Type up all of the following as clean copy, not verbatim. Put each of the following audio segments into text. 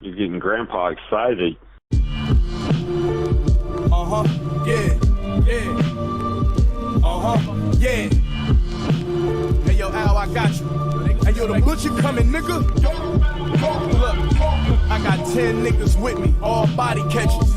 You're getting Grandpa excited. Yeah. Yeah. Hey, yo, Al, I got you. Hey, yo, the butcher coming, nigga. Look, I got 10 niggas with me, all body catches.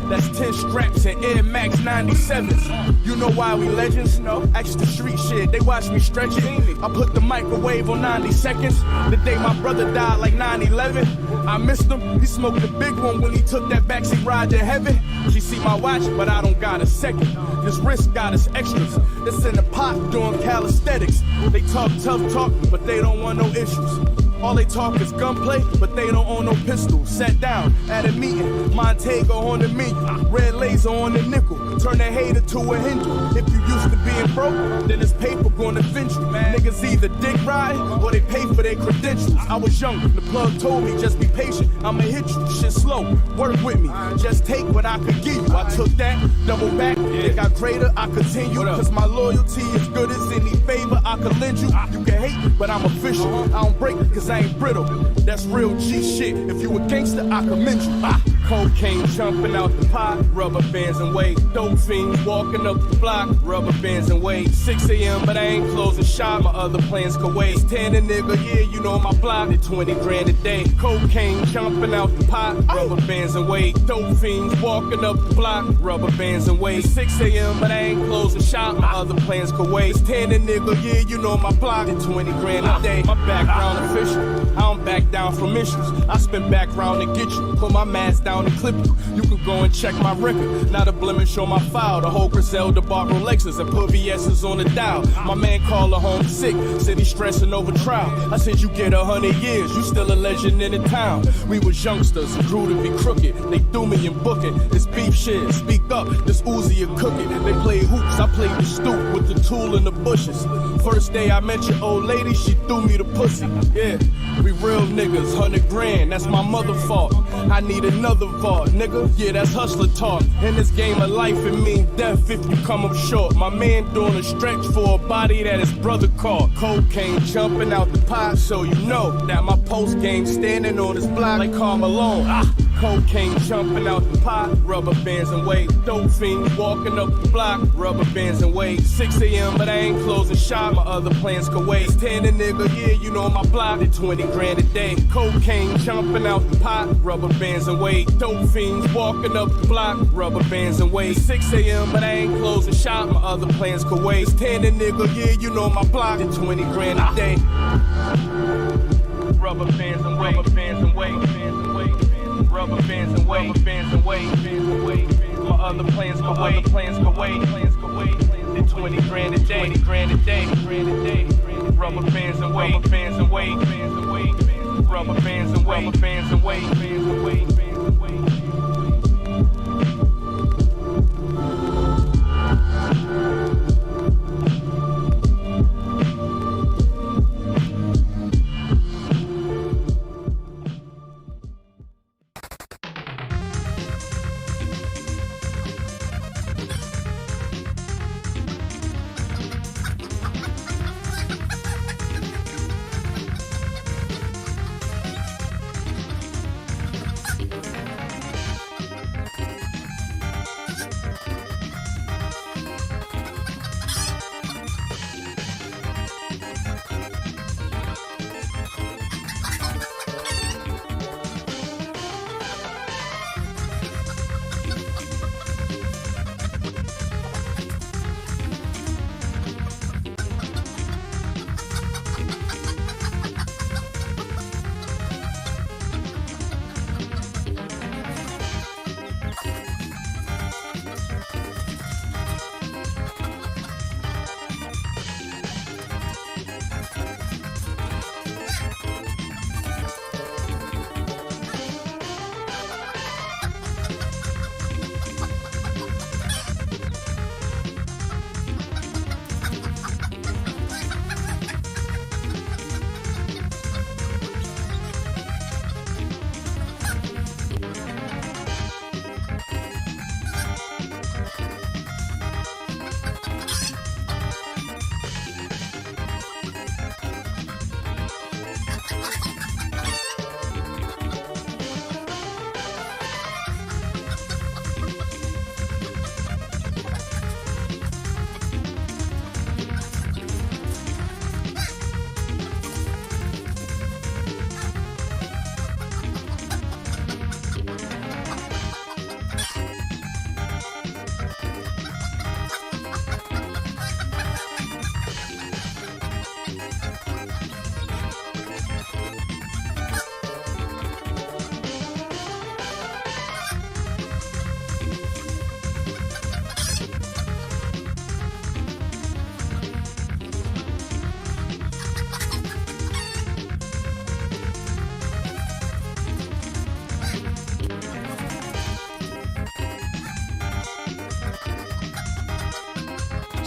That's 10 straps and Air Max 97s. You know why we legends? No. Ask the street shit, they watch me stretch it. I put the microwave on 90 seconds. The day my brother died like 9/11. I missed him, he smoked the big one when he took that backseat ride to heaven. She see my watch, but I don't got a second. This wrist got us extras. It's in the pot doing calisthenics. They talk tough talk, but they don't want no issues. All they talk is gunplay, but they don't own no pistol. Sat down at a meeting, Montego on the menu, red laser on the nickel. Turn a hater to a Hindu. If you used to being broke, then this paper gonna vent you. Niggas either dick ride or they pay for their credentials. I was young, the plug told me just be patient. I'ma hit you, shit slow, work with me. Just take what I could give you. I took that, double back, it got greater, I continue. Cause my loyalty is good as any favor I could lend you. You can hate, but I'm official. I don't break cause I ain't brittle. That's real G shit. If you a gangster, I commend you. Cocaine jumping out the pot, rubber bands and weight. Dope fiends walking up the block, rubber bands and weight. 6 a.m. but I ain't closing shop, my other plans could wait. 10 a nigga, yeah, you know my block, at 20 grand a day. Cocaine jumping out the pot, rubber bands and weight. Dope fiends walking up the block, rubber bands and weight. 6 a.m. but I ain't closing shop, my other plans could wait. 10 a nigga, yeah, you know my block, at 20 grand a day. My background official, I don't back down from issues. I spin background to get you, put my mask down and clip you. You can go and check my record, not a blemish on my file. The whole Griselda bought Rolexes and put VS's on the dial. My man called her home sick, said he's stressing over trial. I said you get 100 years, you still a legend in the town. We was youngsters and grew to be crooked. They threw me in booking, this beef shit, speak up, this Uzi a cooking. They played hoops, I played the stoop with the tool in the bushes. First day I met your old lady, she threw me the pussy. Yeah, we real niggas, 100 grand, that's my mother fault. I need another vault, nigga, yeah, that's hustler talk. In this game of life, it mean death if you come up short. My man doing a stretch for a body that his brother caught. Cocaine jumping out the pot, so you know that my post game standing on this block like Karl Malone. Cocaine jumping out the pot, rubber bands and weight. Dope fiends walking up the block, rubber bands and weight. 6 a.m. but I ain't closing shop, my other plans could wait. 10 a nigga, yeah, you know my block, at 20 grand a day. Cocaine jumping out the pot, rubber bands and weight. Dope fiends walking up the block, rubber bands and weight. 6 a.m. but I ain't closing shop, my other plans could wait. 10 a nigga, yeah, you know my block, at 20 grand a day. Rubber bands and weight, rubber bands and weight, rubber bands and weight, rubber bands and weight. My other plans could wait, plans could wait, plans could wait. At 20 grand a day, 20 grand a day, rubber bands and weight, bands and weight, rubber bands and weight, bands and weight, bands and weight.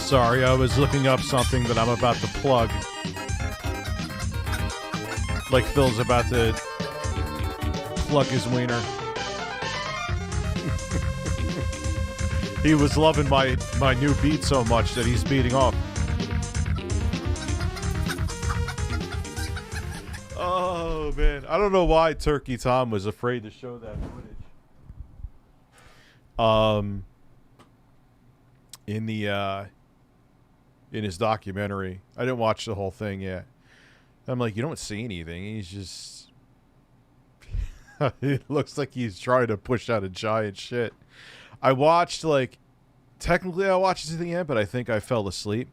Sorry, I was looking up something that I'm about to plug. Like Phil's about to plug his wiener. He was loving my new beat so much that he's beating off. Oh, man. I don't know why Turkey Tom was afraid to show that footage. In his documentary. I didn't watch the whole thing yet. I'm like, you don't see anything. He's just... it looks like he's trying to push out a giant shit. I watched, like... Technically, I watched it to the end, but I think I fell asleep.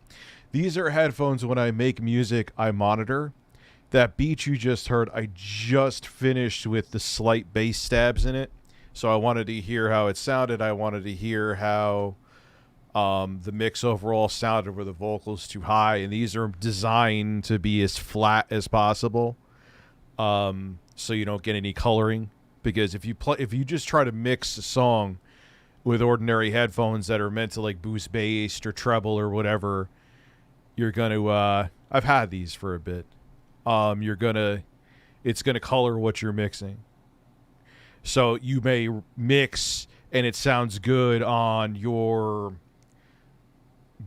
These are headphones when I make music, I monitor. That beat you just heard, I just finished with the slight bass stabs in it. So I wanted to hear how it sounded. I wanted to hear how... the mix overall sounded with the vocals too high, and these are designed to be as flat as possible, so you don't get any coloring. Because if you just try to mix a song with ordinary headphones that are meant to like boost bass or treble or whatever, you're gonna I've had these for a bit. It's gonna color what you're mixing. So you may mix and it sounds good on your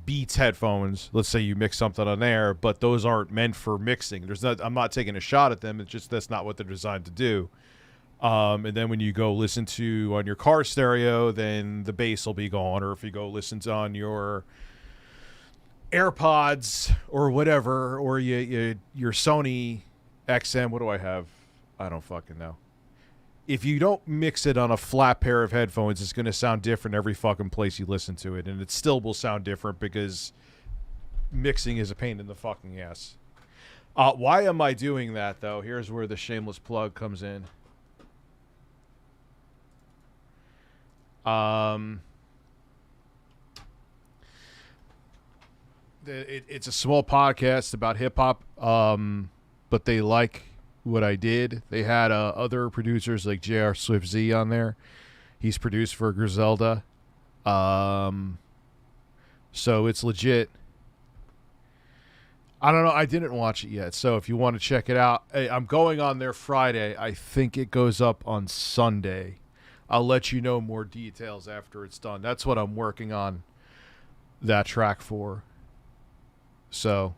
Beats headphones. Let's say you mix something on there, but those aren't meant for mixing. I'm not taking a shot at them. It's just that's not what they're designed to do. And then when you go listen to on your car stereo, then the bass will be gone. Or if you go listen to on your AirPods or whatever, or your Sony XM. What do I have? I don't fucking know. If you don't mix it on a flat pair of headphones, it's going to sound different every fucking place you listen to it. And it still will sound different because mixing is a pain in the fucking ass. Why am I doing that, though? Here's where the shameless plug comes in. It's a small podcast about hip-hop, but they like... what I did. They had other producers like J.R. Swift Z on there. He's produced for Griselda. So it's legit. I don't know. I didn't watch it yet. So if you want to check it out, hey, I'm going on there Friday. I think it goes up on Sunday. I'll let you know more details after it's done. That's what I'm working on that track for. So...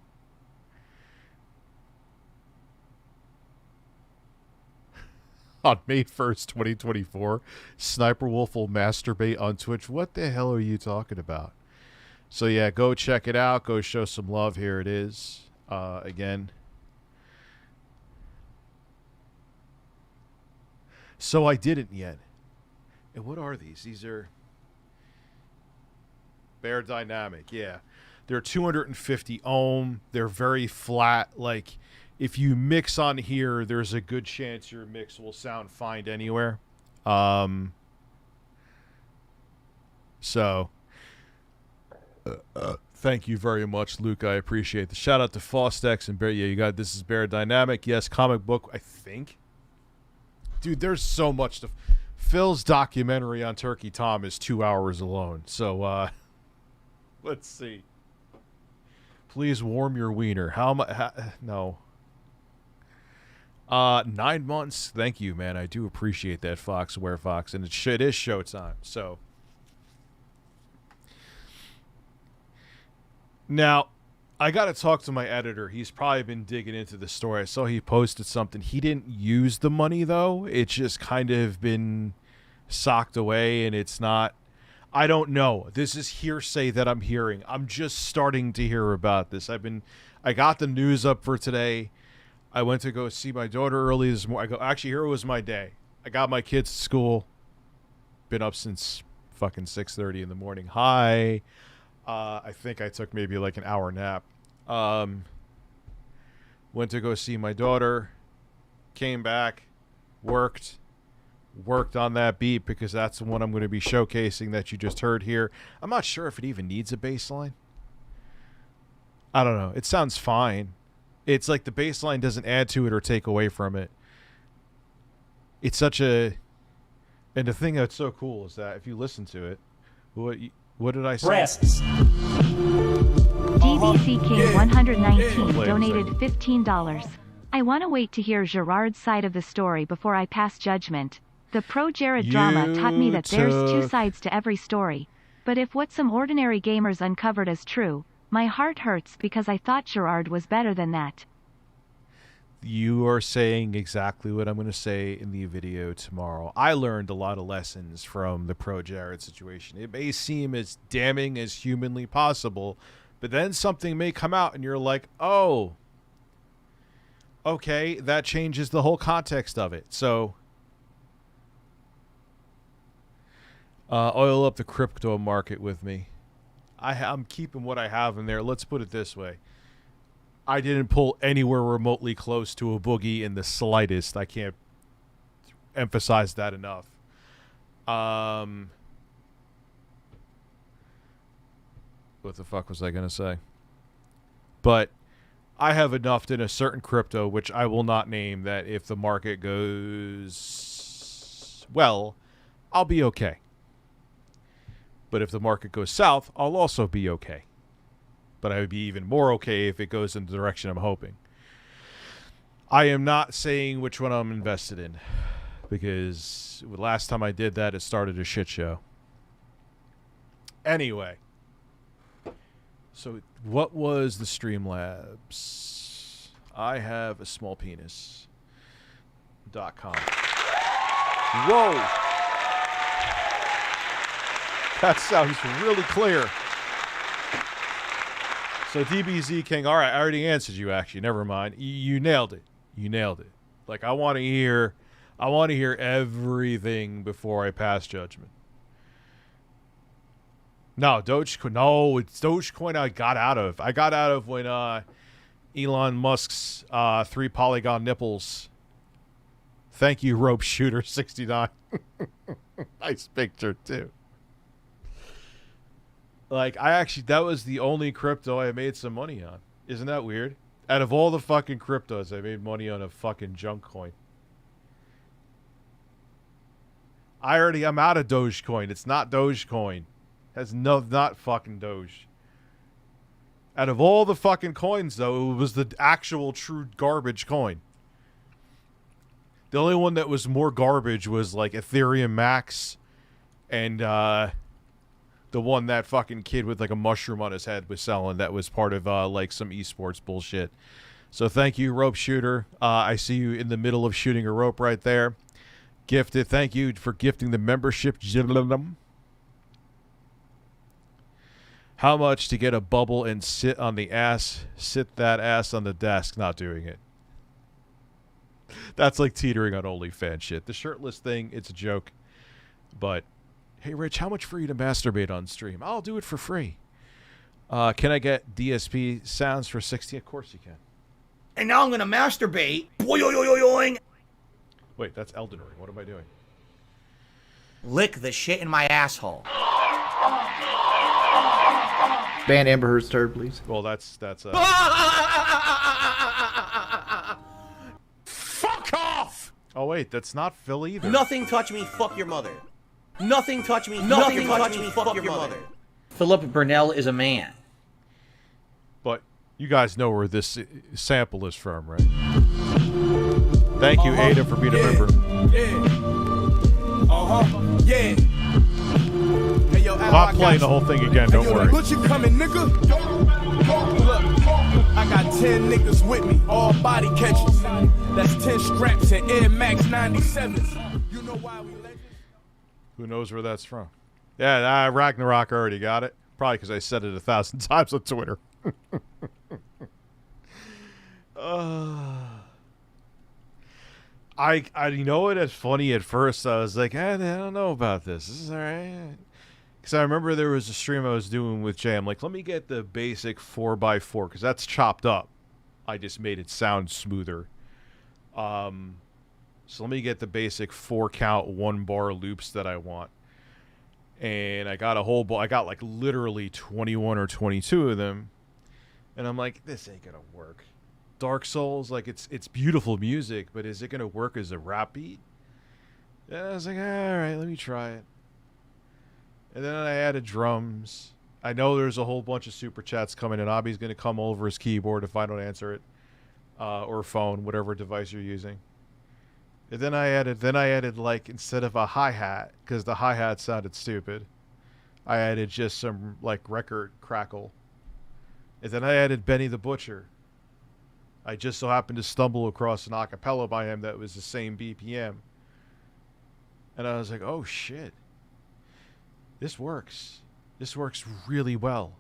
on May 1st, 2024, SniperWolf will masturbate on Twitch. What the hell are you talking about? So yeah, go check it out. Go show some love. Here it is. Again. So I didn't yet. And what are these? These are Bear Dynamic. Yeah. They're 250 ohm. They're very flat. Like... if you mix on here, there's a good chance your mix will sound fine anywhere. So, thank you very much, Luke. I appreciate the shout out to Fostex and Bear. Yeah, you got this is Bear Dynamic. Yes, comic book. I think, dude, there's so much to. Phil's documentary on Turkey Tom is 2 hours alone. So, let's see. Please warm your wiener. How much? No. 9 months. Thank you, man. I do appreciate that, Fox. And it is showtime. So now I got to talk to my editor. He's probably been digging into the story. I saw he posted something. He didn't use the money though. It's just kind of been socked away, and it's not. I don't know. This is hearsay that I'm hearing. I'm just starting to hear about this. I got the news up for today. I went to go see my daughter early this morning. Actually, here was my day. I got my kids to school. Been up since fucking 6:30 in the morning. Hi. I think I took maybe like an hour nap. Went to go see my daughter. Came back. Worked on that beat because that's the one I'm going to be showcasing that you just heard here. I'm not sure if it even needs a bass line. I don't know. It sounds fine. It's like the bass line doesn't add to it or take away from it. It's such a... And the thing that's so cool is that if you listen to it, What did I say? Breasts. DBC King 119 Wait a donated second. $15. I want to wait to hear Gerard's side of the story before I pass judgment. The ProJared drama taught me that there's two sides to every story. But if what some ordinary gamers uncovered is true, my heart hurts because I thought Gerard was better than that. You are saying exactly what I'm going to say in the video tomorrow. I learned a lot of lessons from the ProJared situation. It may seem as damning as humanly possible, but then something may come out and you're like, oh, okay, that changes the whole context of it. So, oil up the crypto market with me. I'm keeping what I have in there. Let's put it this way. I didn't pull anywhere remotely close to a boogie in the slightest. I can't emphasize that enough. What the fuck was I going to say? But I have enough in a certain crypto, which I will not name, that if the market goes well, I'll be okay. But if the market goes south, I'll also be okay. But I would be even more okay if it goes in the direction I'm hoping. I am not saying which one I'm invested in, because last time I did that, it started a shit show. Anyway, so what was the StreamLabs? I have a small penis.com. Whoa! That sounds really clear. So DBZ King, all right, I already answered you actually. Never mind. You nailed it. You nailed it. Like I want to hear everything before I pass judgment. No, Dogecoin. No, it's Dogecoin I got out of. I got out of when Elon Musk's 3 polygon nipples. Thank you, Rope Shooter 69. Nice picture too. Like, that was the only crypto I made some money on. Isn't that weird? Out of all the fucking cryptos, I made money on a fucking junk coin. I'm out of Dogecoin. It's not Dogecoin. Not fucking Doge. Out of all the fucking coins, though, it was the actual true garbage coin. The only one that was more garbage was, like, Ethereum Max and, the one that fucking kid with like a mushroom on his head was selling that was part of like some esports bullshit. So thank you, Rope Shooter. I see you in the middle of shooting a rope right there. Gifted. Thank you for gifting the membership. How much to get a bubble and sit on the ass? Sit that ass on the desk. Not doing it. That's like teetering on OnlyFans shit. The shirtless thing, it's a joke. But hey, Rich, how much for you to masturbate on stream? I'll do it for free. Can I get DSP sounds for 60? Of course you can. And now I'm going to masturbate. Boing. Wait, that's Elden Ring. What am I doing? Lick the shit in my asshole. Ban Amber Heard's turd, please. Well, that's Fuck off! Oh, wait, that's not Phil either. Nothing touch me, fuck your mother. Nothing touch me, nothing touch me, fuck your mother. Philip Burnell is a man. But you guys know where this sample is from, right? Thank you, Ada, for being a member. Yeah. Hey, yo, Al, I'm playing the whole thing again, don't worry. Butcher coming, nigga. Look, I got 10 niggas with me, all body catchers. That's 10 straps and Air Max 97s. You know why we legends? Who knows where that's from? Yeah, Ragnarok already got it. Probably because I said it 1,000 times on Twitter. You know what? It's funny at first. I was like, I don't know about this. This is all right. Because I remember there was a stream I was doing with Jay. I'm like, let me get the basic 4x4 because that's chopped up. I just made it sound smoother. So let me get the basic 4-count 1-bar loops that I want. And I got a whole I got like literally 21 or 22 of them. And I'm like, this ain't gonna work. Dark Souls, like it's beautiful music, but is it gonna work as a rap beat? And I was like, all right, let me try it. And then I added drums. I know there's a whole bunch of super chats coming in. Abby's going to come over his keyboard if I don't answer it. Or phone, whatever device you're using. And then I added like, instead of a hi-hat, because the hi-hat sounded stupid, I added just some like record crackle. And then I added Benny the Butcher. I just so happened to stumble across an acapella by him that was the same BPM. And I was like, oh shit. This works. This works really well.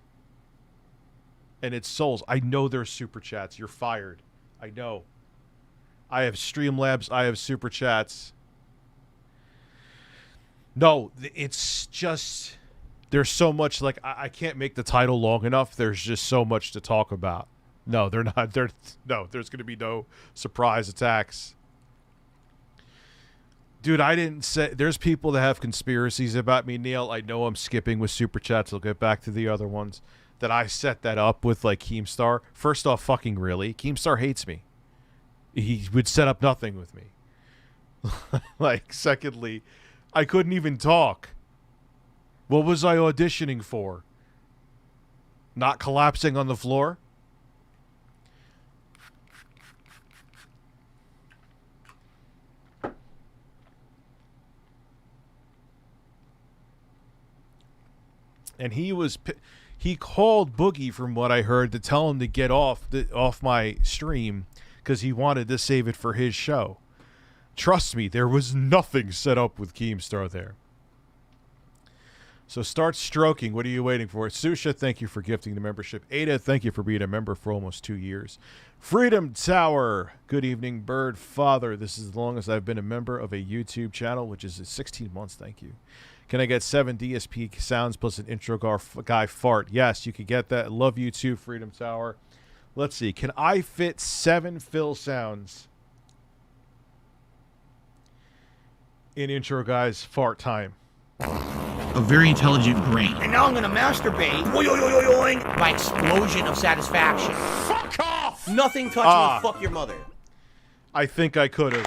And it's souls. I know there's super chats. You're fired. I know. I have StreamLabs. I have super chats. No, it's just... There's so much, like, I can't make the title long enough. There's just so much to talk about. No, they're not. No, there's going to be no surprise attacks. Dude, I didn't say... There's people that have conspiracies about me, Neil. I know I'm skipping with super chats. I'll get back to the other ones. That I set that up with, like, Keemstar. First off, fucking really. Keemstar hates me. He would set up nothing with me. Like, secondly, I couldn't even talk. What was I auditioning for? Not collapsing on the floor? And he called Boogie, from what I heard, to tell him to get off my stream because he wanted to save it for his show. Trust me, there was nothing set up with Keemstar there. So start stroking. What are you waiting for? Susha, thank you for gifting the membership. Ada, thank you for being a member for almost 2 years. Freedom Tower, good evening. Bird Father, this is the longest I've been a member of a YouTube channel, which is 16 months. Thank you. Can I get 7 DSP sounds plus an intro guy fart? Yes, you can get that. Love you too, Freedom Tower. Let's see. Can I fit 7 fill sounds in intro guys fart time? A very intelligent brain. And now I'm gonna masturbate by explosion of satisfaction. Fuck off! Nothing touch me, fuck your mother. I think I could have.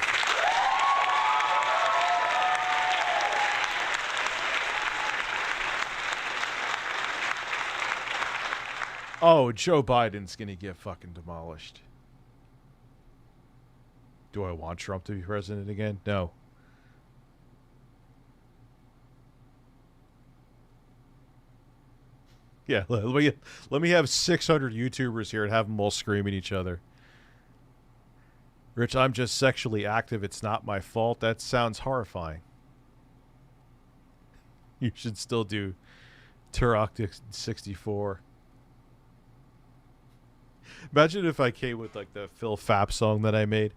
Oh, Joe Biden's gonna get fucking demolished. Do I want Trump to be president again? No. Yeah, let me have 600 YouTubers here and have them all scream at each other. Rich, I'm just sexually active. It's not my fault. That sounds horrifying. You should still do Turoctic 64. Imagine if I came with like the Phil Fapp song that I made.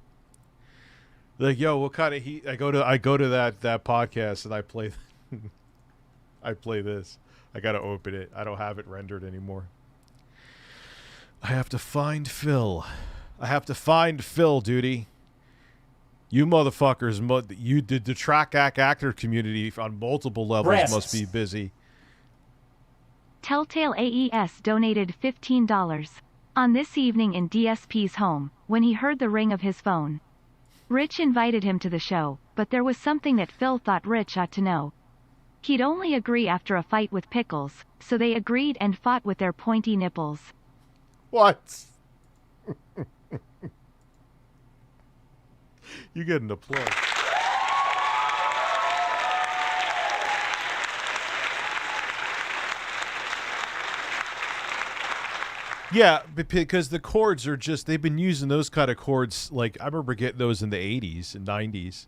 Like, yo, what kind of heat? I go to that podcast and I play I play this. I gotta open it. I don't have it rendered anymore. I have to find Phil. I have to find Phil, duty. You motherfuckers, you the Detractors actor community on multiple levels must be busy. Telltale AES donated $15. On this evening in DSP's home, when he heard the ring of his phone. Rich invited him to the show, but there was something that Phil thought Rich ought to know. He'd only agree after a fight with Pickles, so they agreed and fought with their pointy nipples. What? You get an applause. Yeah, because the chords are just, they've been using those kind of chords, like, I remember getting those in the 80s and 90s.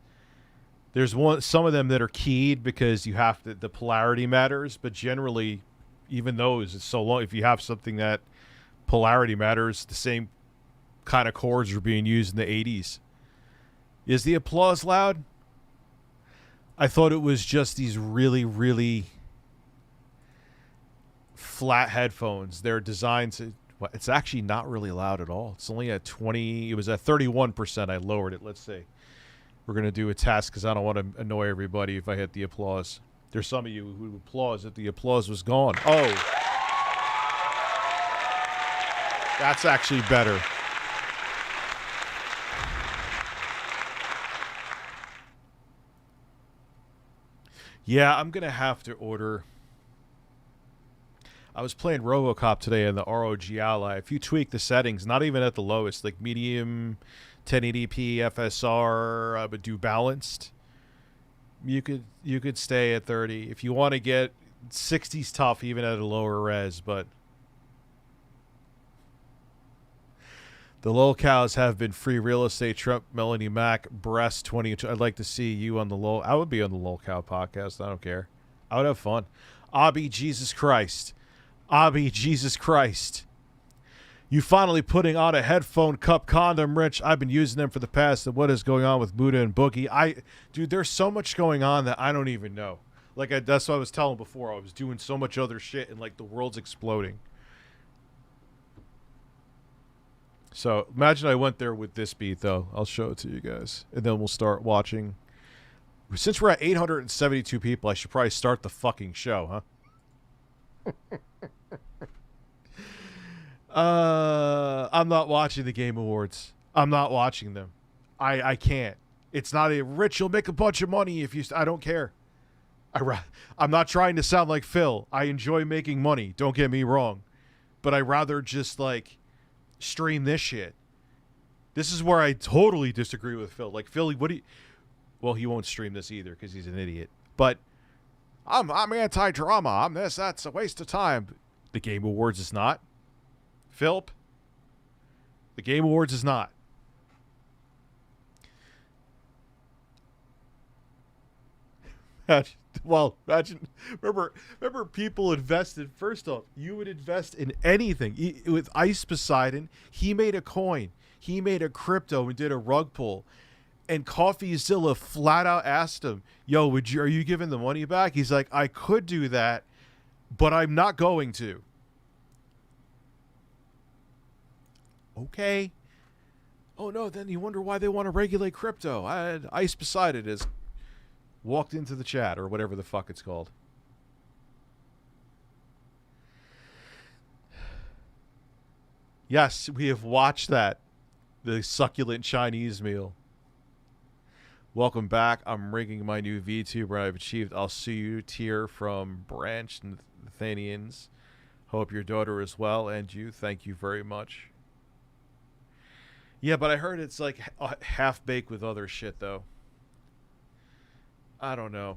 There's some of them that are keyed because you have to, the polarity matters, but generally, even those, it's so long, if you have something that polarity matters, the same kind of chords are being used in the 80s. Is the applause loud? I thought it was just these really, really flat headphones. They're designed to, it's actually not really loud at all. It's only at 20, it was at 31%. I lowered it. Let's see. We're going to do a test because I don't want to annoy everybody if I hit the applause. There's some of you who applause if the applause was gone. Oh. That's actually better. Yeah, I'm going to have to order. I was playing RoboCop today in the ROG Ally. If you tweak the settings, not even at the lowest, like medium, 1080p, FSR, but do balanced, you could stay at 30. If you want to get 60's tough, even at a lower res, but the lolcows have been free real estate. Trump, Melanie Mack, Breast 20. I'd like to see you on the lol. I would be on the lolcow podcast. I don't care. I would have fun. Abby, Jesus Christ. Abby, Jesus Christ. You finally putting on a headphone cup condom, Rich. I've been using them for the past. What is going on with Buddha and Boogie? Dude, there's so much going on that I don't even know. Like, that's what I was telling before. I was doing so much other shit and, like, the world's exploding. So, imagine I went there with this beat, though. I'll show it to you guys. And then we'll start watching. Since we're at 872 people, I should probably start the fucking show, huh? I'm not watching the Game Awards. I'm not watching them. I can't. It's not a Rich, you'll make a bunch of money if you... I don't care. I'm not trying to sound like Phil. I enjoy making money. Don't get me wrong. But I rather just, like, stream this shit. This is where I totally disagree with Phil. Like, Phil, what do you... Well, he won't stream this either because he's an idiot. But I'm anti-drama. I'm this. That's a waste of time. The Game Awards is not. Philip, the Game Awards is not. Imagine. Remember, people invested. First off, you would invest in anything. With Ice Poseidon, he made a coin. He made a crypto and did a rug pull. And CoffeeZilla flat out asked him, "Yo, are you giving the money back?" He's like, "I could do that, but I'm not going to." Okay. Oh no, then you wonder why they want to regulate crypto. Ice Poseidon has walked into the chat, or whatever the fuck it's called. Yes, we have watched that. The succulent Chinese meal. Welcome back. I'm rigging my new VTuber I've achieved. I'll see you tier from Branch Nathanians. Hope your daughter is well, and you. Thank you very much. Yeah, but I heard it's like half-baked with other shit, though. I don't know.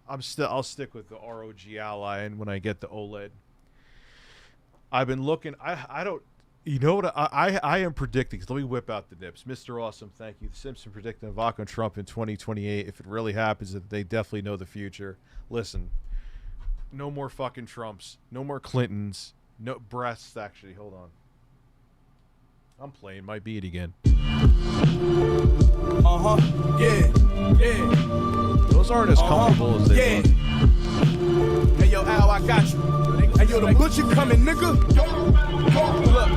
I'll stick with the ROG Ally, and when I get the OLED. I've been looking. I don't... You know what? I am predicting. Let me whip out the nips. Mr. Awesome, thank you. The Simpson predicting Ivanka and Trump in 2028. If it really happens, they definitely know the future. Listen, no more fucking Trumps. No more Clintons. No breasts, actually. Hold on. I'm playing my beat again. Yeah. Those aren't as comfortable as they look. Hey, yo, Al, I got you. Hey, yo, the butcher coming, nigga. Look,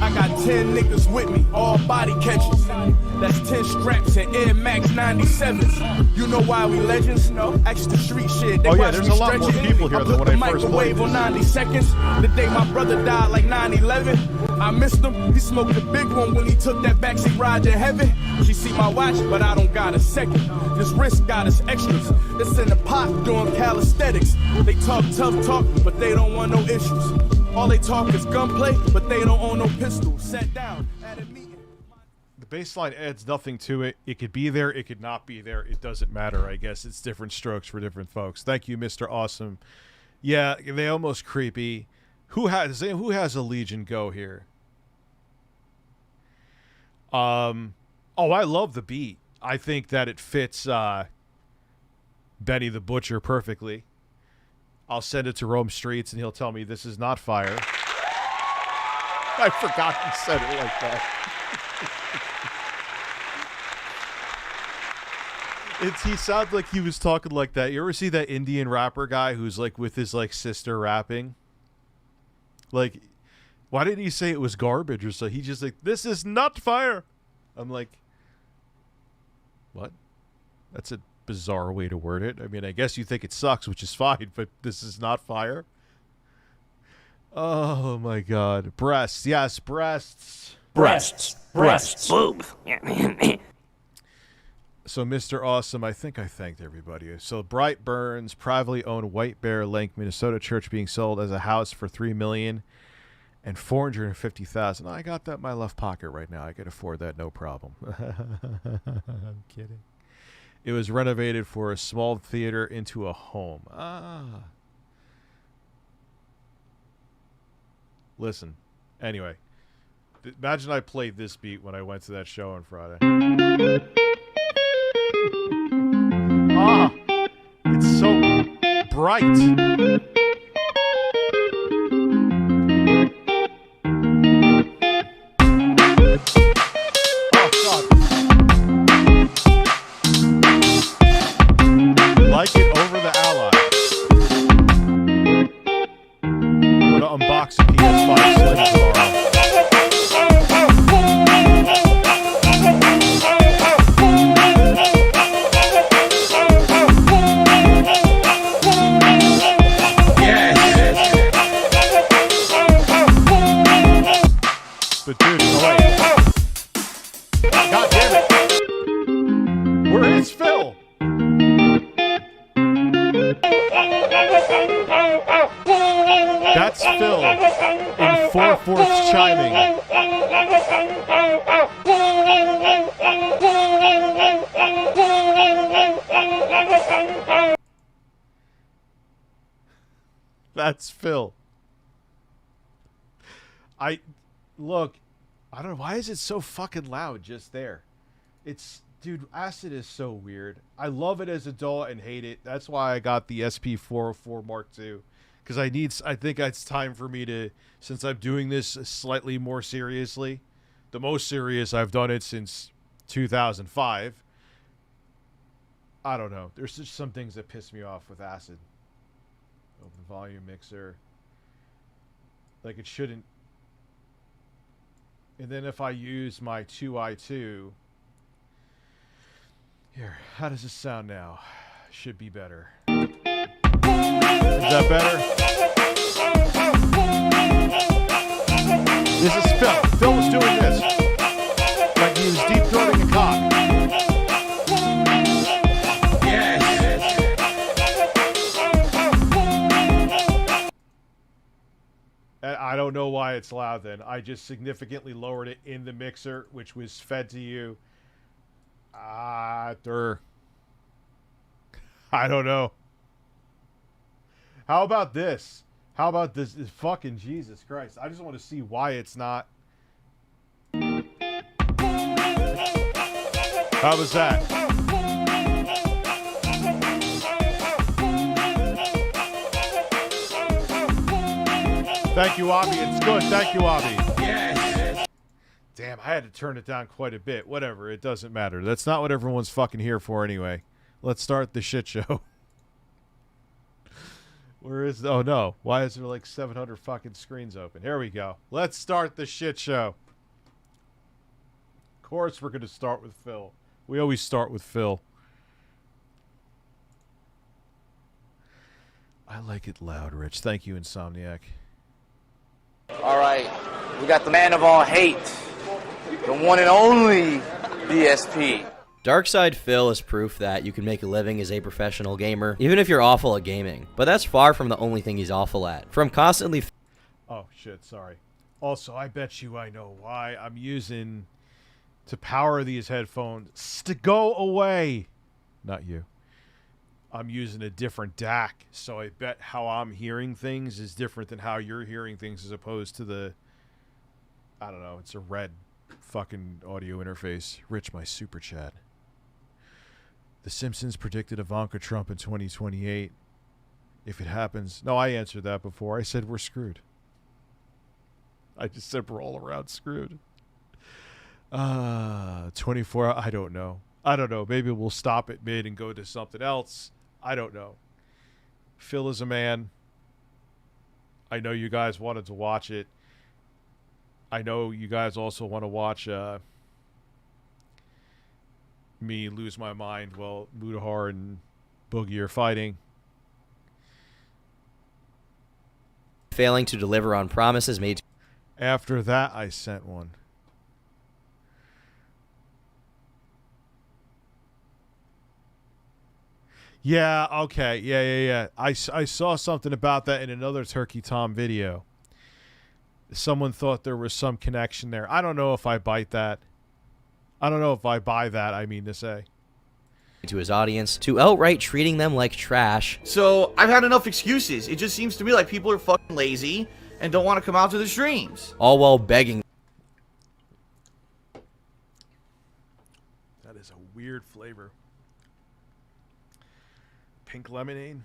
I got 10 niggas with me, all body catches. That's 10 straps and Air Max 97s. You know why we legends? No, extra street shit. They watch there's me a lot more stretch it. people here than when I first played microwave on 90 seconds. The day my brother died, like 9/11. I missed him. He smoked the big one when he took that backseat ride to heaven. She see my watch, but I don't got a second. This wrist got us extras. It's in the pot doing calisthenics. They talk tough talk, but they don't want no issues. All they talk is gunplay, but they don't own no pistols. Sat down at a meeting. The baseline adds nothing to it. It could be there. It could not be there. It doesn't matter, I guess. It's different strokes for different folks. Thank you, Mr. Awesome. Yeah, they almost creepy. Who has a Legion Go here? Oh, I love the beat. I think that it fits Benny the Butcher perfectly. I'll send it to Rome Streets, and he'll tell me this is not fire. I forgot he said it like that. He sounds like he was talking like that. You ever see that Indian rapper guy who's like with his like sister rapping? Like, why didn't he say it was garbage or so? He just like, this is not fire. I'm like, what? That's a bizarre way to word it. I mean, I guess you think it sucks, which is fine, but this is not fire. Oh my God. Breasts. Yes, breasts. Breasts. Boobs. So Mr. Awesome, I think I thanked everybody. So Bright Burns, privately owned White Bear Lake, Minnesota church being sold as a house for $3 million and $450,000. I got that in my left pocket right now. I can afford that, no problem. I'm kidding. It was renovated for a small theater into a home. Ah. Listen. Anyway, imagine I played this beat when I went to that show on Friday. Ah, it's so bright. Oh, God. Like it over the Ally. I'm gonna unbox a PS5 Slim tomorrow. But dude, no wait. God damn it. Where is Phil? That's Phil in 4/4 chiming. That's Phil. Look, I don't know, why is it so fucking loud just there? It's, dude, Acid is so weird. I love it as a DAW and hate it. That's why I got the SP404 Mark II. Because I think it's time for me to, since I'm doing this slightly more seriously, the most serious I've done it since 2005. I don't know. There's just some things that piss me off with Acid. Open volume mixer. Like it shouldn't. And then if I use my 2i2, here, how does this sound now? Should be better. Is that better? This is Phil. Phil was doing this. Like he was deep throating a cock. Yes. I don't know why it's loud then. I just significantly lowered it in the mixer, which was fed to you. I don't know. How about this? How about this? Fucking Jesus Christ. I just want to see why it's not. How was that? Thank you, Abby. It's good. Thank you, Abby. Yes. Damn, I had to turn it down quite a bit. Whatever. It doesn't matter. That's not what everyone's fucking here for anyway. Let's start the shit show. Where is... Oh, no. Why is there like 700 fucking screens open? Here we go. Let's start the shit show. Of course we're going to start with Phil. We always start with Phil. I like it loud, Rich. Thank you, Insomniac. All right. We got the man of all hate. The one and only DSP. DarkSidePhil is proof that you can make a living as a professional gamer, even if you're awful at gaming. But that's far from the only thing he's awful at. From constantly... Oh, shit, sorry. Also, I bet you I know why I'm using to power these headphones to go away. Not you. I'm using a different DAC, so I bet how I'm hearing things is different than how you're hearing things as opposed to the... I don't know, it's a red fucking audio interface. Rich, my super chat. The Simpsons predicted Ivanka Trump in 2028. If it happens... No, I answered that before. I said we're screwed. I just said we're all around screwed. 24... I don't know. I don't know. Maybe we'll stop at mid and go to something else. I don't know. Phil is a man. I know you guys wanted to watch it. I know you guys also want to watch me lose my mind while Mudahar and Boogie are fighting. Failing to deliver on promises made to... After that, I sent one. Yeah, okay. Yeah. I saw something about that in another Turkey Tom video. Someone thought there was some connection there. I don't know if I bite that. I don't know if I buy that, I mean to say. To his audience, to outright treating them like trash. So, I've had enough excuses. It just seems to me like people are fucking lazy and don't want to come out to the streams. All while begging. That is a weird flavor. Pink lemonade?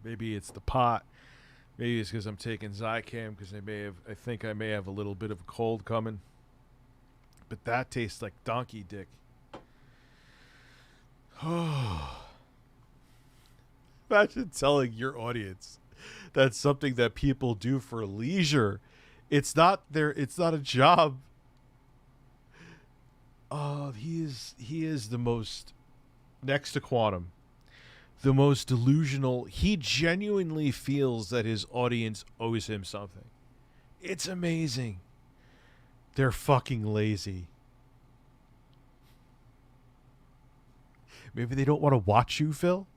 Maybe it's the pot. Maybe it's because I'm taking Zicam because I think I may have a little bit of a cold coming. But that tastes like donkey dick. Imagine telling your audience that's something that people do for leisure. It's not a job. Oh, he is the most, next to Quantum, the most delusional. He genuinely feels that his audience owes him something. It's amazing. They're fucking lazy. Maybe they don't want to watch you, Phil?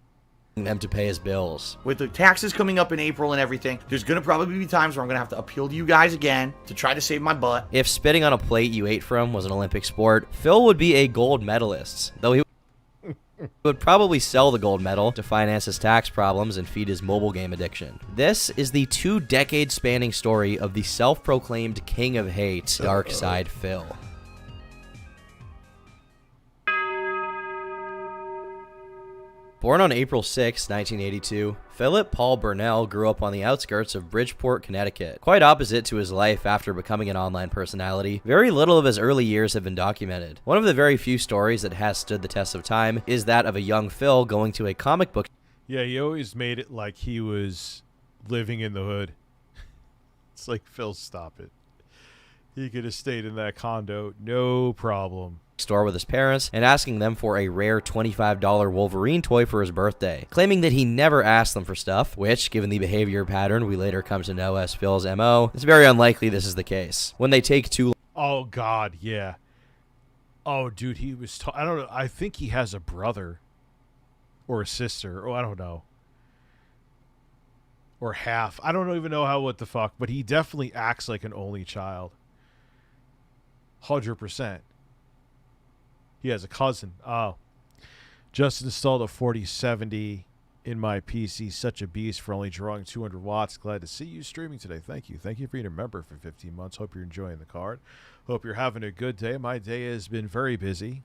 Them to pay his bills. With the taxes coming up in April and everything, there's going to probably be times where I'm going to have to appeal to you guys again to try to save my butt. If spitting on a plate you ate from was an Olympic sport, Phil would be a gold medalist, though he would probably sell the gold medal to finance his tax problems and feed his mobile game addiction. This is the 2-decade spanning story of the self-proclaimed king of hate, DarkSidePhil. Born on April 6, 1982, Philip Paul Burnell grew up on the outskirts of Bridgeport, Connecticut. Quite opposite to his life after becoming an online personality, very little of his early years have been documented. One of the very few stories that has stood the test of time is that of a young Phil going to a comic book. Yeah, he always made it like he was living in the hood. It's like, Phil, stop it. He could have stayed in that condo, no problem. Store with his parents and asking them for a rare $25 Wolverine toy for his birthday, claiming that he never asked them for stuff, which, given the behavior pattern we later come to know as Phil's MO, it's very unlikely this is the case. When they take too Oh, God, yeah. Oh, dude, he was... I don't know. I think he has a brother. Or a sister. Oh, I don't know. Or half. I don't even know what the fuck, but he definitely acts like an only child. 100%. He has a cousin. Oh. Just installed a 4070 in my PC. Such a beast for only drawing 200 watts. Glad to see you streaming today. Thank you. Thank you for being a member for 15 months. Hope you're enjoying the card. Hope you're having a good day. My day has been very busy.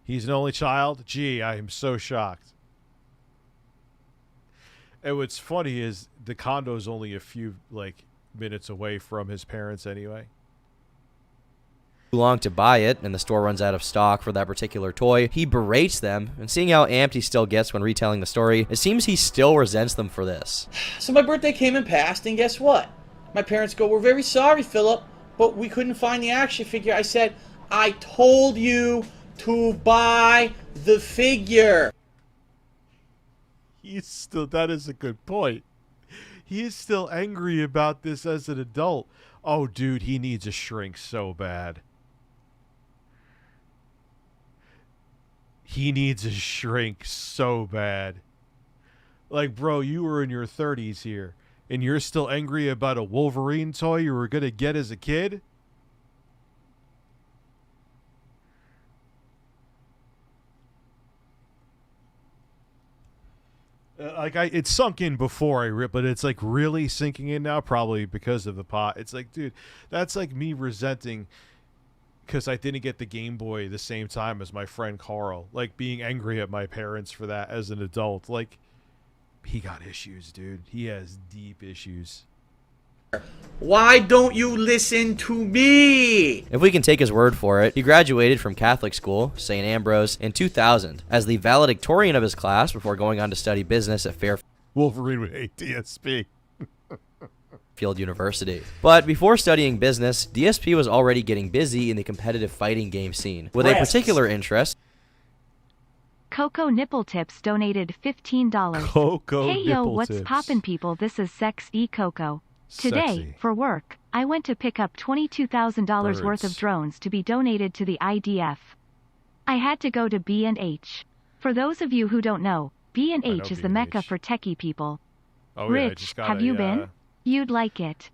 He's an only child. Gee, I am so shocked. And what's funny is the condo's only a few minutes away from his parents anyway. long to buy it and the store runs out of stock for that particular toy, he berates them, and seeing how amped he still gets when retelling the story, it seems he still resents them for this. So my birthday came and passed, and guess what? My parents go, "We're very sorry, Philip, but we couldn't find the action figure." I said, "I told you to buy the figure." He's still, that is a good point. He is still angry about this as an adult. Oh, dude, he needs a shrink so bad. He needs a shrink so bad. Like, bro, you were in your 30s here, and you're still angry about a Wolverine toy you were going to get as a kid? It sunk in before I ripped, but it's like really sinking in now, probably because of the pot. It's like, dude, that's like me resenting because I didn't get the Game Boy the same time as my friend Carl. Like, being angry at my parents for that as an adult. Like, he got issues, dude. He has deep issues. Why don't you listen to me? If we can take his word for it, he graduated from Catholic school, St. Ambrose, in 2000 as the valedictorian of his class before going on to study business at Wolverine with DSP. Fairfield University. But before studying business, DSP was already getting busy in the competitive fighting game scene, with a particular interest. Coco Nipple Tips donated $15. Coco Hey yo, Nipple what's Tips. poppin' people? This is Sexy Coco. Today, Sexy. for work, I went to pick up $22,000 worth Birds. of drones to be donated to the IDF. I had to go to B&H. For those of you who don't know, B&H know is the mecca B&H. for techie people. Oh, yeah, I Rich, just got have you been? You'd like it.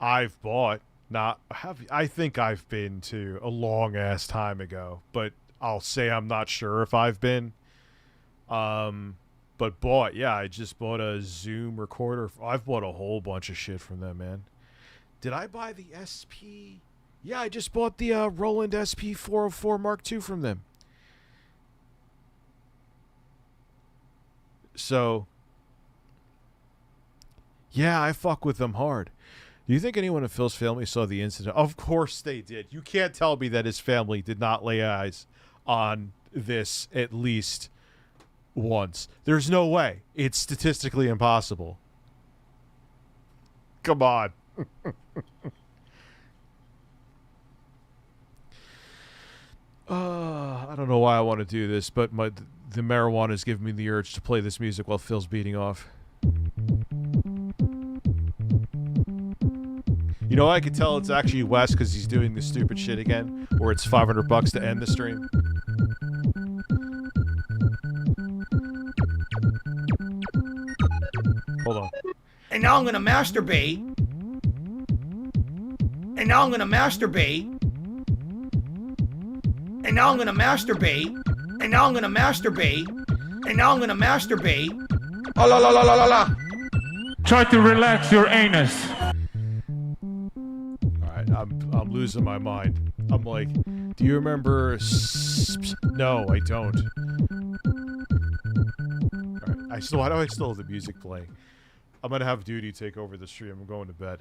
I've bought. I think I've been to a long ass time ago, but I'll say I'm not sure if I've been. But bought, yeah, I just bought a Zoom recorder. I've bought a whole bunch of shit from them, man. Did I buy the SP? Yeah, I just bought the Roland SP 404 Mark II from them. So, yeah, I fuck with them hard. Do you think anyone in Phil's family saw the incident? Of course they did. You can't tell me that his family did not lay eyes on this at least once. There's no way. It's statistically impossible. Come on. I don't know why I want to do this, but the marijuana is giving me the urge to play this music while Phil's beating off. You know, I can tell it's actually Wes because he's doing this stupid shit again, where it's $500 to end the stream. Hold on. And now I'm gonna masturbate. And now I'm gonna masturbate. And now I'm gonna masturbate. And now I'm gonna masturbate. And now I'm gonna masturbate. Oh, la la la la la la. Try to relax your anus. Alright, I'm losing my mind. I'm like, do you remember? No, I don't. Alright, why do I still have the music playing? I'm gonna have Duty take over the stream. I'm going to bed.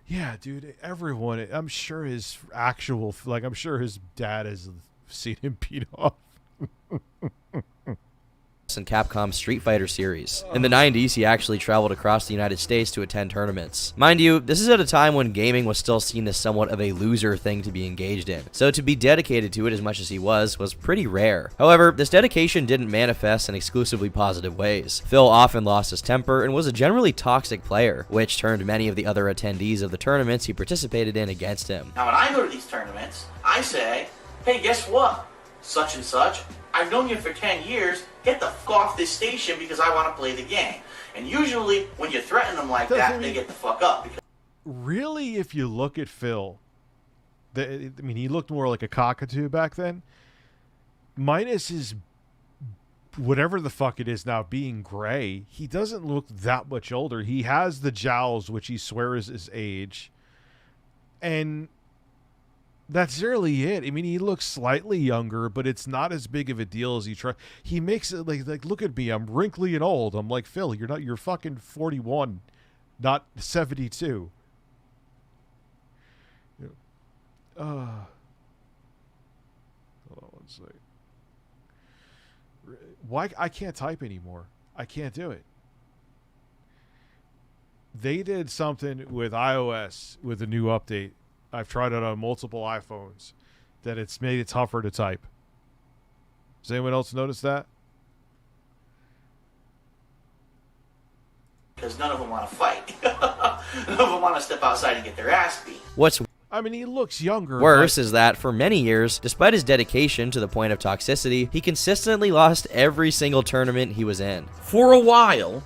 Yeah, dude, everyone, I'm sure his actual, like, I'm sure his dad has seen him beat off. And Capcom's Street Fighter series. In the 90s, he actually traveled across the United States to attend tournaments. Mind you, this is at a time when gaming was still seen as somewhat of a loser thing to be engaged in, so to be dedicated to it as much as he was pretty rare. However, this dedication didn't manifest in exclusively positive ways. Phil often lost his temper and was a generally toxic player, which turned many of the other attendees of the tournaments he participated in against him. Now when I go to these tournaments, I say, hey, guess what? Such and such, I've known you for 10 years, get the fuck off this station because I want to play the game. And usually, when you threaten them like that, they get the fuck up. Because really, if you look at Phil, I mean, he looked more like a cockatoo back then. Minus his, whatever the fuck it is now, being gray, he doesn't look that much older. He has the jowls, which he swears is age. And that's really it. I mean, he looks slightly younger, but it's not as big of a deal as he makes it like look at me, I'm wrinkly and old. I'm like, Phil, you're fucking 41, not 72. Hold on one second. Why I can't type anymore? I can't do it. They did something with iOS with a new update. I've tried it on multiple iPhones, that it's made it tougher to type. Does anyone else notice that? because none of them want to fight. None of them want to step outside and get their ass beat. I mean, he looks younger. Worse is that for many years, despite his dedication to the point of toxicity, he consistently lost every single tournament he was in. For a while,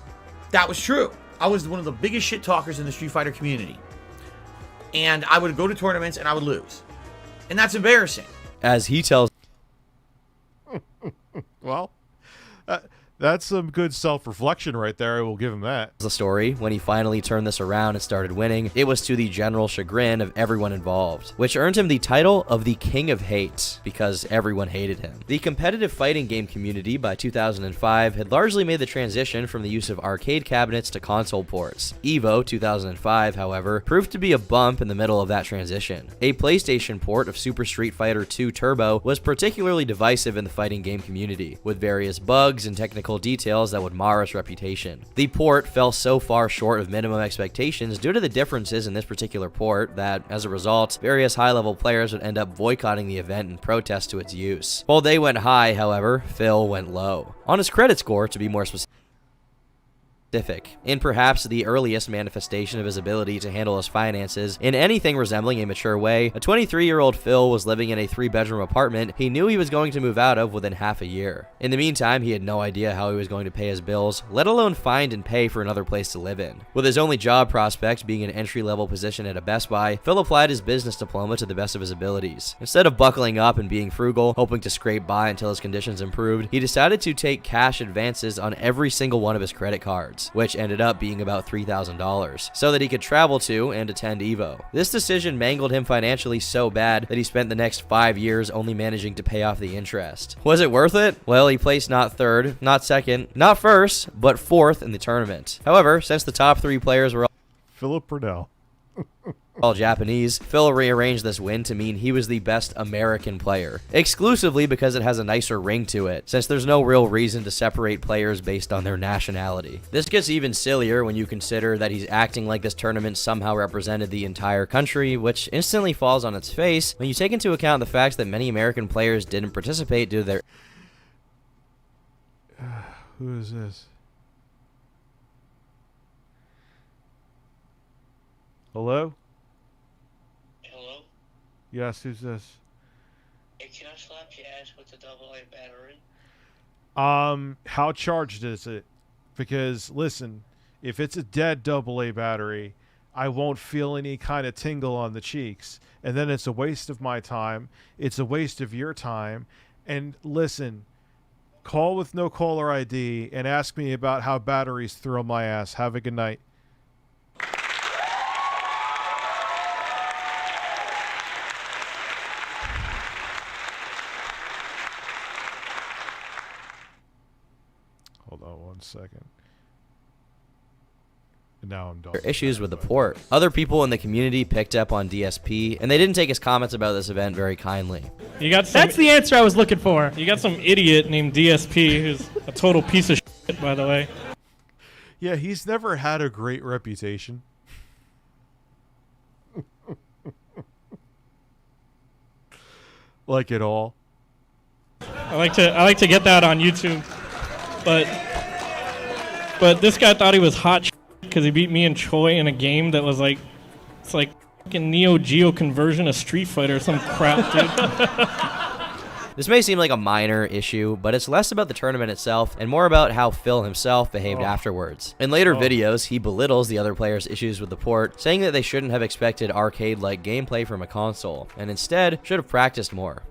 that was true. I was one of the biggest shit talkers in the Street Fighter community. And I would go to tournaments and I would lose. And that's embarrassing. As he tells... Well, that's some good self-reflection right there. I will give him that. The story, when he finally turned this around and started winning, it was to the general chagrin of everyone involved, which earned him the title of the King of Hate, because everyone hated him. The competitive fighting game community by 2005 had largely made the transition from the use of arcade cabinets to console ports. EVO 2005, however, proved to be a bump in the middle of that transition. A PlayStation port of Super Street Fighter 2 Turbo was particularly divisive in the fighting game community, with various bugs and technical details that would mar its reputation. The port fell so far short of minimum expectations due to the differences in this particular port that, as a result, various high-level players would end up boycotting the event in protest to its use. While they went high, however, Phil went low. On his credit score, to be more specific, in perhaps the earliest manifestation of his ability to handle his finances in anything resembling a mature way, a 23-year-old Phil was living in a 3-bedroom apartment he knew he was going to move out of within half a year. In the meantime, he had no idea how he was going to pay his bills, let alone find and pay for another place to live in. With his only job prospect being an entry-level position at a Best Buy, Phil applied his business diploma to the best of his abilities. Instead of buckling up and being frugal, hoping to scrape by until his conditions improved, he decided to take cash advances on every single one of his credit cards, which ended up being about $3,000, so that he could travel to and attend EVO. This decision mangled him financially so bad that he spent the next 5 years only managing to pay off the interest. Was it worth it? Well, he placed not third, not second, not first, but fourth in the tournament. However, since the top 3 players were Philip Burnell. all Japanese, Phil rearranged this win to mean he was the best American player, exclusively because it has a nicer ring to it, since there's no real reason to separate players based on their nationality. This gets even sillier when you consider that he's acting like this tournament somehow represented the entire country, which instantly falls on its face when you take into account the fact that many American players didn't participate due to their... Who is this? Hello? Hello? Yes, who's this? Hey, can I slap your ass with a AA battery? How charged is it? Because, listen, if it's a dead AA battery, I won't feel any kind of tingle on the cheeks. And then it's a waste of my time. It's a waste of your time. And listen, call with no caller ID and ask me about how batteries throw my ass. Have a good night. Hold on 1 second. And now I'm done. Issues with the port. Other people in the community picked up on DSP, and they didn't take his comments about this event very kindly. You got That's the answer I was looking for. You got some idiot named DSP who's a total piece of shit, by the way. Yeah, he's never had a great reputation. Like at all. I like to get that on YouTube. But this guy thought he was hot because he beat me and Choi in a game that was like, it's like fucking Neo Geo conversion of Street Fighter or some crap, dude. This may seem like a minor issue, but it's less about the tournament itself and more about how Phil himself behaved afterwards. In later videos, he belittles the other players' issues with the port, saying that they shouldn't have expected arcade-like gameplay from a console, and instead should have practiced more.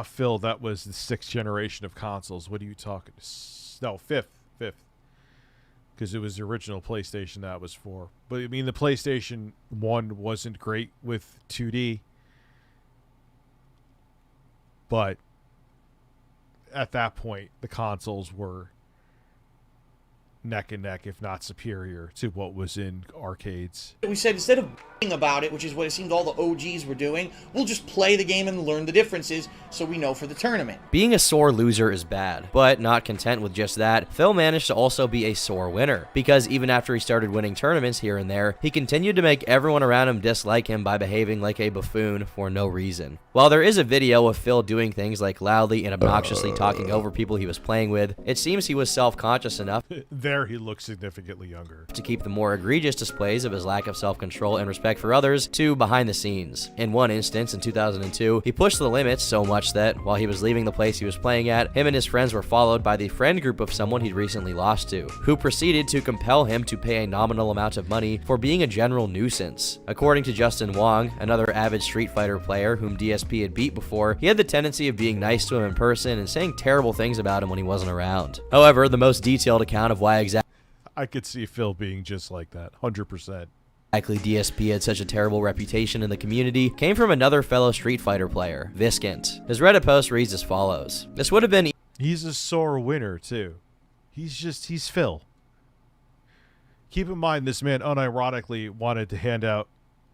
Phil, that was the 6th generation of consoles. What are you talking? No, 5th. Because it was the original PlayStation that was for. But I mean, the PlayStation 1 wasn't great with 2D. But at that point, the consoles were neck and neck, if not superior, to what was in arcades. We said instead of about it, which is what it seemed all the OGs were doing, we'll just play the game and learn the differences so we know for the tournament. Being a sore loser is bad, but not content with just that, Phil managed to also be a sore winner, because even after he started winning tournaments here and there, he continued to make everyone around him dislike him by behaving like a buffoon for no reason. While there is a video of Phil doing things like loudly and obnoxiously talking over people he was playing with, it seems he was self-conscious enough there he looks significantly younger to keep the more egregious displays of his lack of self-control and respect for others to behind the scenes. In one instance, in 2002, he pushed the limits so much that, while he was leaving the place he was playing at, him and his friends were followed by the friend group of someone he'd recently lost to, who proceeded to compel him to pay a nominal amount of money for being a general nuisance. According to Justin Wong, another avid Street Fighter player whom DSP had beat before, he had the tendency of being nice to him in person and saying terrible things about him when he wasn't around. However, the most detailed account of why exactly I could see Phil being just like that, 100%. Exactly DSP had such a terrible reputation in the community came from another fellow Street Fighter player, Viscant. His Reddit post reads as follows. This would have been... He's a sore winner, too. He's Phil. Keep in mind, this man unironically wanted to hand out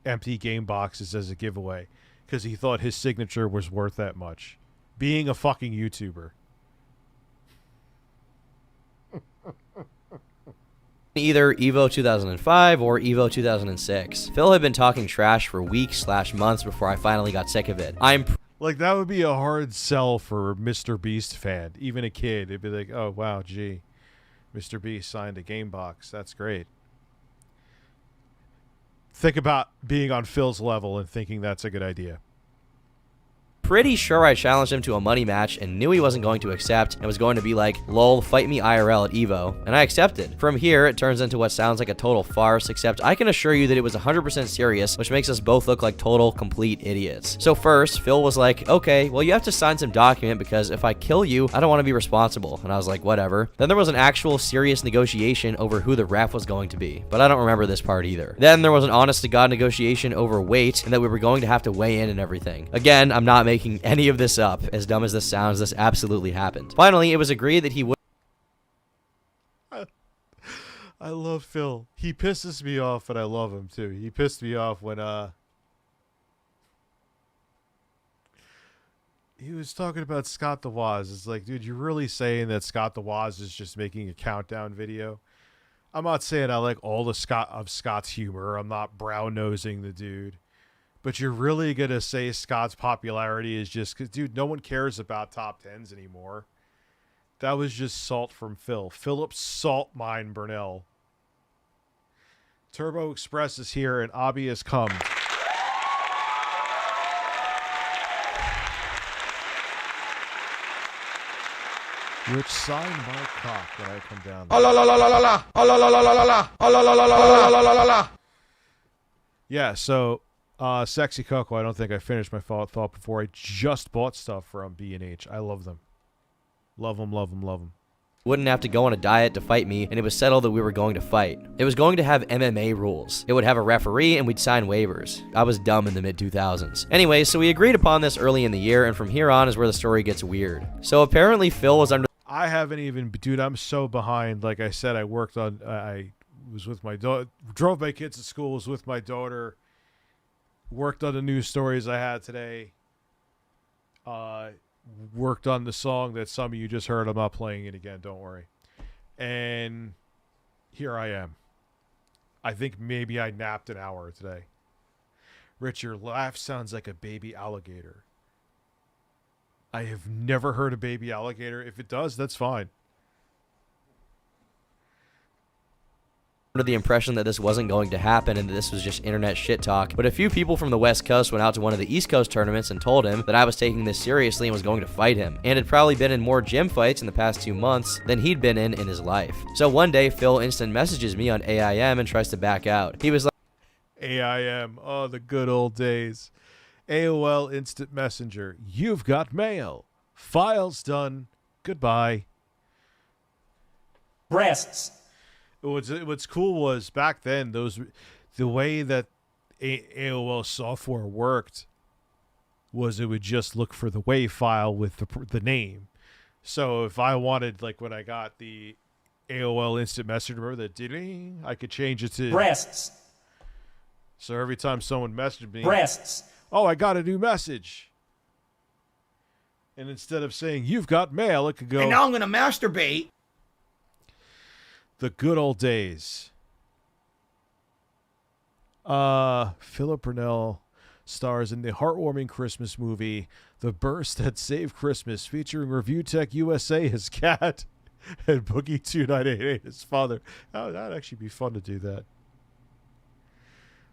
empty game boxes as a giveaway because he thought his signature was worth that much. Being a fucking YouTuber. Either EVO 2005 or EVO 2006. Phil had been talking trash for weeks/months before I finally got sick of it. Like, that would be a hard sell for a Mr. Beast fan. Even a kid. It'd be like, oh, wow, gee. Mr. B signed a game box. That's great. Think about being on Phil's level and thinking that's a good idea. Pretty sure I challenged him to a money match and knew he wasn't going to accept and was going to be like, lol, fight me IRL at EVO, and I accepted. From here, it turns into what sounds like a total farce, except I can assure you that it was 100% serious, which makes us both look like total, complete idiots. So first, Phil was like, okay, well you have to sign some document because if I kill you, I don't want to be responsible, and I was like, whatever. Then there was an actual serious negotiation over who the ref was going to be, but I don't remember this part either. Then there was an honest-to-God negotiation over weight and that we were going to have to weigh in and everything. Again, I'm not making any of this up. As dumb as this sounds, this absolutely happened. Finally, it was agreed that he would. I love Phil. He pisses me off, and I love him too. He pissed me off when he was talking about Scott the Woz. It's like, dude, you're really saying that Scott the Woz is just making a countdown video? I'm not saying I like all the Scott's humor. I'm not brown nosing the dude. But you're really going to say Scott's popularity is just because, dude, no one cares about top 10s anymore. That was just salt from Phil. Philip Salt Mine Burnell. Turbo Express is here and Abby has come. Which sign my cock when I come down there. Yeah, so... Sexy Coco, I don't think I finished my thought before. I just bought stuff from B&H. I love them. Love them, love them, love them. Wouldn't have to go on a diet to fight me, and it was settled that we were going to fight. It was going to have MMA rules. It would have a referee, and we'd sign waivers. I was dumb in the mid-2000s. Anyway, so we agreed upon this early in the year, and from here on is where the story gets weird. So apparently Phil was under... I haven't even... Dude, I'm so behind. Like I said, I worked on... I was with my daughter... Drove my kids to school, was with my daughter... Worked on the news stories I had today. Worked on the song that some of you just heard. I'm not playing it again, don't worry. And here I am. I think maybe I napped an hour today. Rich, your laugh sounds like a baby alligator. I have never heard a baby alligator. If it does, that's fine. Under the impression that this wasn't going to happen and that this was just internet shit talk, but a few people from the West Coast went out to one of the East Coast tournaments and told him that I was taking this seriously and was going to fight him, and had probably been in more gym fights in the past 2 months than he'd been in his life. So one day, Phil instant messages me on AIM and tries to back out. He was like, AIM, oh, the good old days. AOL Instant Messenger, you've got mail. Files done. Goodbye. Breasts. What's cool was back then the way that AOL software worked was it would just look for the WAV file with the name. So if I wanted, like when I got the AOL Instant Messenger, remember that ding, I could change it to breasts. So every time someone messaged me, breasts. Oh, I got a new message. And instead of saying you've got mail, it could go. And now I'm gonna masturbate. The good old days. Philip Burnell stars in the heartwarming Christmas movie, The Burst That Saved Christmas, featuring ReviewTechUSA, his cat, and Boogie2988, his father. Oh, that'd actually be fun to do that.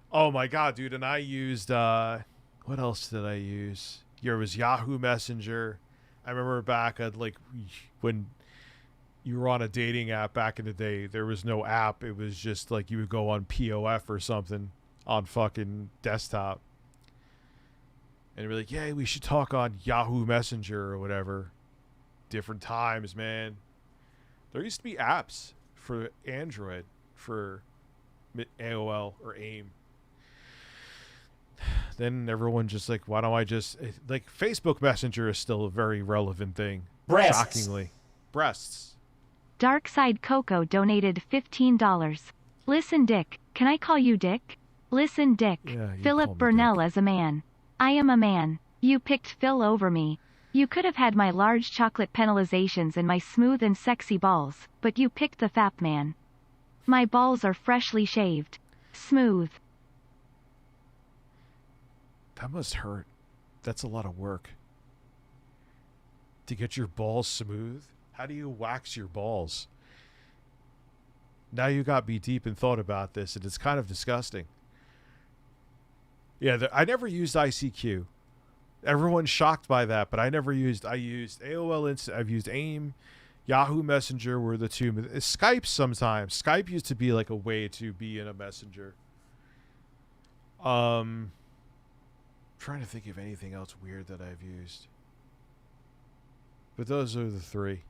Oh my God, dude. And I used, what else did I use? There was Yahoo Messenger. I remember back at when you were on a dating app back in the day, there was no app. It was just like you would go on POF or something on fucking desktop. And be like, yeah, we should talk on Yahoo Messenger or whatever. Different times, man. There used to be apps for Android for AOL or AIM. Then everyone just like, why don't I just... Like, Facebook Messenger is still a very relevant thing. Breasts. Shockingly. Breasts. Darkside Coco donated $15. Listen, Dick. Can I call you Dick? Listen, Dick. Yeah, Philip Burnell as a man. I am a man. You picked Phil over me. You could have had my large chocolate penalizations and my smooth and sexy balls, but you picked the fap man. My balls are freshly shaved. Smooth. That must hurt. That's a lot of work. To get your balls smooth? How do you wax your balls? Now you got me deep in thought about this, and it's kind of disgusting. Yeah, I never used ICQ. Everyone's shocked by that, but I used AOL Instant. I've used AIM, Yahoo Messenger were the two. Skype sometimes. Skype used to be like a way to be in a messenger. Trying to think of anything else weird that I've used. But those are the three.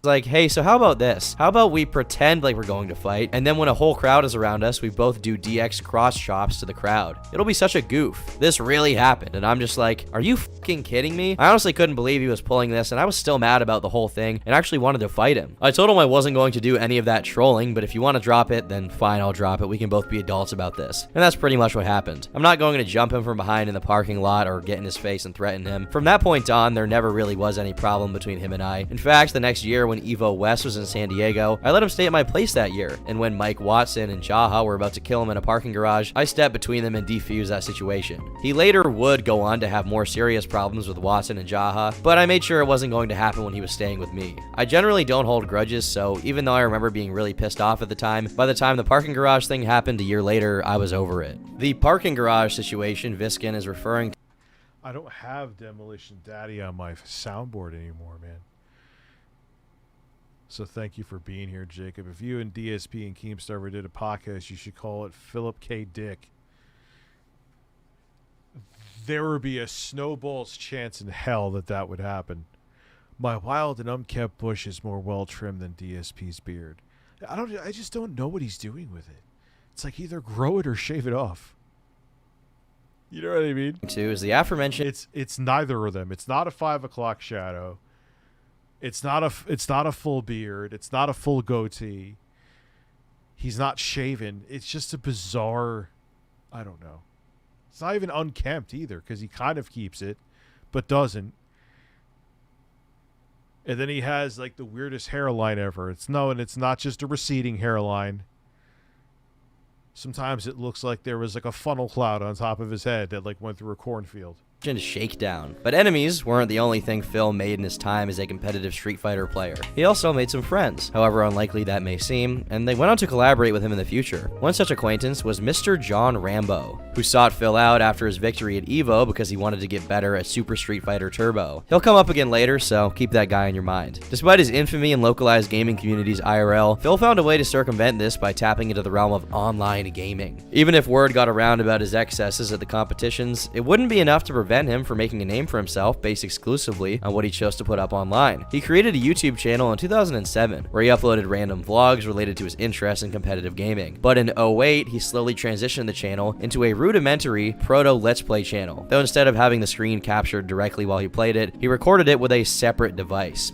Like, hey, so how about this? How about we pretend like we're going to fight, and then when a whole crowd is around us, we both do DX cross chops to the crowd. It'll be such a goof. This really happened, and I'm just like, are you fucking kidding me? I honestly couldn't believe he was pulling this, and I was still mad about the whole thing, and actually wanted to fight him. I told him I wasn't going to do any of that trolling, but if you want to drop it, then fine, I'll drop it. We can both be adults about this. And that's pretty much what happened. I'm not going to jump him from behind in the parking lot or get in his face and threaten him. From that point on, there never really was any problem between him and I. In fact, the next year when Evo West was in San Diego, I let him stay at my place that year, and when Mike Watson and Jaha were about to kill him in a parking garage, I stepped between them and defused that situation. He later would go on to have more serious problems with Watson and Jaha, but I made sure it wasn't going to happen when he was staying with me. I generally don't hold grudges, so even though I remember being really pissed off at the time, by the time the parking garage thing happened a year later, I was over it. The parking garage situation Viskin is referring to. I don't have Demolition Daddy on my soundboard anymore, man. So thank you for being here, Jacob. If you and DSP and Keemstar ever did a podcast, you should call it Philip K. Dick. There would be a snowball's chance in hell that that would happen. My wild and unkempt bush is more well-trimmed than DSP's beard. I just don't know what he's doing with it. It's like either grow it or shave it off. You know what I mean? Two is the aforementioned. It's neither of them. It's not a 5 o'clock shadow. It's not a full beard. It's not a full goatee. He's not shaven. It's just a bizarre, I don't know. It's not even unkempt either, because he kind of keeps it, but doesn't. And then he has like the weirdest hairline ever. It's not just a receding hairline. Sometimes it looks like there was like a funnel cloud on top of his head that like went through a cornfield. Shakedown. But enemies weren't the only thing Phil made in his time as a competitive Street Fighter player. He also made some friends, however unlikely that may seem, and they went on to collaborate with him in the future. One such acquaintance was Mr. John Rambo, who sought Phil out after his victory at EVO because he wanted to get better at Super Street Fighter Turbo. He'll come up again later, so keep that guy in your mind. Despite his infamy in localized gaming communities IRL, Phil found a way to circumvent this by tapping into the realm of online gaming. Even if word got around about his excesses at the competitions, it wouldn't be enough to prevent him from making a name for himself based exclusively on what he chose to put up online. He created a YouTube channel in 2007 where he uploaded random vlogs related to his interest in competitive gaming. But in 2008, he slowly transitioned the channel into a rudimentary proto Let's Play channel, though instead of having the screen captured directly while he played it, he recorded it with a separate device.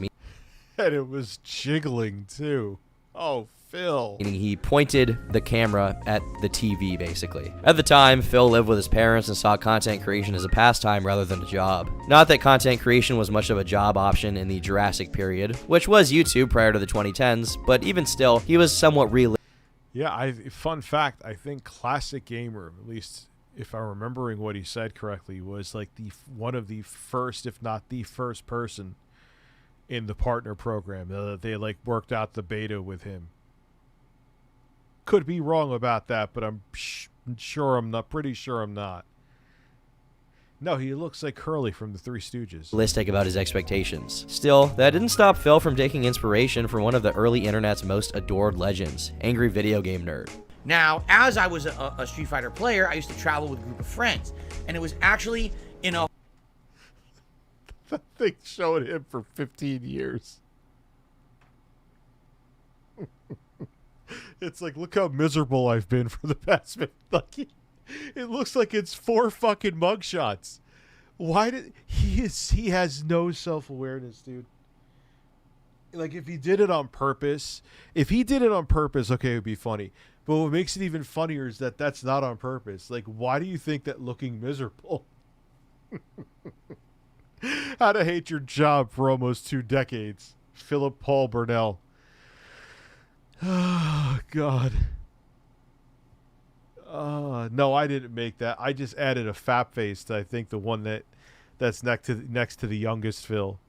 And it was jiggling too. Oh, Phil. Meaning he pointed the camera at the TV, basically. At the time, Phil lived with his parents and saw content creation as a pastime rather than a job. Not that content creation was much of a job option in the Jurassic period, which was YouTube prior to the 2010s, but even still, he was somewhat realistic. Yeah, fun fact, I think Classic Gamer, at least if I'm remembering what he said correctly, was like one of the first, if not the first person in the partner program. They like worked out the beta with him. Could be wrong about that, but I'm sure I'm not. Pretty sure I'm not. No, he looks like Curly from the Three Stooges. Realistic about his expectations. Still, that didn't stop Phil from taking inspiration from one of the early internet's most adored legends, Angry Video Game Nerd. Now, as I was a Street Fighter player, I used to travel with a group of friends, and it was actually in a... That thing showed him for 15 years. It's like, look how miserable I've been for the past... Like, it looks like it's 4 fucking mugshots. Why did... He has no self-awareness, dude. Like, if he did it on purpose... If he did it on purpose, okay, it would be funny. But what makes it even funnier is that that's not on purpose. Like, why do you think that looking miserable? How to hate your job for almost 2 decades. Philip Paul Burnell. Oh, God. No, I didn't make that. I just added a fap face to, I think, the one that's next to the youngest Phil.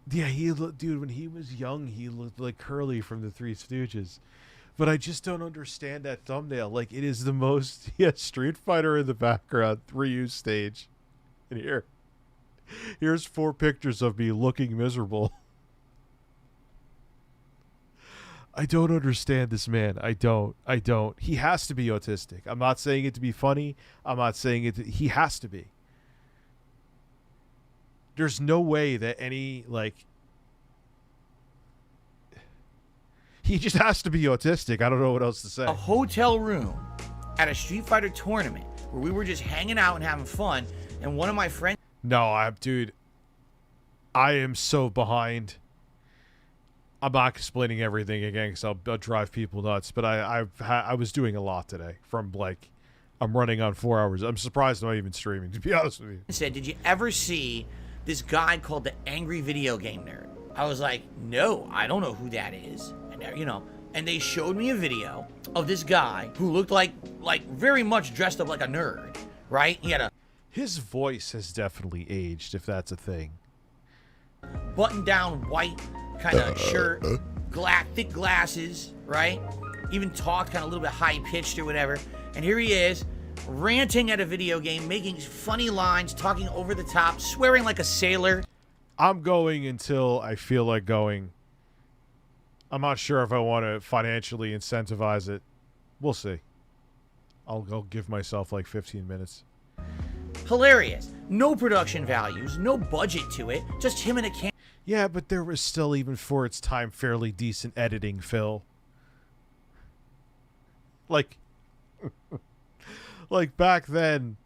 Yeah, he looked, dude, when he was young, he looked like Curly from the Three Stooges. But I just don't understand that thumbnail. Like, it is the most, he has Street Fighter in the background, Ryu stage. And here's 4 pictures of me looking miserable. I don't understand this man. I don't. He has to be autistic. I'm not saying it to be funny. I'm not saying it to, he has to be. There's no way that any, like, he just has to be autistic. I don't know what else to say. A hotel room at a Street Fighter tournament where we were just hanging out and having fun, and one of my friends... No, dude, I am so behind. I'm not explaining everything again because I'll drive people nuts, but I was doing a lot today from, like, I'm running on 4 hours. I'm surprised I'm not even streaming, to be honest with you. Said, did you ever see this guy called the Angry Video Game Nerd? I was like, no, I don't know who that is. And, you know, and they showed me a video of this guy who looked like very much dressed up like a nerd, right? He had a... His voice has definitely aged, if that's a thing. Button-down white kind of shirt, thick glasses, right? Even talked kind of a little bit high-pitched or whatever. And here he is, ranting at a video game, making funny lines, talking over the top, swearing like a sailor. I'm going until I feel like going. I'm not sure if I want to financially incentivize it. We'll see. I'll give myself like 15 minutes. Hilarious. No production values, no budget to it, just him and a camera. Yeah, but there was still, even for its time, fairly decent editing, Phil. Like, like back then,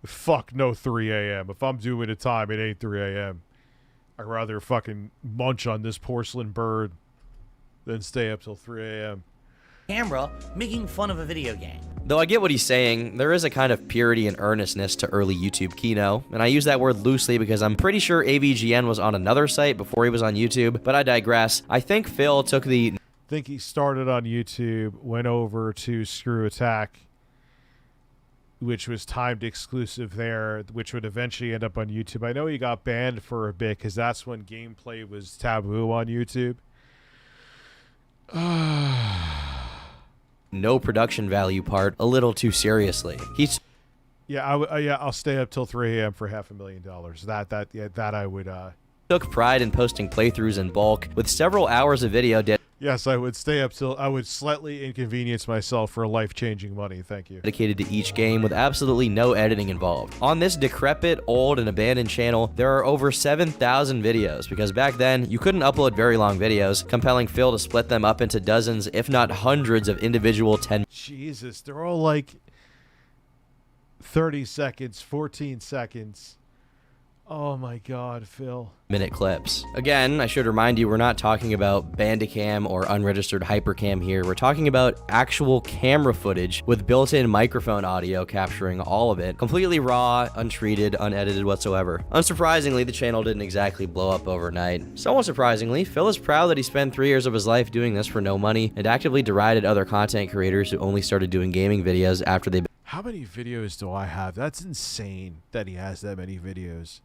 fuck no 3 a.m. If I'm doing a time, it ain't 3 a.m. I'd rather fucking munch on this porcelain bird than stay up till 3 a.m. Camera making fun of a video game. Though I get what he's saying, there is a kind of purity and earnestness to early YouTube Kino, and I use that word loosely because I'm pretty sure AVGN was on another site before he was on YouTube, but I digress. I think Phil took the... I think he started on YouTube, went over to Screw Attack, which was timed exclusive there, which would eventually end up on YouTube. I know he got banned for a bit because that's when gameplay was taboo on YouTube. No production value part a little too seriously. He's... Yeah, I'll stay up till 3 a.m. for $500,000. That I would... took pride in posting playthroughs in bulk with several hours of video. Yes, I would stay up till... I would slightly inconvenience myself for life-changing money. Thank you. Dedicated to each game with absolutely no editing involved. On this decrepit, old, and abandoned channel, there are over 7,000 videos, because back then, you couldn't upload very long videos, compelling Phil to split them up into dozens, if not hundreds of individual 10... Jesus, they're all like 30 seconds, 14 seconds. Oh my God, Phil. Minute clips. Again, I should remind you, we're not talking about Bandicam or unregistered Hypercam here. We're talking about actual camera footage with built-in microphone audio capturing all of it, completely raw, untreated, unedited whatsoever. Unsurprisingly, the channel didn't exactly blow up overnight. Somewhat surprisingly, Phil is proud that he spent 3 years of his life doing this for no money and actively derided other content creators who only started doing gaming videos after they... How many videos do I have? That's insane that he has that many videos.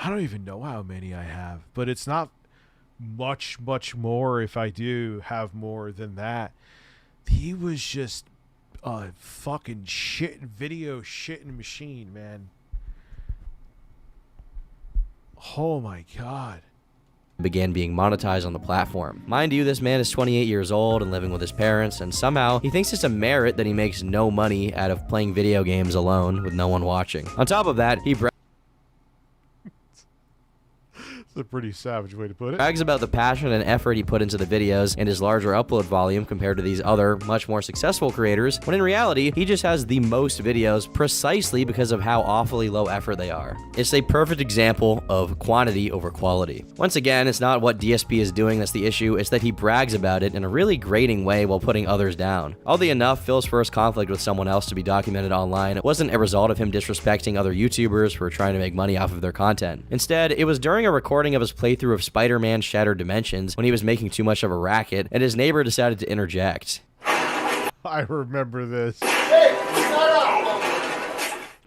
I don't even know how many I have, but it's not much more if I do have more than that. He was just a fucking video shitting machine, man. Oh my God. Began being monetized on the platform. Mind you, this man is 28 years old and living with his parents, and somehow he thinks it's a merit that he makes no money out of playing video games alone with no one watching. On top of that, he a pretty savage way to put it. Brags about the passion and effort he put into the videos and his larger upload volume compared to these other, much more successful creators, when in reality, he just has the most videos precisely because of how awfully low effort they are. It's a perfect example of quantity over quality. Once again, it's not what DSP is doing that's the issue, it's that he brags about it in a really grating way while putting others down. Oddly enough, Phil's first conflict with someone else to be documented online wasn't a result of him disrespecting other YouTubers who were trying to make money off of their content. Instead, it was during a recording of his playthrough of Spider-Man Shattered Dimensions when he was making too much of a racket, and his neighbor decided to interject. I remember this.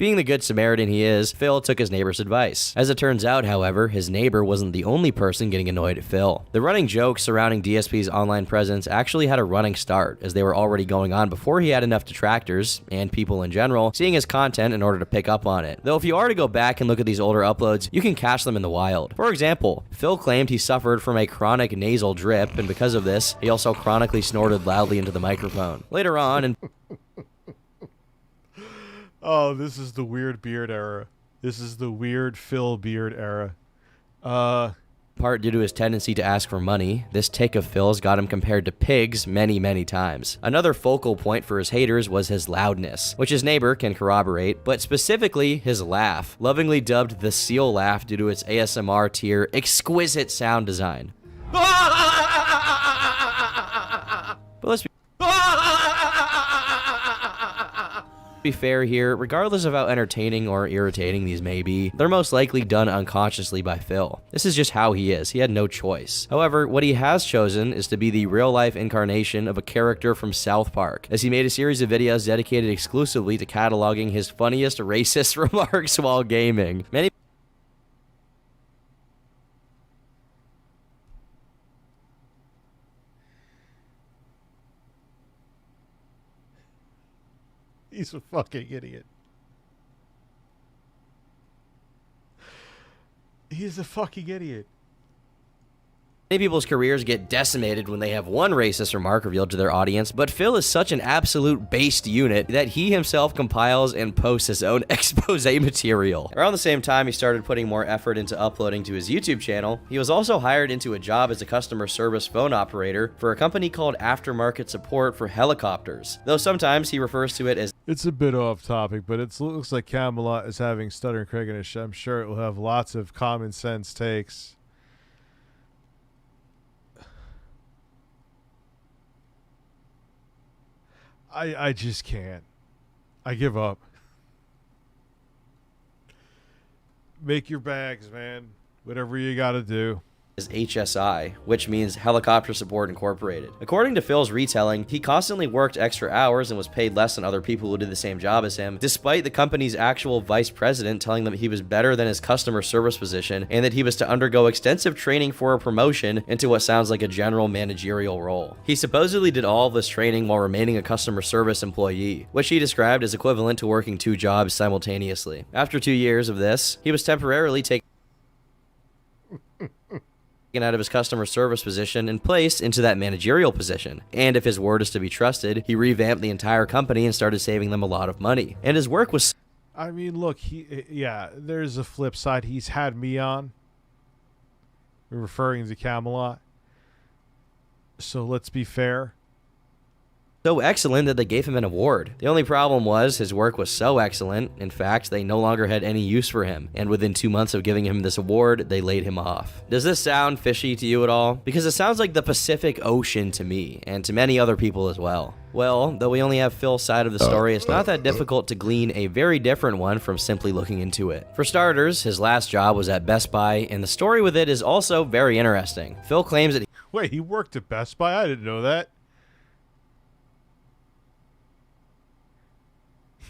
Being the good Samaritan he is, Phil took his neighbor's advice. As it turns out, however, his neighbor wasn't the only person getting annoyed at Phil. The running jokes surrounding DSP's online presence actually had a running start, as they were already going on before he had enough detractors, and people in general, seeing his content in order to pick up on it. Though if you are to go back and look at these older uploads, you can catch them in the wild. For example, Phil claimed he suffered from a chronic nasal drip, and because of this, he also chronically snorted loudly into the microphone. Later on, and oh, this is the weird beard era. This is the weird Phil beard era. Part due to his tendency to ask for money, this take of Phil's got him compared to pigs many times. Another focal point for his haters was his loudness, which his neighbor can corroborate, but specifically his laugh, lovingly dubbed the seal laugh due to its ASMR tier exquisite sound design. But let's be fair here, regardless of how entertaining or irritating these may be, they're most likely done unconsciously by Phil. This is just how he is. He had no choice. However, what he has chosen is to be the real-life incarnation of a character from South Park, as he made a series of videos dedicated exclusively to cataloging his funniest racist remarks while gaming. He's a fucking idiot. He's a fucking idiot. Many people's careers get decimated when they have one racist remark revealed to their audience, but Phil is such an absolute based unit that he himself compiles and posts his own expose material. Around the same time he started putting more effort into uploading to his YouTube channel, he was also hired into a job as a customer service phone operator for a company called Aftermarket Support for Helicopters, though sometimes he refers to it as... It's a bit off topic, but it looks like Camelot is having Stuttering Craiganish. I'm sure it will have lots of common sense takes. I just can't. I give up. Make your bags, man. Whatever you gotta do. Is HSI, which means Helicopter Support Incorporated. According to Phil's retelling, he constantly worked extra hours and was paid less than other people who did the same job as him, despite the company's actual vice president telling them he was better than his customer service position and that he was to undergo extensive training for a promotion into what sounds like a general managerial role. He supposedly did all of this training while remaining a customer service employee, which he described as equivalent to working 2 jobs simultaneously. After 2 years of this, he was temporarily taken out of his customer service position and placed into that managerial position. And if his word is to be trusted, he revamped the entire company and started saving them a lot of money. And his work was... I mean, look, yeah, there's a flip side. He's had me on, referring to Camelot. So let's be fair. So excellent that they gave him an award. The only problem was his work was so excellent, in fact, they no longer had any use for him, and within 2 months of giving him this award, they laid him off. Does this sound fishy to you at all? Because it sounds like the Pacific Ocean to me, and to many other people as well. Well, though we only have Phil's side of the story, it's not that difficult to glean a very different one from simply looking into it. For starters, his last job was at Best Buy, and the story with it is also very interesting. Phil claims that Wait, he worked at Best Buy? I didn't know that.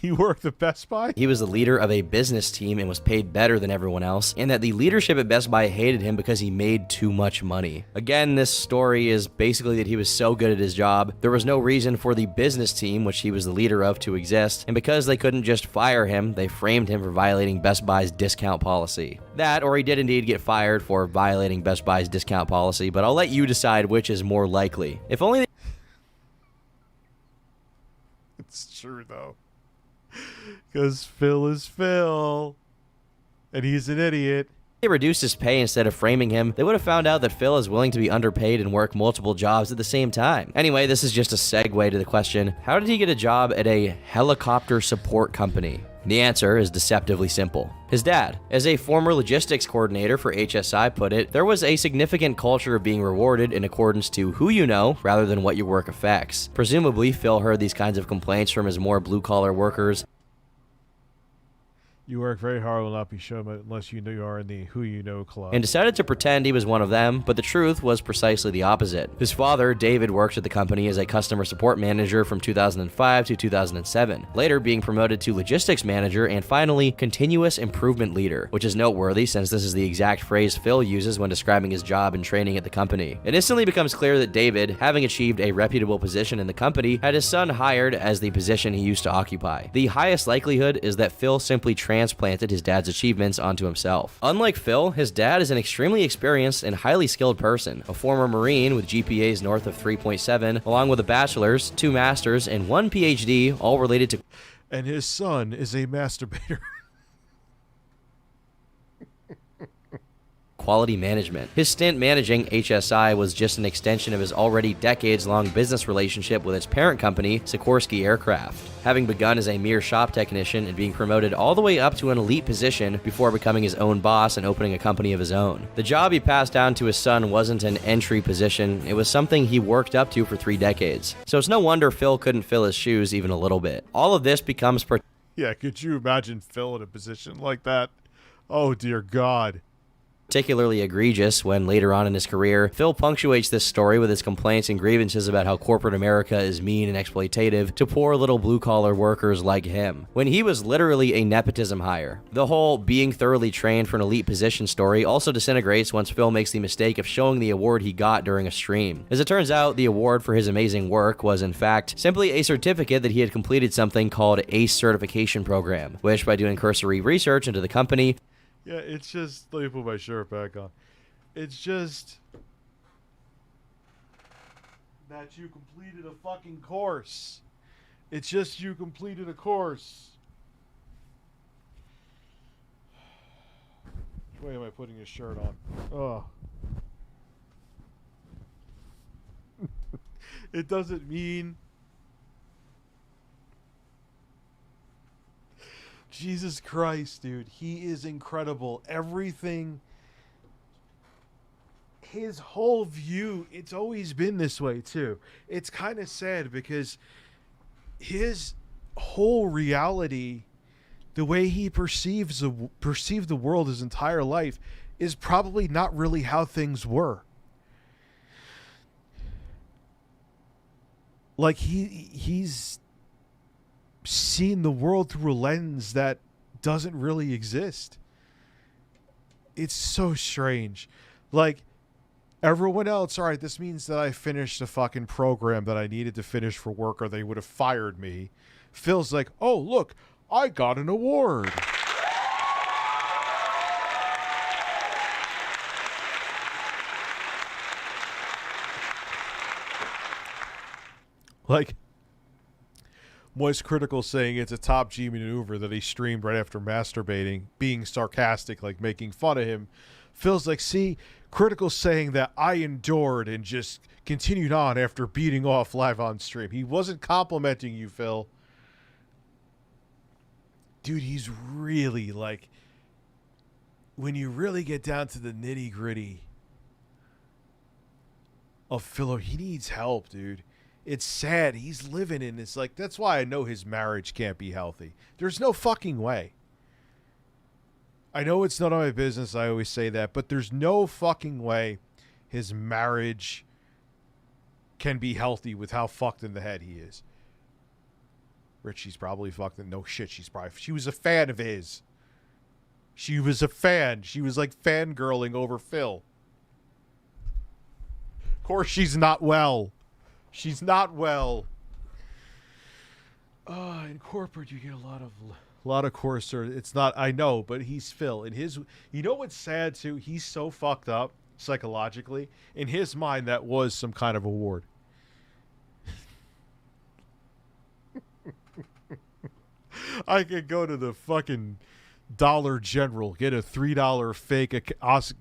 He worked at Best Buy? He was the leader of a business team and was paid better than everyone else, and that the leadership at Best Buy hated him because he made too much money. Again, this story is basically that he was so good at his job, there was no reason for the business team, which he was the leader of, to exist, and because they couldn't just fire him, they framed him for violating Best Buy's discount policy. That, or he did indeed get fired for violating Best Buy's discount policy, but I'll let you decide which is more likely. If only It's true, though. Because Phil is Phil. And he's an idiot. they reduced his pay instead of framing him, they would have found out that Phil is willing to be underpaid and work multiple jobs at the same time. Anyway, this is just a segue to the question, how did he get a job at a helicopter support company? The answer is deceptively simple. His dad. As a former logistics coordinator for HSI put it, there was a significant culture of being rewarded in accordance to who you know rather than what your work affects. Presumably, Phil heard these kinds of complaints from his more blue-collar workers. You work very hard, will not be shown unless you know you are in the Who You Know club. And decided to pretend he was one of them, but the truth was precisely the opposite. His father, David, worked at the company as a customer support manager from 2005 to 2007, later being promoted to logistics manager and finally continuous improvement leader, which is noteworthy since this is the exact phrase Phil uses when describing his job and training at the company. It instantly becomes clear that David, having achieved a reputable position in the company, had his son hired as the position he used to occupy. The highest likelihood is that Phil simply transplanted his dad's achievements onto himself. Unlike Phil, his dad is an extremely experienced and highly skilled person, a former Marine with GPAs north of 3.7, along with a bachelor's, 2 masters, and 1 PhD, all related to... And his son is a masturbator. quality management. His stint managing HSI was just an extension of his already decades-long business relationship with its parent company, Sikorsky Aircraft, having begun as a mere shop technician and being promoted all the way up to an elite position before becoming his own boss and opening a company of his own. The job he passed down to his son wasn't an entry position, it was something he worked up to for 3 decades. So it's no wonder Phil couldn't fill his shoes even a little bit. All of this becomes... Yeah, could you imagine Phil in a position like that? Oh dear God. Particularly egregious when later on in his career, Phil punctuates this story with his complaints and grievances about how corporate America is mean and exploitative to poor little blue-collar workers like him, when he was literally a nepotism hire. The whole being thoroughly trained for an elite position story also disintegrates once Phil makes the mistake of showing the award he got during a stream. As it turns out, the award for his amazing work was in fact simply a certificate that he had completed something called ACE certification program, which by doing cursory research into the company, yeah, it's just, let me put my shirt back on. It's just that you completed a fucking course. It's just you completed a course. Which way am I putting his shirt on? Oh. It doesn't mean... Jesus Christ, dude. He is incredible. Everything... His whole view, it's always been this way, too. It's kind of sad because his whole reality, the way he perceived the world his entire life, is probably not really how things were. Like, he's seen the world through a lens that doesn't really exist. It's so strange. Like, everyone else, all right, this means that I finished a fucking program that I needed to finish for work or they would have fired me. Phil's like, oh, look, I got an award. Like, Moist Critical saying it's a top G maneuver that he streamed right after masturbating, being sarcastic, like making fun of him. Phil's like, see, Critical saying that I endured and just continued on after beating off live on stream. He wasn't complimenting you, Phil. Dude, he's really like, when you really get down to the nitty gritty of Phil, he needs help, dude. It's sad. He's living in this, like, that's why I know his marriage can't be healthy. There's no fucking way. I know it's none of my business, I always say that, but there's no fucking way his marriage can be healthy with how fucked in the head he is. Rich, she's probably fucked in, no shit, she was a fan of his. She was a fan. She was like fangirling over Phil. Of course she's not well. She's not well. In corporate, you get a lot of course. It's not. I know, but he's Phil. In his, you know what's sad too? He's so fucked up psychologically. In his mind, that was some kind of award. I could go to the fucking Dollar General, get a $3 fake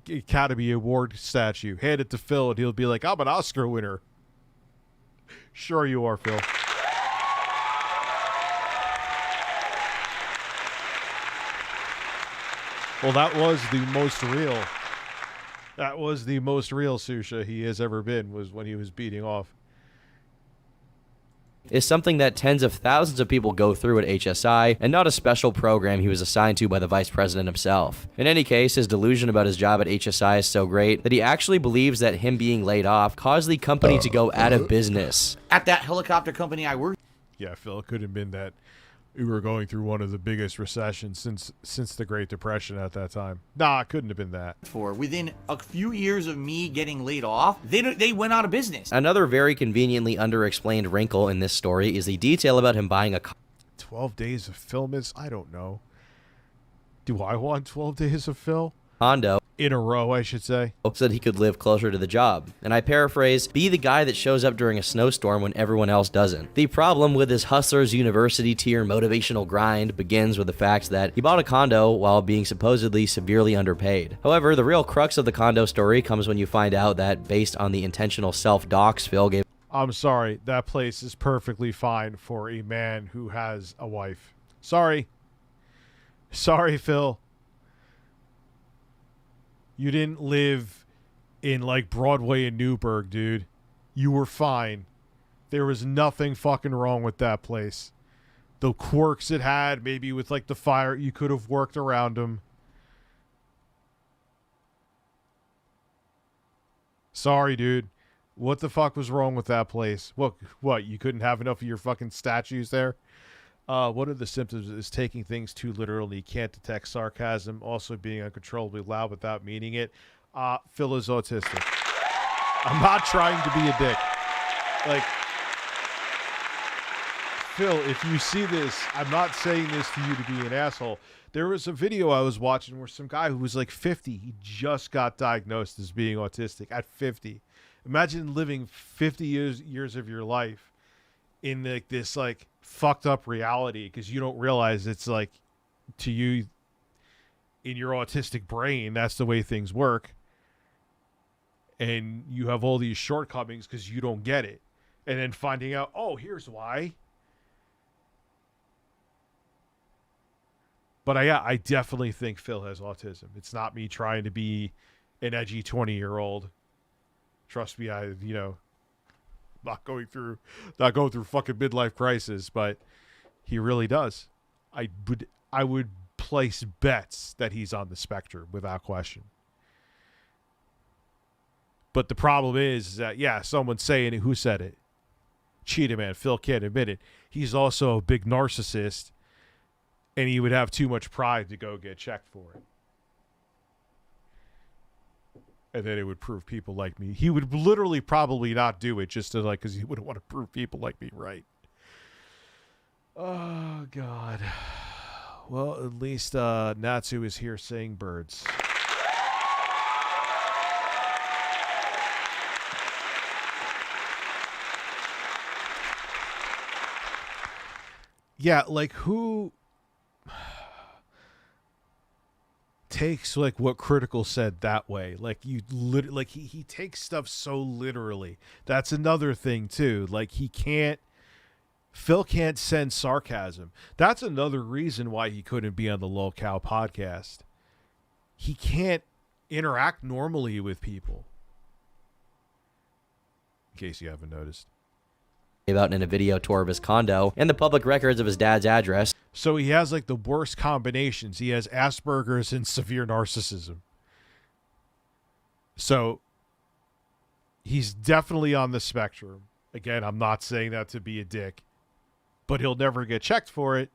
Academy Award statue, hand it to Phil, and he'll be like, "I'm an Oscar winner." Sure you are, Phil. Well, that was the most real. That was the most real Susha he has ever been, was when he was beating off. is something that tens of thousands of people go through at HSI, and not a special program he was assigned to by the vice president himself. In any case, his delusion about his job at HSI is so great that he actually believes that him being laid off caused the company to go out of business. At that helicopter company I worked. Yeah, Phil, it could have been that we were going through one of the biggest recessions since the Great Depression at that time. Nah, it couldn't have been that. Within a few years of me getting laid off, they went out of business. Another very conveniently underexplained wrinkle in this story is the detail about him buying a 12 days of film is, I don't know. Do I want 12 days of film? condo in a row, I should say, so that he could live closer to the job. And I paraphrase, be the guy that shows up during a snowstorm when everyone else doesn't. The problem with his Hustlers University tier motivational grind begins with the fact that he bought a condo while being supposedly severely underpaid. However, the real crux of the condo story comes when you find out that, based on the intentional self-docs Phil gave... I'm sorry, that place is perfectly fine for a man who has a wife. Sorry. Sorry, Phil. You didn't live in, like, Broadway in Newburgh, dude. You were fine. There was nothing fucking wrong with that place. The quirks it had, maybe with, like, the fire, you could have worked around them. Sorry, dude. What the fuck was wrong with that place? What, you couldn't have enough of your fucking statues there? One of the symptoms is taking things too literally. Can't detect sarcasm. Also being uncontrollably loud without meaning it. Phil is autistic. I'm not trying to be a dick. Like, Phil, if you see this, I'm not saying this for you to be an asshole. There was a video I was watching where some guy who was like 50, he just got diagnosed as being autistic at 50. Imagine living 50 years of your life in like this like fucked up reality because you don't realize it's like, to you in your autistic brain, that's the way things work. And you have all these shortcomings because you don't get it. And then finding out, oh, here's why. But I definitely think Phil has autism. It's not me trying to be an edgy 20-year-old. Trust me, not going through fucking midlife crisis, but he really does. I would place bets that he's on the spectrum without question. But the problem is that, yeah, someone's saying it. Who said it? Cheetah Man. Phil can't admit it. He's also a big narcissist, and he would have too much pride to go get checked for it. And then it would prove people like me. He would literally probably not do it just to because he wouldn't want to prove people like me right. Oh, God. Well, at least Natsu is here saying birds. Yeah, like who takes like what Critical said that way? Like he takes stuff so literally. That's another thing too. Like Phil can't send sarcasm. That's another reason why he couldn't be on the Lol Cow podcast. He can't interact normally with people. In case you haven't noticed. Out in a video tour of his condo and the public records of his dad's address. So he has like the worst combinations. He has Asperger's and severe narcissism. So he's definitely on the spectrum. Again, I'm not saying that to be a dick, but he'll never get checked for it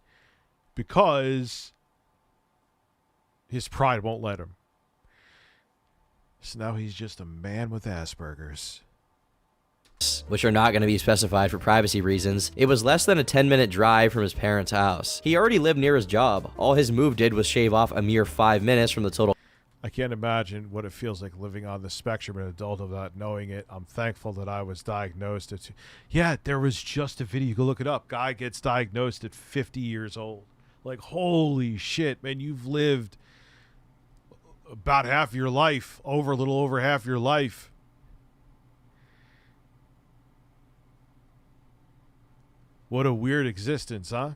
because his pride won't let him. So now he's just a man with Asperger's, which are not going to be specified for privacy reasons. It was less than a 10-minute drive from his parents' house. He already lived near his job. All his move did was shave off a mere 5 minutes from the total. I can't imagine what it feels like living on the spectrum, an adult without knowing it. I'm thankful that I was diagnosed at... Yeah, there was just a video. You can look it up. Guy gets diagnosed at 50 years old. Like, holy shit, man. You've lived about half your life, a little over half your life. What a weird existence, huh?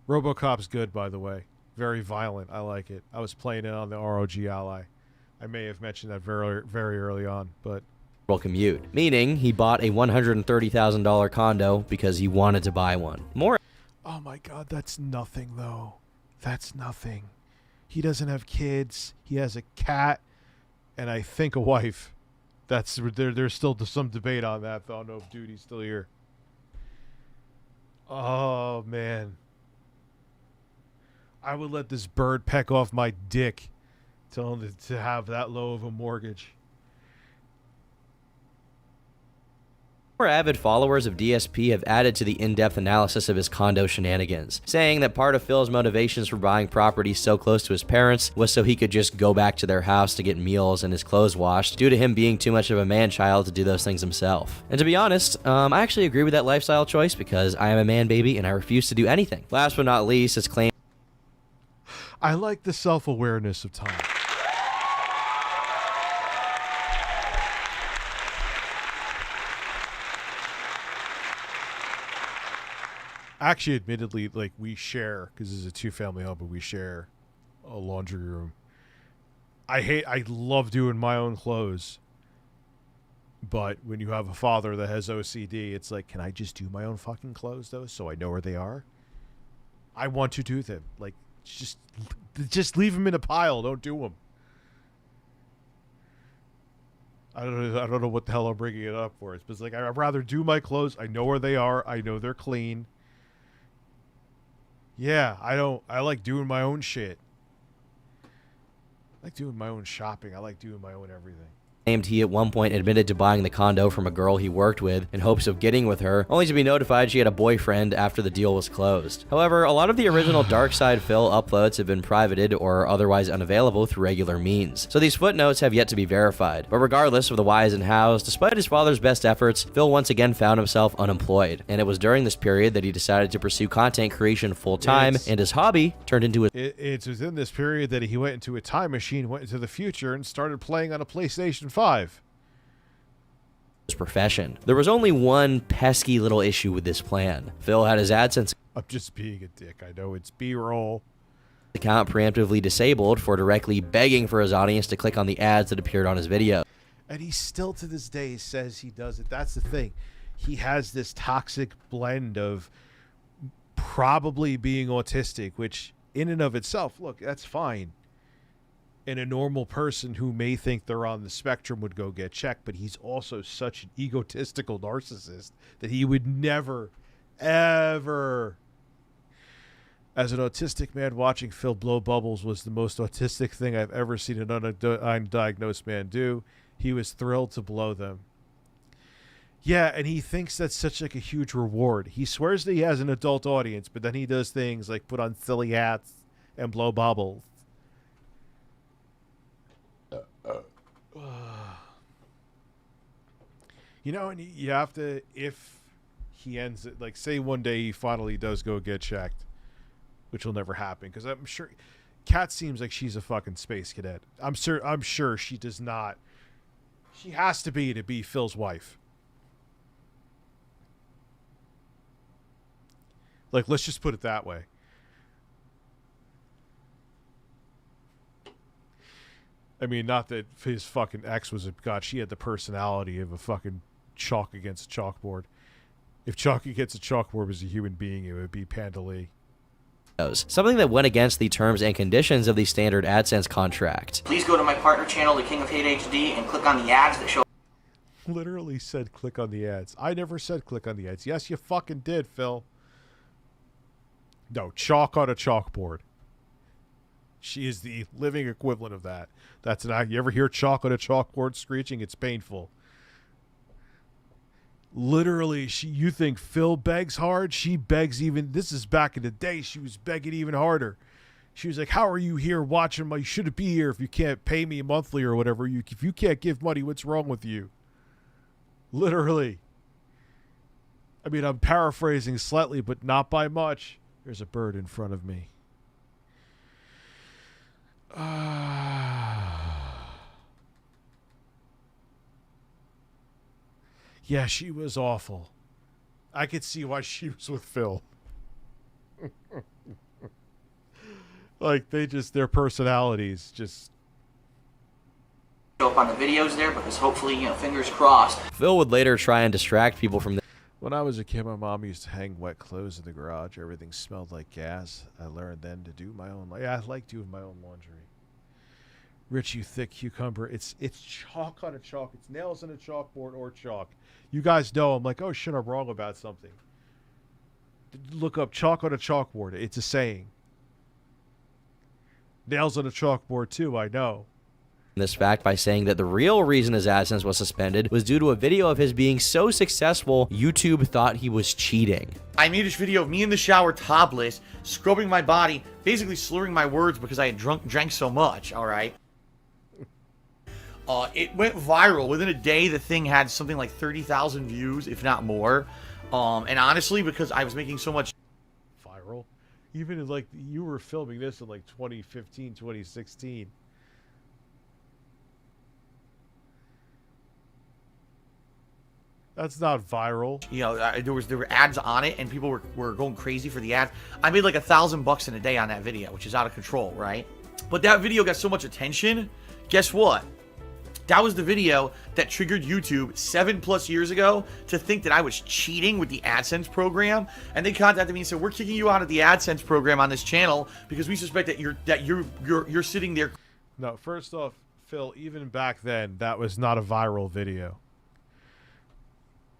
RoboCop's good, by the way. Very violent. I like it. I was playing it on the ROG Ally. I may have mentioned that very, very early on, but commute, meaning he bought a $130,000 condo because he wanted to buy one. More. Oh my God, that's nothing though. That's nothing. He doesn't have kids. He has a cat, and I think a wife. That's there's still some debate on that though. I don't know if Duty's still here. Oh man, I would let this bird peck off my dick to have that low of a mortgage. More avid followers of DSP have added to the in-depth analysis of his condo shenanigans, saying that part of Phil's motivations for buying property so close to his parents was so he could just go back to their house to get meals and his clothes washed, due to him being too much of a man-child to do those things himself. And to be honest, I actually agree with that lifestyle choice because I am a man baby and I refuse to do anything. Last but not least, his claim. I like the self-awareness of Tom. Actually, admittedly, like, we share, because this is a two-family home, but we share a laundry room. I love doing my own clothes, but when you have a father that has OCD, it's like, can I just do my own fucking clothes, though, so I know where they are? I want to do them. Like, just leave them in a pile. Don't do them. I don't know what the hell I'm bringing it up for. It's like, I'd rather do my clothes. I know where they are. I know they're clean. Yeah, I like doing my own shit. I like doing my own shopping. I like doing my own everything. He at one point admitted to buying the condo from a girl he worked with in hopes of getting with her, only to be notified she had a boyfriend after the deal was closed. However, a lot of the original DarkSidePhil uploads have been privated or otherwise unavailable through regular means, so these footnotes have yet to be verified. But regardless of the whys and hows, despite his father's best efforts, Phil once again found himself unemployed, and it was during this period that he decided to pursue content creation full-time, and his hobby turned into a... It's within this period that he went into a time machine, went into the future, and started playing on a PlayStation 5. His profession. There was only one pesky little issue with this plan. Phil had his AdSense... I'm just being a dick. I know it's B-roll. ...account preemptively disabled for directly begging for his audience to click on the ads that appeared on his video. And he still to this day says he does it. That's the thing. He has this toxic blend of probably being autistic, which in and of itself, look, that's fine. And a normal person who may think they're on the spectrum would go get checked, but he's also such an egotistical narcissist that he would never, ever... As an autistic man, watching Phil blow bubbles was the most autistic thing I've ever seen an undiagnosed man do. He was thrilled to blow them. Yeah, and he thinks that's such like a huge reward. He swears that he has an adult audience, but then he does things like put on silly hats and blow bubbles. You know, and you have to, if he ends it, like, say one day he finally does go get checked, which will never happen, because I'm sure Kat seems like she's a fucking space cadet. I'm sure she does not. She has to be Phil's wife. Like, let's just put it that way. I mean, not that his fucking ex was a... God, she had the personality of a fucking chalk against a chalkboard. If chalk against a chalkboard was a human being, it would be Panda Lee. Something that went against the terms and conditions of the standard AdSense contract. Please go to my partner channel, The King of Hate HD, and click on the ads that show... Literally said click on the ads. I never said click on the ads. Yes, you fucking did, Phil. No, chalk on a chalkboard. She is the living equivalent of that. That's an... You ever hear chalk on a chalkboard screeching? It's painful. Literally, you think Phil begs hard? She begs even... This is back in the day. She was begging even harder. She was like, how are you here watching my... You shouldn't be here if you can't pay me monthly or whatever. If you can't give money, what's wrong with you? Literally. I mean, I'm paraphrasing slightly, but not by much. There's a bird in front of me. Yeah, she was awful. I could see why she was with Phil. Like, their personalities just... show up on the videos there because hopefully, you know, fingers crossed. Phil would later try and distract people from When I was a kid, my mom used to hang wet clothes in the garage. Everything smelled like gas. I learned then to do my own. Yeah, I like doing my own laundry. Rich, you thick cucumber. It's chalk on a chalk. It's nails on a chalkboard or chalk. You guys know I'm like, oh shit, I'm wrong about something. Look up chalk on a chalkboard. It's a saying. Nails on a chalkboard too, I know. This fact by saying that the real reason his AdSense was suspended was due to a video of his being so successful, YouTube thought he was cheating. I made this video of me in the shower topless, scrubbing my body, basically slurring my words because I had drank so much, alright? It went viral. Within a day, the thing had something like 30,000 views, if not more. And honestly, because I was making so much... Viral? Even like, you were filming this in like 2015, 2016. That's not viral. You know, there were ads on it, and people were going crazy for the ads. I made like $1,000 in a day on that video, which is out of control, right? But that video got so much attention. Guess what? That was the video that triggered YouTube 7+ years ago to think that I was cheating with the AdSense program, and they contacted me and said, "We're kicking you out of the AdSense program on this channel because we suspect that you're sitting there." No, first off, Phil, even back then, that was not a viral video.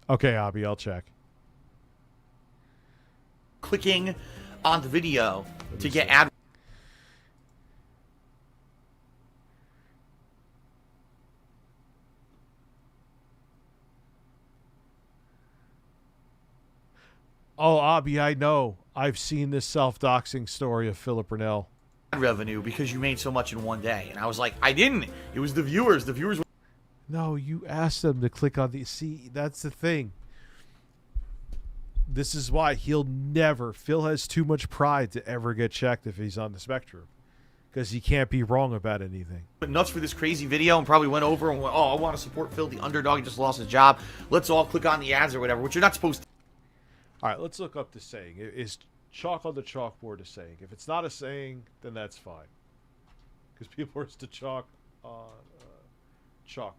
Okay, Abby, I'll check. Clicking on the video to get ad. Oh, Abby, I know. I've seen this self-doxing story of Philip Rennell. Revenue because you made so much in one day. And I was like, I didn't. It was the viewers. The viewers. No, you asked them to click on the... See, that's the thing. This is why he'll never... Phil has too much pride to ever get checked if he's on the spectrum. Because he can't be wrong about anything. Went nuts for this crazy video and probably went over and went, oh, I want to support Phil, the underdog. He just lost his job. Let's all click on the ads or whatever, which you're not supposed to. All right, let's look up the saying. Is chalk on the chalkboard a saying? If it's not a saying, then that's fine. Because people are to chalk on chalkboard.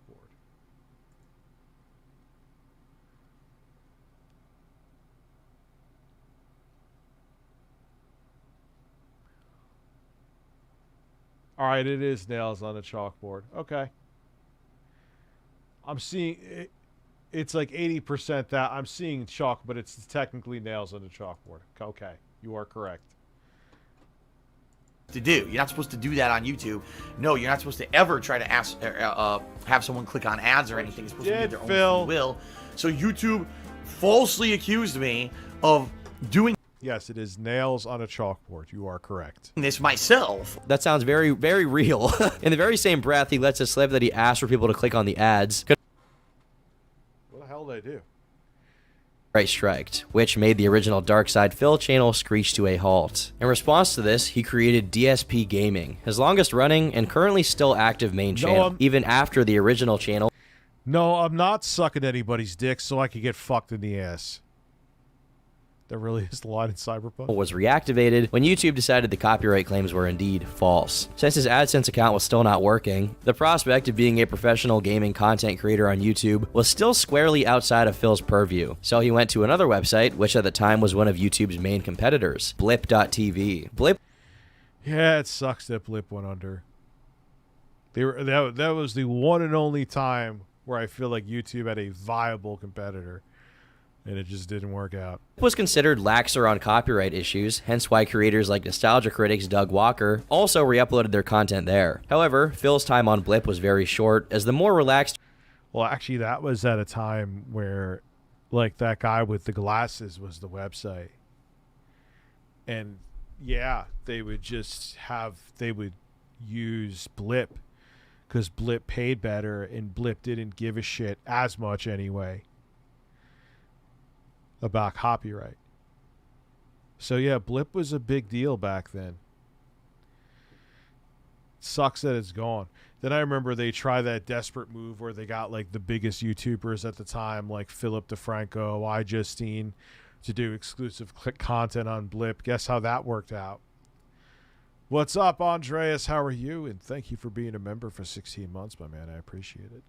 All right, it is nails on a chalkboard. Okay. I'm seeing it. It's like 80% that I'm seeing chalk, but it's technically nails on the chalkboard. Okay, you are correct. To do. You're not supposed to do that on YouTube. No, you're not supposed to ever try to ask, have someone click on ads or anything. It's supposed to be their own free will. So YouTube falsely accused me of doing. Yes, it is nails on a chalkboard. You are correct. This myself. That sounds very, very real. In the very same breath, he lets it slip that he asked for people to click on the ads. What the hell did I do? Right striked, which made the original DarkSidePhil channel screech to a halt. In response to this, he created DSPGaming, his longest running and currently still active main channel, even after the original channel. No, I'm not sucking anybody's dick so I could get fucked in the ass. That really is the line in Cyberpunk. Was reactivated when YouTube decided the copyright claims were indeed false. Since his AdSense account was still not working, the prospect of being a professional gaming content creator on YouTube was still squarely outside of Phil's purview. So he went to another website, which at the time was one of YouTube's main competitors, Blip.tv. Blip. Yeah, it sucks that Blip went under. That was the one and only time where I feel like YouTube had a viable competitor. And it just didn't work out. Blip was considered laxer on copyright issues, hence why creators like nostalgia critics Doug Walker also re-uploaded their content there. However, Phil's time on Blip was very short, as the more relaxed... Well, actually, that was at a time where, like, that guy with the glasses was the website. And, yeah, they would use Blip, because Blip paid better, and Blip didn't give a shit as much anyway about copyright. So yeah, Blip was a big deal back then. Sucks that it's gone. Then I remember they tried that desperate move where they got like the biggest YouTubers at the time, like Philip DeFranco, iJustine, to do exclusive content on Blip. Guess how that worked out? What's up, Andreas? How are you? And thank you for being a member for 16 months, my man. I appreciate it.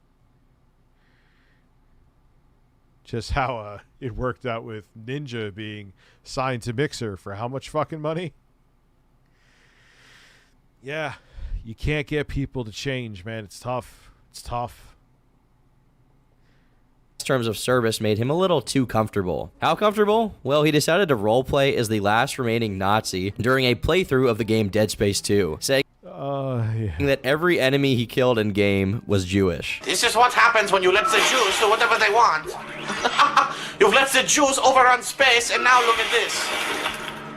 Just how it worked out with Ninja being signed to Mixer for how much fucking money? Yeah, you can't get people to change, man. It's tough. It's tough. Terms of service made him a little too comfortable. How comfortable? Well, he decided to roleplay as the last remaining Nazi during a playthrough of the game Dead Space 2, saying that every enemy he killed in game was Jewish. This is what happens when you let the Jews do whatever they want. You've let the Jews overrun space, and now look at this.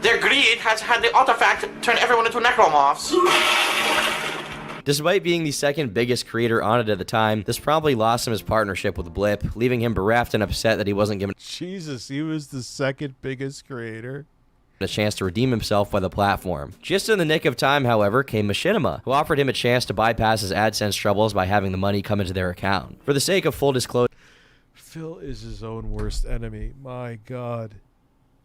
Their greed has had the artifact turn everyone into necromorphs. Despite being the second biggest creator on it at the time, this probably lost him his partnership with Blip, leaving him bereft and upset that he wasn't given Jesus, he was the second biggest creator. A chance to redeem himself by the platform. Just in the nick of time, however, came Machinima, who offered him a chance to bypass his AdSense troubles by having the money come into their account. For the sake of full disclosure, Phil is his own worst enemy. My God.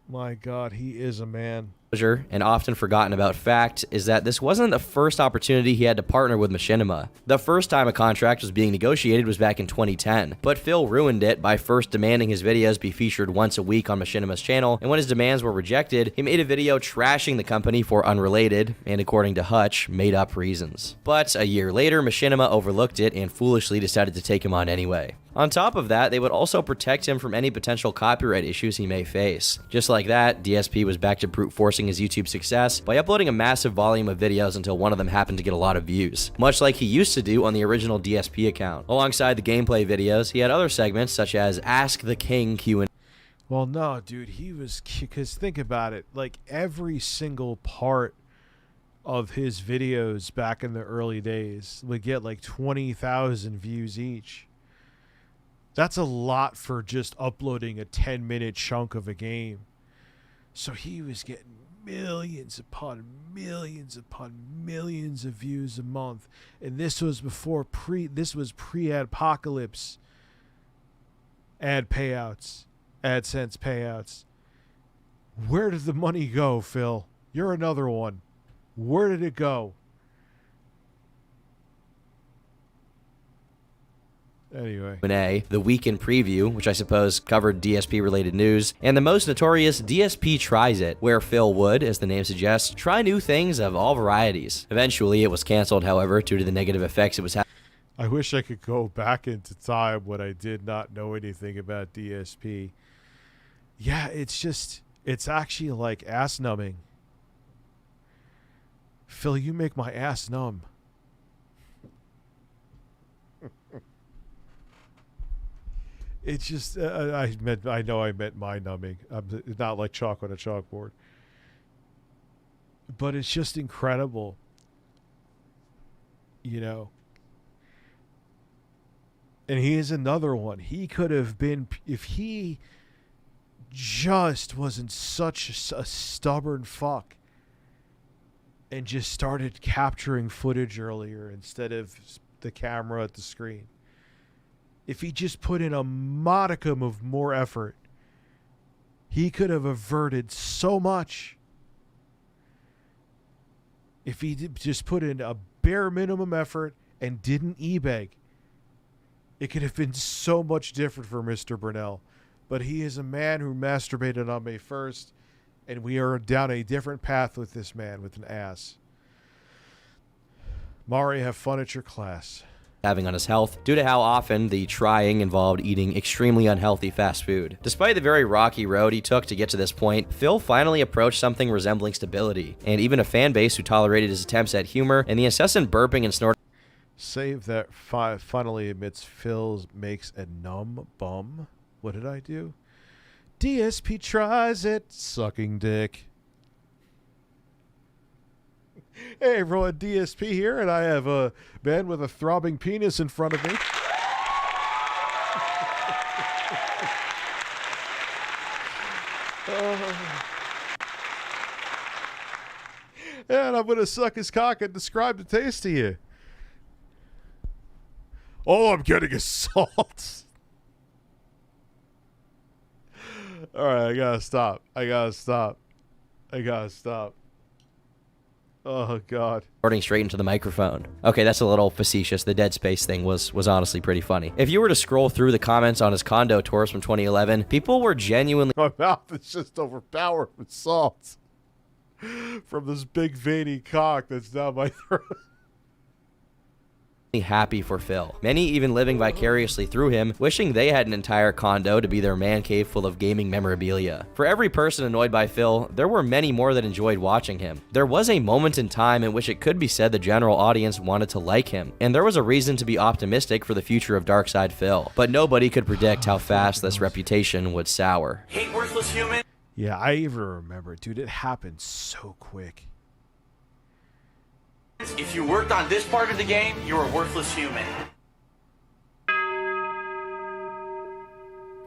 My God, he is a man. And often forgotten about fact is that this wasn't the first opportunity he had to partner with Machinima. The first time a contract was being negotiated was back in 2010, but Phil ruined it by first demanding his videos be featured once a week on Machinima's channel, and when his demands were rejected, he made a video trashing the company for unrelated, and according to Hutch, made-up reasons. But a year later, Machinima overlooked it and foolishly decided to take him on anyway. On top of that, they would also protect him from any potential copyright issues he may face. Just like that, DSP was back to brute forcing his YouTube success by uploading a massive volume of videos until one of them happened to get a lot of views, much like he used to do on the original DSP account. Alongside the gameplay videos, he had other segments such as Ask the King Q&A. Well, no, dude, he was, because think about it, like every single part of his videos back in the early days would get like 20,000 views each. That's a lot for just uploading a 10-minute chunk of a game. So he was getting millions upon millions upon millions of views a month. And this was before pre-adpocalypse ad payouts, AdSense payouts. Where did the money go, Phil? You're another one. Where did it go? Anyway. The Weekend Preview, which I suppose covered DSP-related news, and the most notorious DSP Tries It, where Phil would, as the name suggests, try new things of all varieties. Eventually, it was canceled, however, due to the negative effects it was having. I wish I could go back into time when I did not know anything about DSP. Yeah, it's actually like ass numbing. Phil, you make my ass numb. It's just, I know I meant mind numbing. It's not like chalk on a chalkboard. But it's just incredible. You know. And he is another one. He could have been, if he just wasn't such a stubborn fuck and just started capturing footage earlier instead of the camera at the screen. If he just put in a modicum of more effort, he could have averted so much. If he did just put in a bare minimum effort and didn't e-beg, it could have been so much different for Mr. Brunel. But he is a man who masturbated on May 1st, and we are down a different path with this man with an ass. Mari, have fun at your class. Having on his health due to how often the trying involved eating extremely unhealthy fast food. Despite the very rocky road he took to get to this point, Phil finally approached something resembling stability, and even a fan base who tolerated his attempts at humor and the incessant burping and snorting. Save that finally admits Phil makes a numb bum. What did I do? DSP tries it, sucking dick. Hey everyone, DSP here, and I have a man with a throbbing penis in front of me. And I'm going to suck his cock and describe the taste to you. Oh, I'm getting assault. All right, I gotta stop. Oh, God. Recording straight into the microphone. Okay, that's a little facetious. The Dead Space thing was honestly pretty funny. If you were to scroll through the comments on his condo tours from 2011, people were genuinely... My mouth is just overpowered with salt from this big veiny cock that's down my throat. happy for Phil. Many even living vicariously through him, wishing they had an entire condo to be their man cave full of gaming memorabilia. For every person annoyed by Phil, there were many more that enjoyed watching him. There was a moment in time in which it could be said the general audience wanted to like him, and there was a reason to be optimistic for the future of DarkSidePhil, but nobody could predict how fast this reputation would sour. Hate worthless human. Yeah, I even remember, dude, it happened so quick. If you worked on this part of the game, you're a worthless human.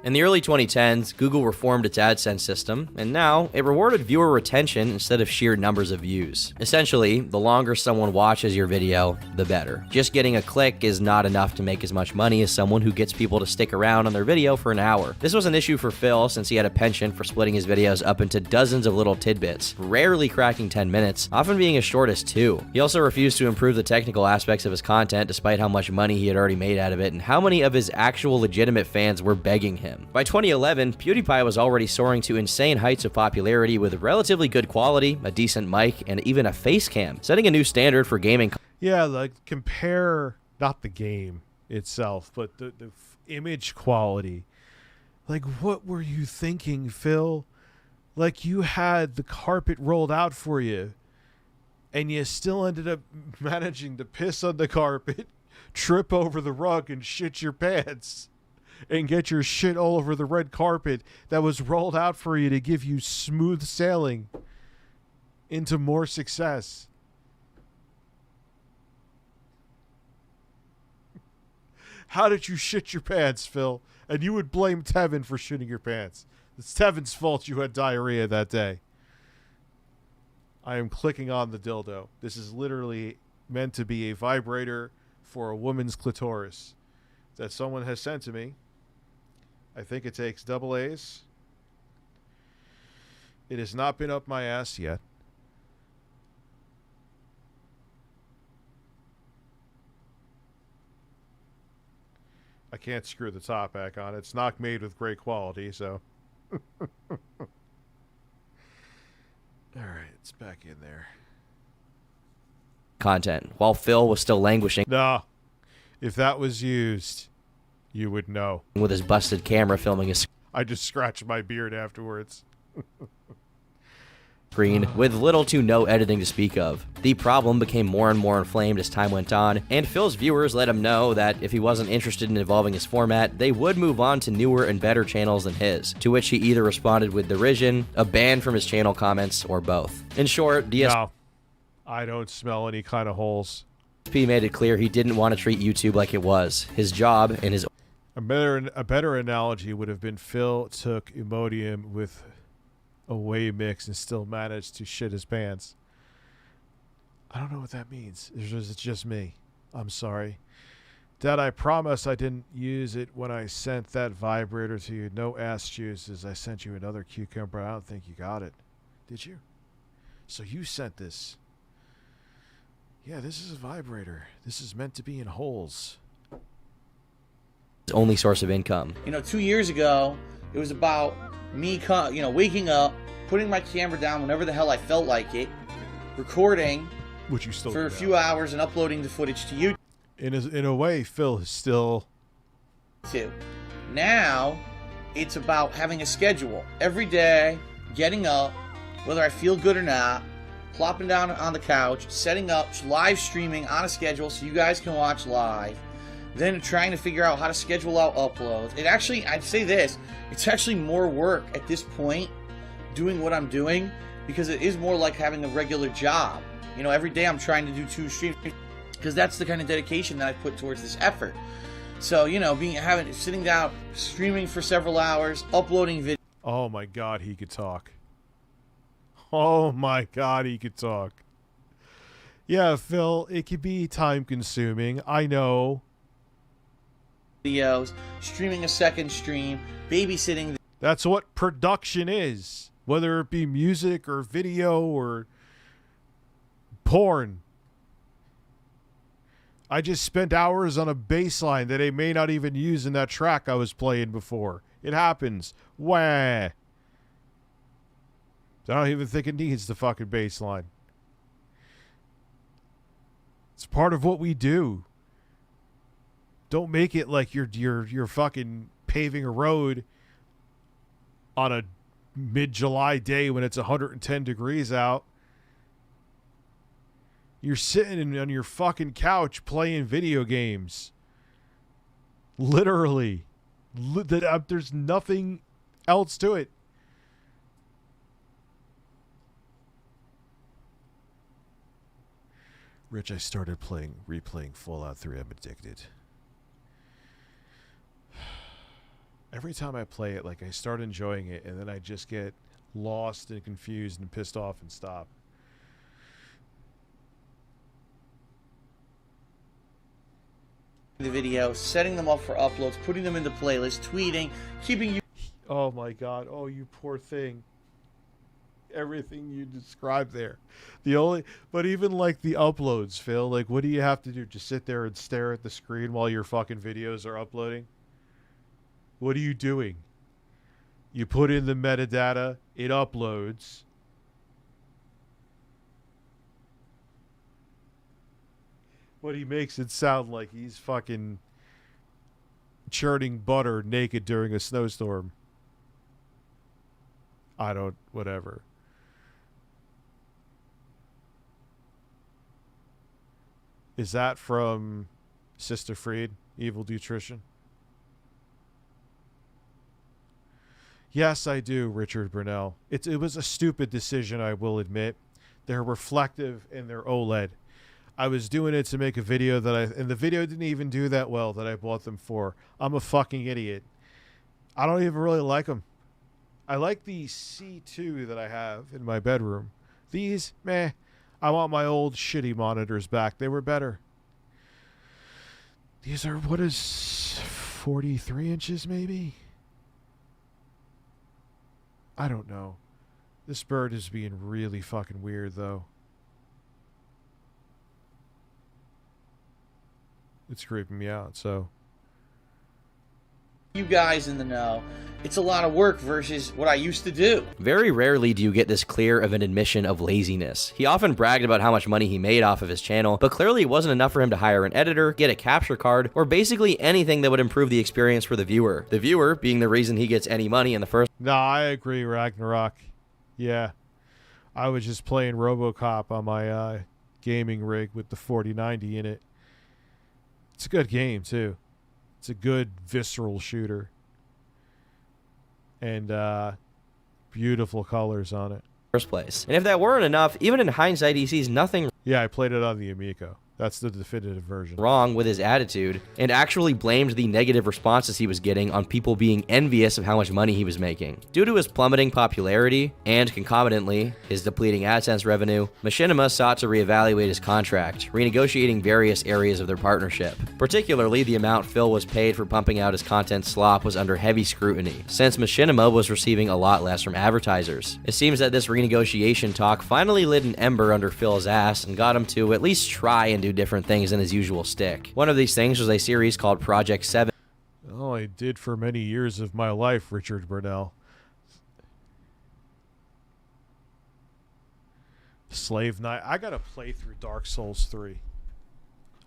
In the early 2010s, Google reformed its AdSense system, and now it rewarded viewer retention instead of sheer numbers of views. Essentially, the longer someone watches your video, the better. Just getting a click is not enough to make as much money as someone who gets people to stick around on their video for an hour. This was an issue for Phil since he had a penchant for splitting his videos up into dozens of little tidbits, rarely cracking 10 minutes, often being as short as 2. He also refused to improve the technical aspects of his content despite how much money he had already made out of it and how many of his actual legitimate fans were begging him. By 2011, PewDiePie was already soaring to insane heights of popularity with relatively good quality, a decent mic, and even a face cam, setting a new standard for gaming. Yeah, like compare not the game itself, but the image quality. Like, what were you thinking, Phil? Like, you had the carpet rolled out for you, and you still ended up managing to piss on the carpet, trip over the rug, and shit your pants. And get your shit all over the red carpet that was rolled out for you to give you smooth sailing into more success. How did you shit your pants, Phil? And you would blame Tevin for shitting your pants. It's Tevin's fault you had diarrhea that day. I am clicking on the dildo. This is literally meant to be a vibrator for a woman's clitoris that someone has sent to me. I think it takes double A's. It has not been up my ass yet. I can't screw the top back on. It's not made with great quality, so. All right, it's back in there. Content, while Phil was still languishing. No, if that was used, you would know. With his busted camera filming his I just scratched my beard afterwards. screen with little to no editing to speak of. The problem became more and more inflamed as time went on, and Phil's viewers let him know that if he wasn't interested in evolving his format, they would move on to newer and better channels than his, to which he either responded with derision, a ban from his channel comments, or both. In short, No, I don't smell any kind of holes. DSP made it clear he didn't want to treat YouTube like it was his job and his... A better analogy would have been Phil took Imodium with a whey mix and still managed to shit his pants. I don't know what that means. It's just me. I'm sorry. Dad, I promise I didn't use it when I sent that vibrator to you. No ass juices. I sent you another cucumber. I don't think you got it. Did you? So you sent this. Yeah, this is a vibrator. This is meant to be in holes. His only source of income. 2 years ago, it was about me, waking up, putting my camera down whenever the hell I felt like it, recording, which you still for a few hours, and uploading the footage to YouTube. In a way, Phil is still. Now, it's about having a schedule every day, getting up, whether I feel good or not, plopping down on the couch, setting up, live streaming on a schedule so you guys can watch live. Then trying to figure out how to schedule out uploads. It actually, I'd say this, it's actually more work at this point doing what I'm doing because it is more like having a regular job. Every day I'm trying to do 2 streams because that's the kind of dedication that I put towards this effort. So, sitting down, streaming for several hours, uploading videos. Oh my God, he could talk. Oh my God, he could talk. Yeah, Phil, it could be time consuming. I know. Videos, streaming a second stream, babysitting. That's what production is. Whether it be music or video or Porn. I just spent hours on a bass line that I may not even use in that track I was playing before. It happens. Wah. I don't even think it needs the fucking bass line. It's part of what we do. Don't make it like you're fucking paving a road on a mid-July day when it's 110 degrees out. You're sitting on your fucking couch playing video games. Literally. There's nothing else to it. Rich, I started replaying Fallout 3. I'm addicted. Every time I play it, like, I start enjoying it, and then I just get lost and confused and pissed off and stop. The video, setting them up for uploads, putting them into playlists, tweeting, keeping you... Oh my god. Oh, you poor thing. Everything you described there. But even like the uploads, Phil, like what do you have to do? Just sit there and stare at the screen while your fucking videos are uploading? What are you doing? You put in the metadata, it uploads. But he makes it sound like he's fucking churning butter naked during a snowstorm. Whatever. Is that from Sister Freed, Evil Nutrition? Yes, I do, Richard Brunel. It was a stupid decision, I will admit. They're reflective and they're OLED. I was doing it to make a video and the video didn't even do that well that I bought them for. I'm a fucking idiot. I don't even really like them. I like the C2 that I have in my bedroom. These, meh. I want my old shitty monitors back. They were better. These are, 43 inches maybe? I don't know. This bird is being really fucking weird though. It's creeping me out, so. You guys in the know. It's a lot of work versus what I used to do. Very rarely do you get this clear of an admission of laziness. He often bragged about how much money he made off of his channel, but clearly it wasn't enough for him to hire an editor, get a capture card, or basically anything that would improve the experience for the viewer. The viewer being the reason he gets any money in the first. No, I agree, Ragnarok. Yeah. I was just playing RoboCop on my gaming rig with the 4090 in it. It's a good game, too. It's a good visceral shooter. And beautiful colors on it. First place. And if that weren't enough, even in hindsight, he sees nothing. Yeah, I played it on the Amico. That's the definitive version. Wrong with his attitude, and actually blamed the negative responses he was getting on people being envious of how much money he was making. Due to his plummeting popularity, and concomitantly, his depleting AdSense revenue, Machinima sought to reevaluate his contract, renegotiating various areas of their partnership. Particularly, the amount Phil was paid for pumping out his content slop was under heavy scrutiny, since Machinima was receiving a lot less from advertisers. It seems that this renegotiation talk finally lit an ember under Phil's ass and got him to at least try and do different things than his usual stick. One of these things was a series called Project 7. Oh, I did for many years of my life, Richard Burnell. Slave Knight. I gotta play through Dark Souls 3.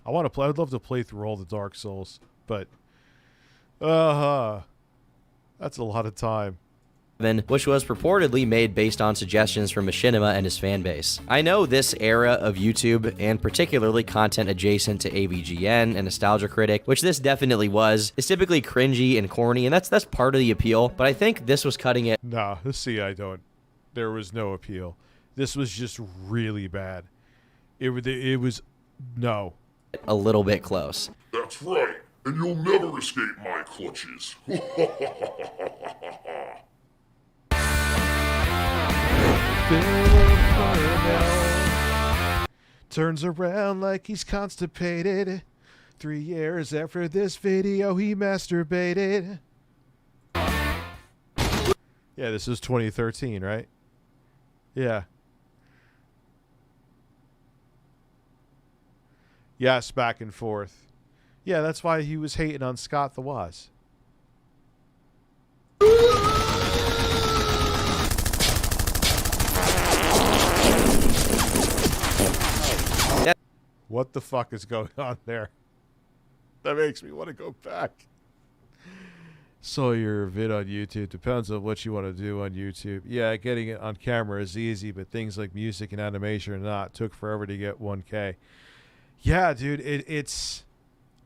I want to play. I'd love to play through all the Dark Souls, but that's a lot of time. Which was purportedly made based on suggestions from Machinima and his fanbase. I know this era of YouTube, and particularly content adjacent to AVGN and Nostalgia Critic, which this definitely was, is typically cringy and corny, and that's part of the appeal, but I think this was cutting it. Nah, see, I don't. There was no appeal. This was just really bad. It was, no. A little bit close. That's right, and you'll never escape my clutches. Turns around like he's constipated. 3 years after this video, he masturbated. Yeah, this is 2013, right? Yeah. Yes, back and forth. Yeah, that's why he was hating on Scott the Woz. What the fuck is going on there? That makes me want to go back. Saw your vid on YouTube. Depends on what you want to do on YouTube. Yeah, getting it on camera is easy, but things like music and animation are not. Took forever to get 1K. Yeah, dude, it's...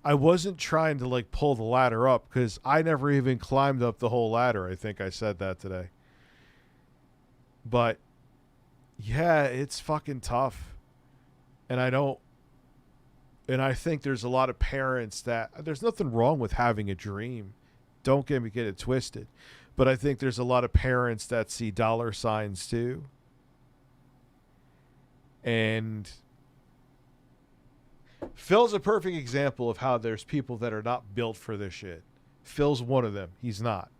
I wasn't trying to, like, pull the ladder up, because I never even climbed up the whole ladder. I think I said that today. But, yeah, it's fucking tough. And I don't... And I think there's a lot of parents that... There's nothing wrong with having a dream. Don't get it twisted. But I think there's a lot of parents that see dollar signs too. And Phil's a perfect example of how there's people that are not built for this shit. Phil's one of them. He's not.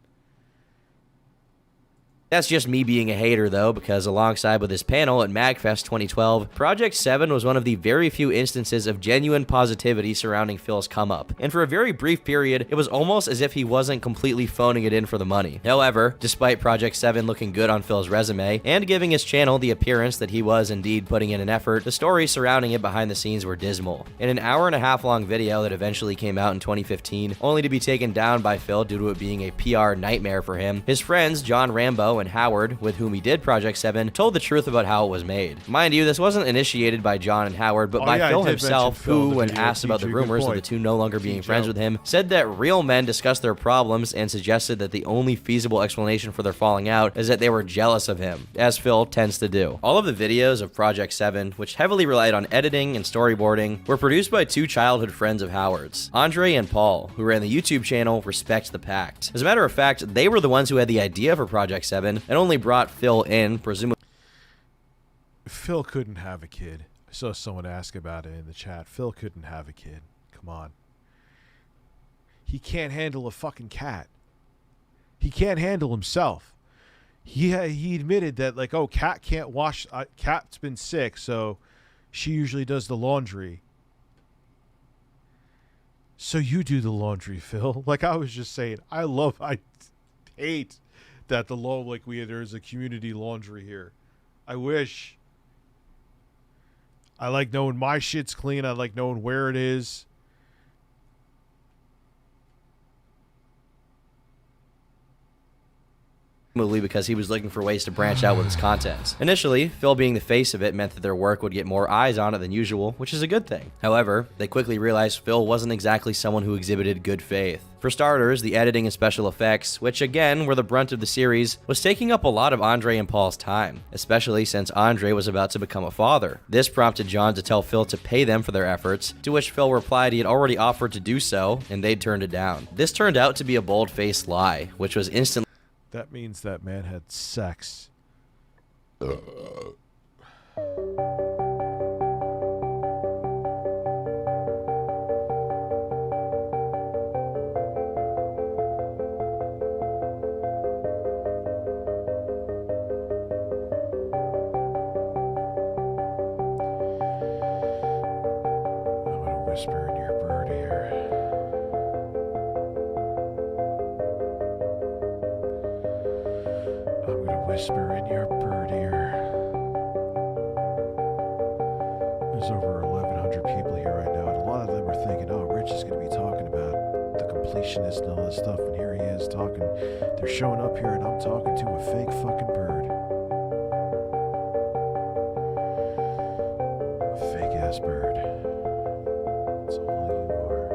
That's just me being a hater, though, because alongside with this panel at MagFest 2012, Project 7 was one of the very few instances of genuine positivity surrounding Phil's come-up. And for a very brief period, it was almost as if he wasn't completely phoning it in for the money. However, despite Project 7 looking good on Phil's resume, and giving his channel the appearance that he was indeed putting in an effort, the stories surrounding it behind the scenes were dismal. In an hour-and-a-half long video that eventually came out in 2015, only to be taken down by Phil due to it being a PR nightmare for him, his friends John Rambo and Howard, with whom he did Project 7, told the truth about how it was made. Mind you, this wasn't initiated by John and Howard, but by Phil himself, who, when asked about the rumors of the two no longer being friends with him, said that real men discussed their problems and suggested that the only feasible explanation for their falling out is that they were jealous of him, as Phil tends to do. All of the videos of Project 7, which heavily relied on editing and storyboarding, were produced by two childhood friends of Howard's, Andre and Paul, who ran the YouTube channel Respect the Pact. As a matter of fact, they were the ones who had the idea for Project 7, and only brought Phil in, presumably. Phil couldn't have a kid. I saw someone ask about it in the chat. Phil couldn't have a kid. Come on. He can't handle a fucking cat. He can't handle himself. He admitted that, like, oh, cat can't wash. Cat's been sick, so she usually does the laundry. So you do the laundry, Phil. Like I was just saying, I hate that there's a community laundry here. I wish. I like knowing my shit's clean. I like knowing where it is. Because he was looking for ways to branch out with his content. Initially, Phil being the face of it meant that their work would get more eyes on it than usual, which is a good thing. However, they quickly realized Phil wasn't exactly someone who exhibited good faith. For starters, the editing and special effects, which again were the brunt of the series, was taking up a lot of Andre and Paul's time, especially since Andre was about to become a father. This prompted John to tell Phil to pay them for their efforts, to which Phil replied he had already offered to do so, and they'd turned it down. This turned out to be a bold-faced lie, which was instantly... That means that man had sex. Whisper in your bird ear. I'm gonna whisper in your bird ear. There's over 1,100 people here right now, and a lot of them are thinking, oh, Rich is gonna be talking about the completionist and all this stuff, and here he is talking. They're showing up here, and I'm talking to a fake fucking bird. A fake ass bird. That's all you are.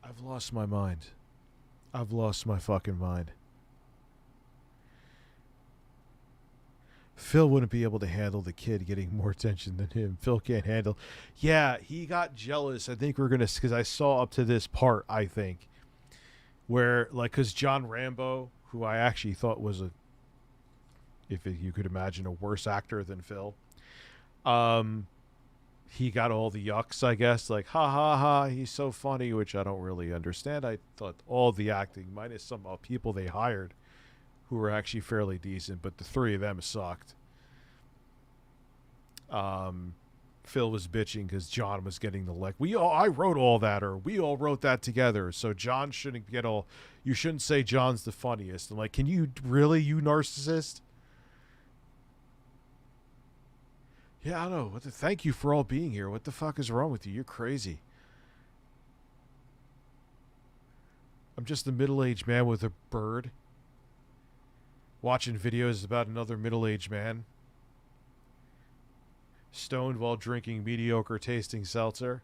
I've lost my mind. I've lost my fucking mind. Phil wouldn't be able to handle the kid getting more attention than him. Phil can't handle. Yeah, he got jealous. I think we're going to, because I saw up to this part, I think, where, like, because John Rambo, who I actually thought was if you could imagine, a worse actor than Phil, he got all the yucks, I guess, like, ha ha ha, he's so funny, which I don't really understand. I thought all the acting, minus some people they hired who were actually fairly decent, but the three of them sucked. Phil was bitching because John was getting the leg. I wrote all that, or we all wrote that together, so John shouldn't get all, you shouldn't say John's the funniest. I'm like, can you really, you narcissist? Yeah, I know. Thank you for all being here. What the fuck is wrong with you? You're crazy. I'm just a middle-aged man with a bird watching videos about another middle-aged man stoned while drinking mediocre tasting seltzer.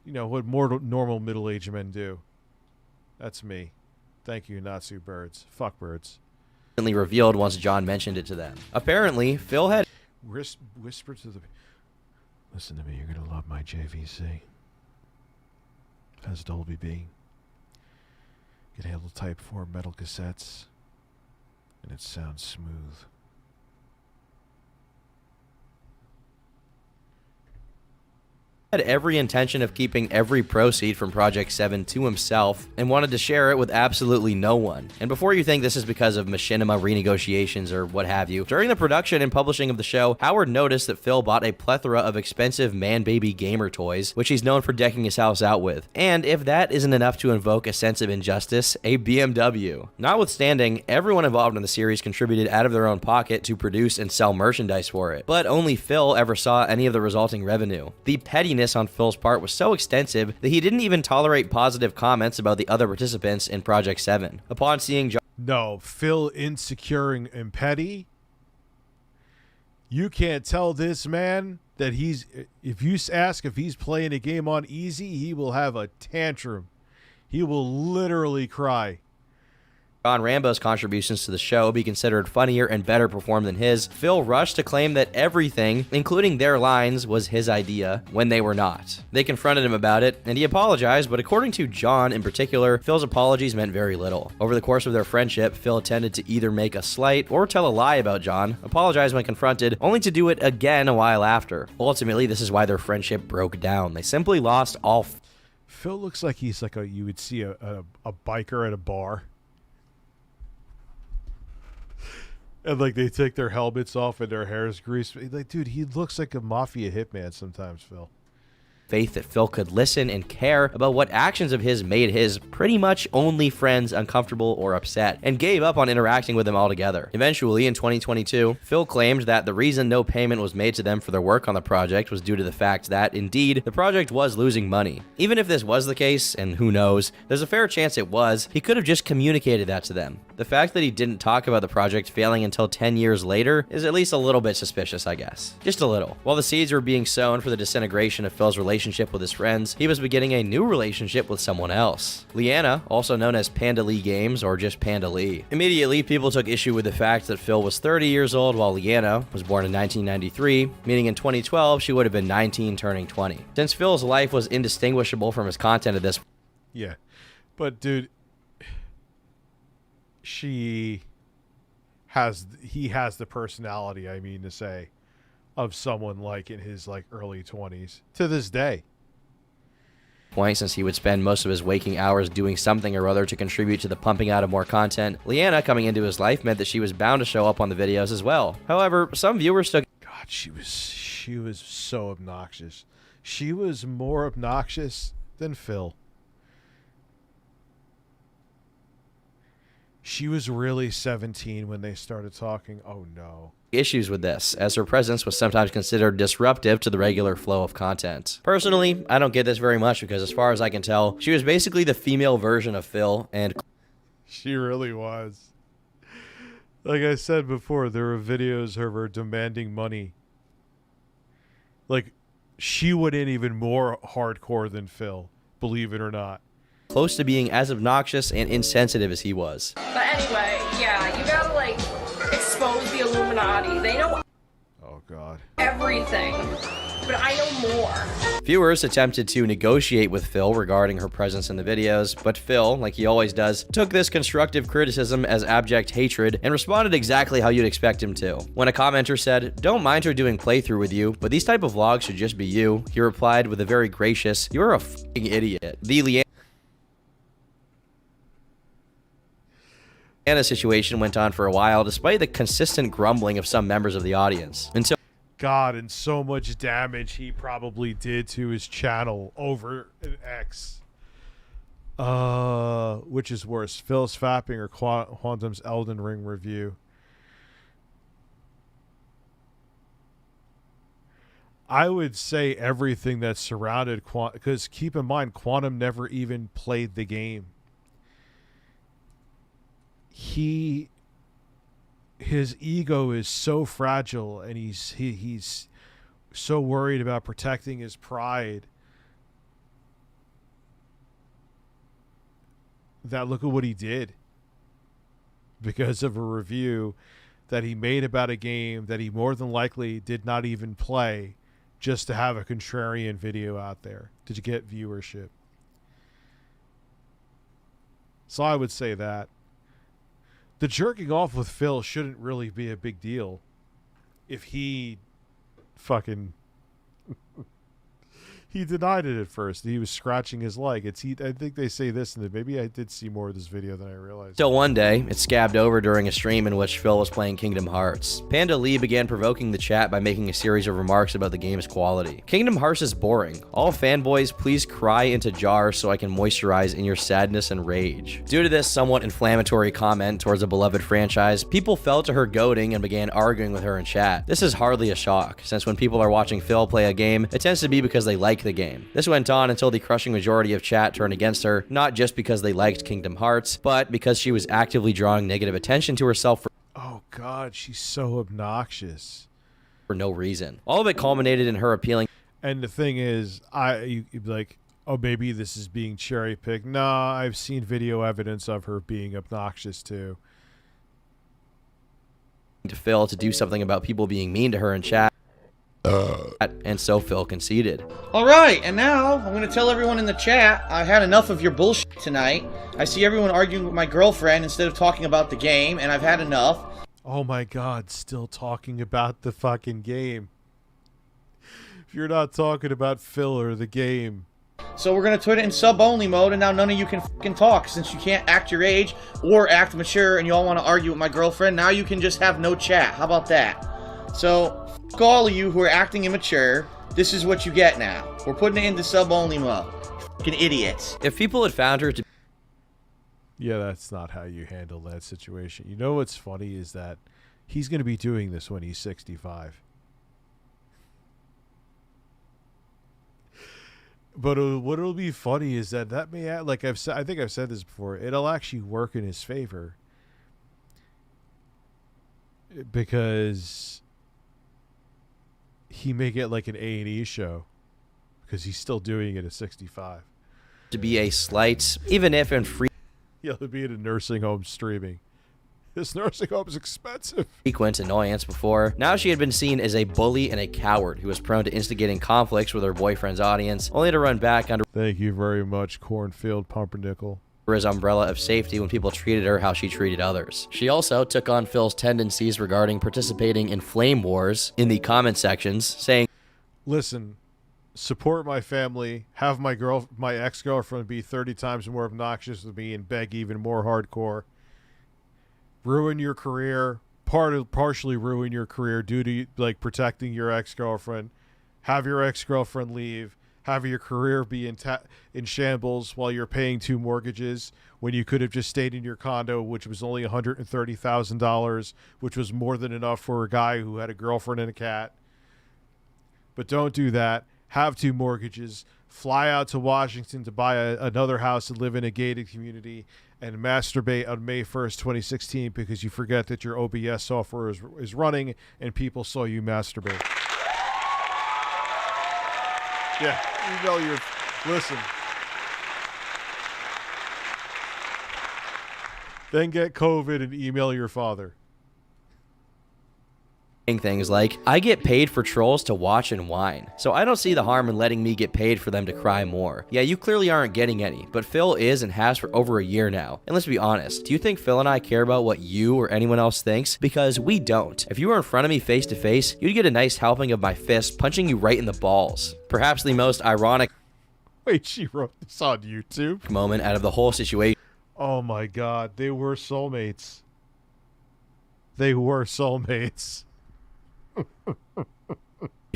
You know what more normal middle-aged men do. That's me. Thank you, Natsu birds. Fuck birds. Revealed once John mentioned it to them. Apparently, Phil had whisper to the... Listen to me, you're gonna love my JVC. Has Dolby B. Can handle Type 4 metal cassettes. And it sounds smooth. Had every intention of keeping every proceed from Project 7 to himself and wanted to share it with absolutely no one. And before you think this is because of machinima renegotiations or what have you, during the production and publishing of the show, Howard noticed that Phil bought a plethora of expensive man-baby gamer toys, which he's known for decking his house out with. And if that isn't enough to invoke a sense of injustice, a BMW. Notwithstanding, everyone involved in the series contributed out of their own pocket to produce and sell merchandise for it. But only Phil ever saw any of the resulting revenue. The pettiness on Phil's part was so extensive that he didn't even tolerate positive comments about the other participants in Project 7. Upon seeing John... No, Phil insecure and petty? You can't tell this man that he's... If you ask if he's playing a game on easy, he will have a tantrum. He will literally cry. John Rambo's contributions to the show be considered funnier and better performed than his, Phil rushed to claim that everything, including their lines, was his idea, when they were not. They confronted him about it, and he apologized, but according to John in particular, Phil's apologies meant very little. Over the course of their friendship, Phil tended to either make a slight or tell a lie about John, apologize when confronted, only to do it again a while after. Ultimately, this is why their friendship broke down. They simply lost all... Phil looks like he's like you would see a biker at a bar. And, like, they take their helmets off and their hair is greased. Like, dude, he looks like a mafia hitman sometimes, Phil. Faith that Phil could listen and care about what actions of his made his pretty much only friends uncomfortable or upset, and gave up on interacting with them altogether. Eventually, in 2022, Phil claimed that the reason no payment was made to them for their work on the project was due to the fact that, indeed, the project was losing money. Even if this was the case, and who knows, there's a fair chance it was, he could have just communicated that to them. The fact that he didn't talk about the project failing until 10 years later is at least a little bit suspicious, I guess. Just a little. While the seeds were being sown for the disintegration of Phil's relationship with his friends, he was beginning a new relationship with someone else. Leanna, also known as Panda Lee Games or just Panda Lee. Immediately, people took issue with the fact that Phil was 30 years old while Leanna was born in 1993, meaning in 2012 she would have been 19 turning 20. Since Phil's life was indistinguishable from his content at this... Yeah, but dude, he has the personality, I mean to say, of someone like in his like early 20s to this day. Point, since he would spend most of his waking hours doing something or other to contribute to the pumping out of more content, Leanna coming into his life meant that she was bound to show up on the videos as well. However, some viewers took... God, she was so obnoxious. She was more obnoxious than Phil. She was really 17 when they started talking. Oh no. Issues with this, as her presence was sometimes considered disruptive to the regular flow of content. Personally, I don't get this very much because as far as I can tell, she was basically the female version of Phil, and... She really was. Like I said before, there were videos of her demanding money. Like, she went in even more hardcore than Phil, believe it or not. Close to being as obnoxious and insensitive as he was. But anyway, yeah, you gotta, like, expose the Illuminati. They know... Oh, God. Everything. But I know more. Viewers attempted to negotiate with Phil regarding her presence in the videos, but Phil, like he always does, took this constructive criticism as abject hatred and responded exactly how you'd expect him to. When a commenter said, "Don't mind her doing playthrough with you, but these type of vlogs should just be you," he replied with a very gracious, "You're a f***ing idiot." The Leanna situation went on for a while, despite the consistent grumbling of some members of the audience. Until God, and so much damage he probably did to his channel over an X. Which is worse, Phil's fapping or Quantum's Elden Ring review? I would say everything that surrounded Quantum, because keep in mind, Quantum never even played the game. His ego is so fragile, and he's so worried about protecting his pride that look at what he did because of a review that he made about a game that he more than likely did not even play, just to have a contrarian video out there to get viewership. So I would say that the jerking off with Phil shouldn't really be a big deal if he fucking he denied it at first. He was scratching his leg. I think they say this, and maybe I did see more of this video than I realized. Till one day, it scabbed over during a stream in which Phil was playing Kingdom Hearts. Panda Lee began provoking the chat by making a series of remarks about the game's quality. "Kingdom Hearts is boring. All fanboys, please cry into jars so I can moisturize in your sadness and rage." Due to this somewhat inflammatory comment towards a beloved franchise, people fell to her goading and began arguing with her in chat. This is hardly a shock, since when people are watching Phil play a game, it tends to be because they like the game. This went on until the crushing majority of chat turned against her, not just because they liked Kingdom Hearts, but because she was actively drawing negative attention to herself for oh God, she's so obnoxious for no reason. All of it culminated in her appealing. And the thing is, you'd be like, oh, maybe this is being cherry picked. Nah, I've seen video evidence of her being obnoxious too. To Phil to do something about people being mean to her in chat. And so Phil conceded. Alright, and now I'm going to tell everyone in the chat I had enough of your bullshit tonight. I see everyone arguing with my girlfriend instead of talking about the game, and I've had enough. Oh my God, still talking about the fucking game. If you're not talking about Phil or the game. So we're going to put it in sub-only mode, and now none of you can fucking talk, since you can't act your age or act mature, and you all want to argue with my girlfriend. Now you can just have no chat. How about that? So, fuck all of you who are acting immature. This is what you get now. We're putting it into sub-only mode. Fucking idiots. If people had found her to... Yeah, that's not how you handle that situation. You know what's funny is that he's going to be doing this when he's 65. But what'll be funny is that may, like I think I've said this before, it'll actually work in his favor. Because he may get like an A&E show because he's still doing it at 65. To be a slight, even if in free... Yeah, he'll be in a nursing home streaming. This nursing home is expensive. Frequent annoyance before. Now she had been seen as a bully and a coward who was prone to instigating conflicts with her boyfriend's audience, only to run back under... Thank you very much, Cornfield Pumpernickel. His umbrella of safety when people treated her how she treated others. She also took on Phil's tendencies regarding participating in flame wars in the comment sections, saying, "Listen, support my family, have my ex-girlfriend be 30 times more obnoxious with me and beg even more hardcore. Ruin your career, partially ruin your career due to like protecting your ex-girlfriend. Have your ex-girlfriend leave. Have your career be in shambles while you're paying 2 mortgages when you could have just stayed in your condo, which was only $130,000, which was more than enough for a guy who had a girlfriend and a cat. But don't do that. Have 2 mortgages. Fly out to Washington to buy another house and live in a gated community and masturbate on May 1st, 2016 because you forget that your OBS software is running and people saw you masturbate." Yeah, listen. Then get COVID and email your father. things like, I get paid for trolls to watch and whine, so I don't see the harm in letting me get paid for them to cry more. Yeah, you clearly aren't getting any, but Phil is and has for over a year now. And let's be honest, do you think Phil and I care about what you or anyone else thinks? Because we don't. If you were in front of me face to face, you'd get a nice helping of my fist punching you right in the balls. Perhaps the most ironic Wait, she wrote this on YouTube? moment out of the whole situation. Oh my god, they were soulmates. They were soulmates.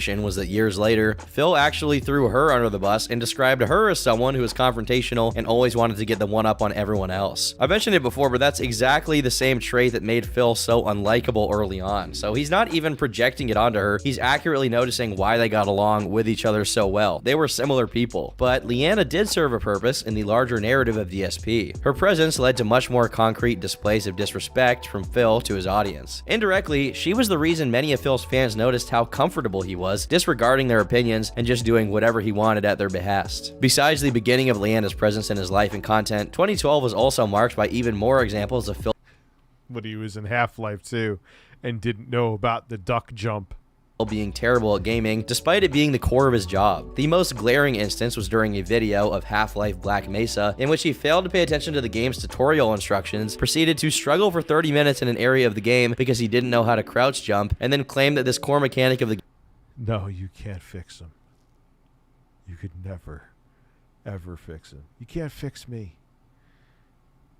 Was that years later, Phil actually threw her under the bus and described her as someone who was confrontational and always wanted to get the one up on everyone else. I mentioned it before, but that's exactly the same trait that made Phil so unlikable early on. So he's not even projecting it onto her, he's accurately noticing why they got along with each other so well. They were similar people. But Leanna did serve a purpose in the larger narrative of DSP. Her presence led to much more concrete displays of disrespect from Phil to his audience. Indirectly, she was the reason many of Phil's fans noticed how comfortable he was, disregarding their opinions and just doing whatever he wanted at their behest. Besides the beginning of Leanna's presence in his life and content, 2012 was also marked by even more examples of Phil when he was in Half-Life 2 and didn't know about the duck jump. Being terrible at gaming, despite it being the core of his job. The most glaring instance was during a video of Half-Life Black Mesa, in which he failed to pay attention to the game's tutorial instructions, proceeded to struggle for 30 minutes in an area of the game because he didn't know how to crouch jump, and then claimed that this core mechanic of the No, you can't fix him. You could never, ever fix him. You can't fix me.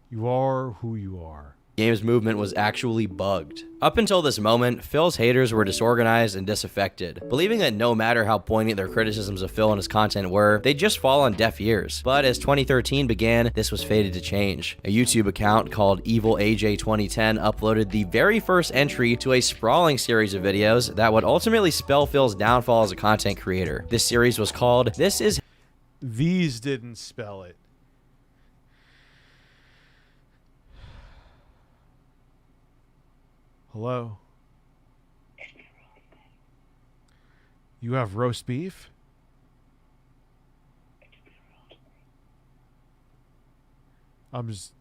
You are who you are. game's movement was actually bugged. Up until this moment, Phil's haters were disorganized and disaffected, believing that no matter how poignant their criticisms of Phil and his content were, they'd just fall on deaf ears. But as 2013 began, this was fated to change. A YouTube account called EvilAJ2010 uploaded the very first entry to a sprawling series of videos that would ultimately spell Phil's downfall as a content creator. This series was called This Is... These didn't spell it. Hello? You have roast beef?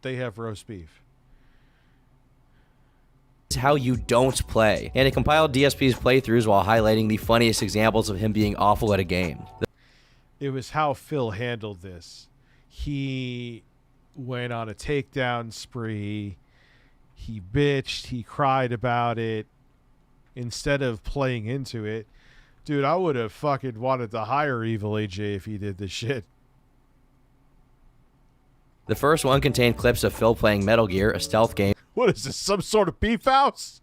They have roast beef. How you don't play, and it compiled DSP's playthroughs while highlighting the funniest examples of him being awful at a game. It was how Phil handled this. He went on a takedown spree. He bitched. He cried about it. Instead of playing into it. Dude, I would have fucking wanted to hire Evil AJ if he did this shit. The first one contained clips of Phil playing Metal Gear, a stealth game. What is this, some sort of beef house?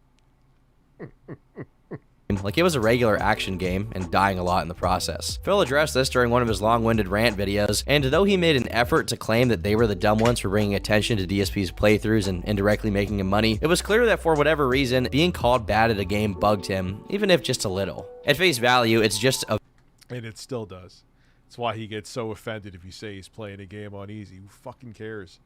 Like it was a regular action game and dying a lot in the process. Phil addressed this during one of his long-winded rant videos, and though he made an effort to claim that they were the dumb ones for bringing attention to DSP's playthroughs and indirectly making him money, it was clear that for whatever reason, being called bad at a game bugged him, even if just a little. At face value, it's just a... And it still does. That's why he gets so offended if you say he's playing a game on easy. Who fucking cares?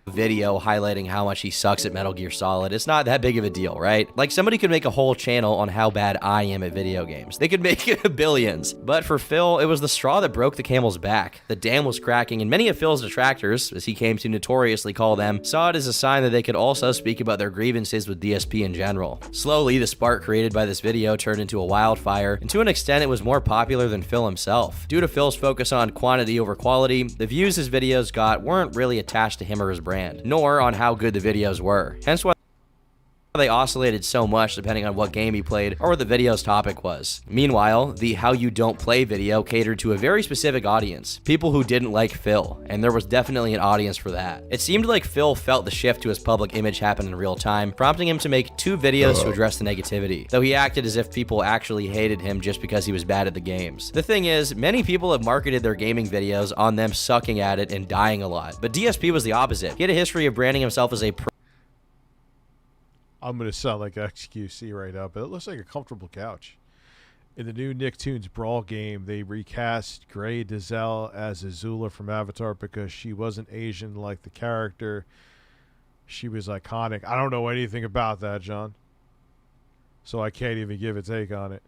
Video highlighting how much he sucks at Metal Gear Solid. It's not that big of a deal, right? Like somebody could make a whole channel on how bad I am at video games. They could make billions. But for Phil, it was the straw that broke the camel's back. The dam was cracking, and many of Phil's detractors, as he came to notoriously call them, saw it as a sign that they could also speak about their grievances with DSP in general. Slowly, the spark created by this video turned into a wildfire, and to an extent it was more popular than Phil himself. Due to Phil's focus on quantity over quality, the views his videos got weren't really attached to him or his brand, nor on how good the videos were. Hence why they oscillated so much depending on what game he played or what the video's topic was. Meanwhile, the How You Don't Play video catered to a very specific audience, people who didn't like Phil, and there was definitely an audience for that. It seemed like Phil felt the shift to his public image happen in real time, prompting him to make 2 videos to address the negativity, though he acted as if people actually hated him just because he was bad at the games. The thing is, many people have marketed their gaming videos on them sucking at it and dying a lot, but DSP was the opposite. He had a history of branding himself as a I'm going to sound like XQC right now, but it looks like a comfortable couch. In the new Nicktoons Brawl game, they recast Grey Dazelle as Azula from Avatar because she wasn't Asian like the character. She was iconic. I don't know anything about that, John. So I can't even give a take on it.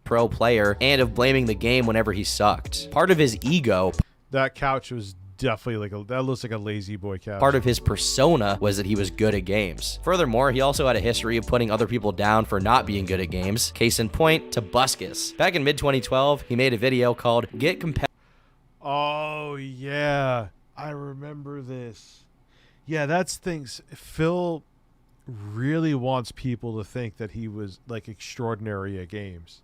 Pro player, and of blaming the game whenever he sucked. Part of his ego... That couch was definitely that looks like a lazy boy caption. Part of his persona was that he was good at games. Furthermore, he also had a history of putting other people down for not being good at games. Case in point, Tobuscus. Back in mid-2012, he made a video called Get Competitive. Oh, yeah. I remember this. Yeah, that's things. Phil really wants people to think that he was, like, extraordinary at games.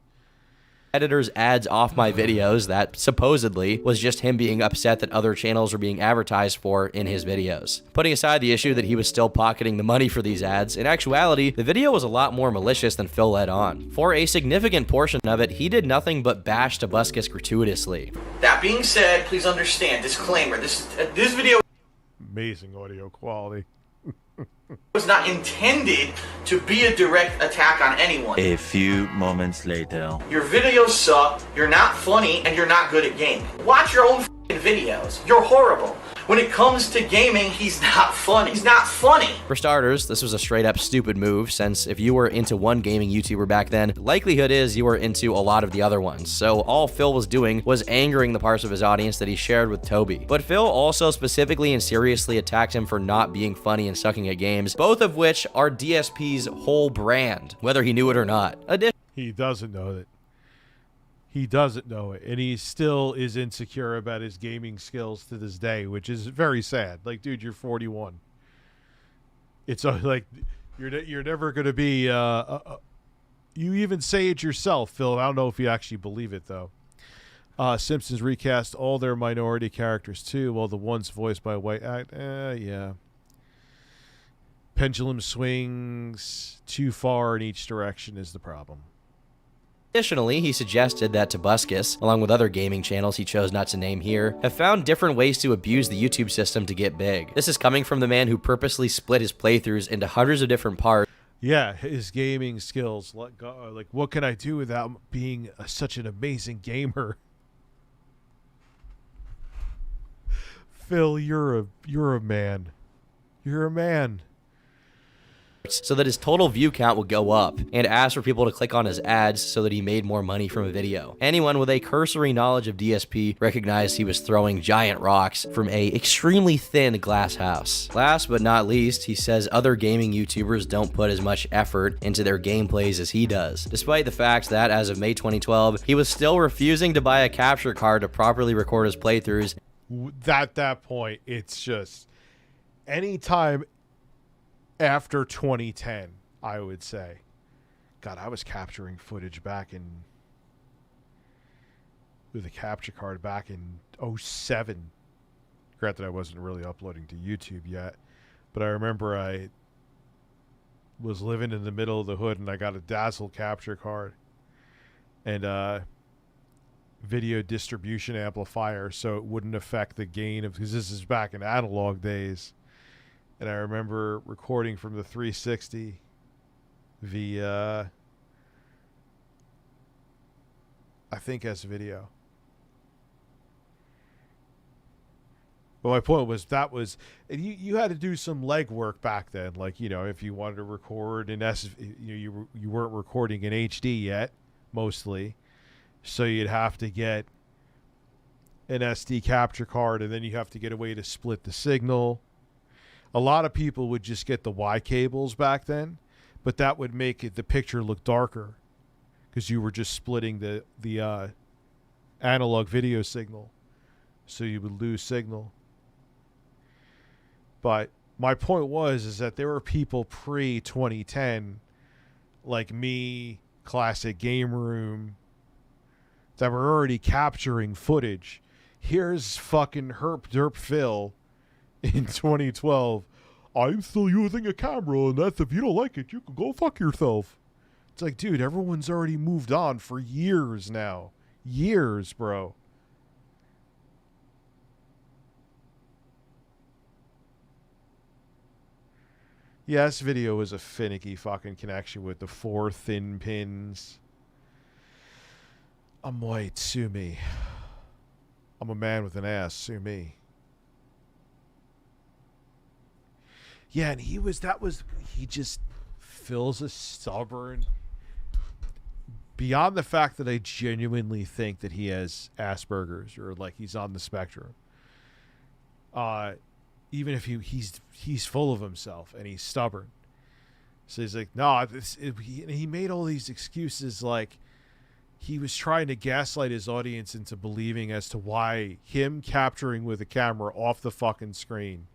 Editors ads off my videos that supposedly was just him being upset that other channels were being advertised for in his videos. Putting aside the issue that he was still pocketing the money for these ads, in actuality, the video was a lot more malicious than Phil let on. For a significant portion of it, he did nothing but bash Tobuscus gratuitously. That being said, please understand, disclaimer, this video Amazing audio quality. was not intended to be a direct attack on anyone. A few moments later. Your videos suck, you're not funny, and you're not good at gaming. Watch your own f***ing videos. You're horrible. When it comes to gaming, he's not funny. He's not funny. For starters, this was a straight up stupid move, since if you were into one gaming YouTuber back then, likelihood is you were into a lot of the other ones. So all Phil was doing was angering the parts of his audience that he shared with Toby. But Phil also specifically and seriously attacked him for not being funny and sucking at games, both of which are DSP's whole brand, whether he knew it or not. He doesn't know that. He doesn't know it, and he still is insecure about his gaming skills to this day, which is very sad. Like, dude, you're 41. It's like you're never going to be. You even say it yourself, Phil. I don't know if you actually believe it though. Simpsons recast all their minority characters too, while the ones voiced by white yeah. Pendulum swings too far in each direction is the problem. Additionally, he suggested that Tobuscus, along with other gaming channels he chose not to name here, have found different ways to abuse the YouTube system to get big. This is coming from the man who purposely split his playthroughs into hundreds of different parts. Yeah, his gaming skills. Like, what can I do without being such an amazing gamer? Phil, you're a man. You're a man. So that his total view count would go up, and asked for people to click on his ads so that he made more money from a video. Anyone with a cursory knowledge of DSP recognized he was throwing giant rocks from a extremely thin glass house. Last but not least, he says other gaming YouTubers don't put as much effort into their gameplays as he does, despite the fact that as of May 2012, he was still refusing to buy a capture card to properly record his playthroughs. At that point, it's just anytime after 2010, I would say. God, I was capturing footage with a capture card back in 07. Granted, I wasn't really uploading to YouTube yet, but I remember I was living in the middle of the hood and I got a Dazzle capture card and a video distribution amplifier so it wouldn't affect the gain of, because this is back in analog days. And I remember recording from the 360 via, I think, as video. But my point was you had to do some legwork back then. Like, you know, if you wanted to record in you weren't recording in HD yet, mostly. So you'd have to get an SD capture card, and then you have to get a way to split the signal. A lot of people would just get the Y cables back then, but that would make the picture look darker because you were just splitting the analog video signal, so you would lose signal. But my point is that there were people pre-2010, like me, Classic Game Room, that were already capturing footage. Here's fucking Herp Derp Phil in 2012. I'm still using a camera, and that's if you don't like it, you can go fuck yourself. It's like, dude, everyone's already moved on for years now. Years, bro. Yeah, this video was a finicky fucking connection with the 4 thin pins. I'm white, sue me. I'm a man with an ass, sue me. Yeah, and he just Phil's a stubborn. Beyond the fact that I genuinely think that he has Asperger's or like he's on the spectrum, even if he's full of himself and he's stubborn. So he's like, no, he made all these excuses, like he was trying to gaslight his audience into believing as to why him capturing with a camera off the fucking screen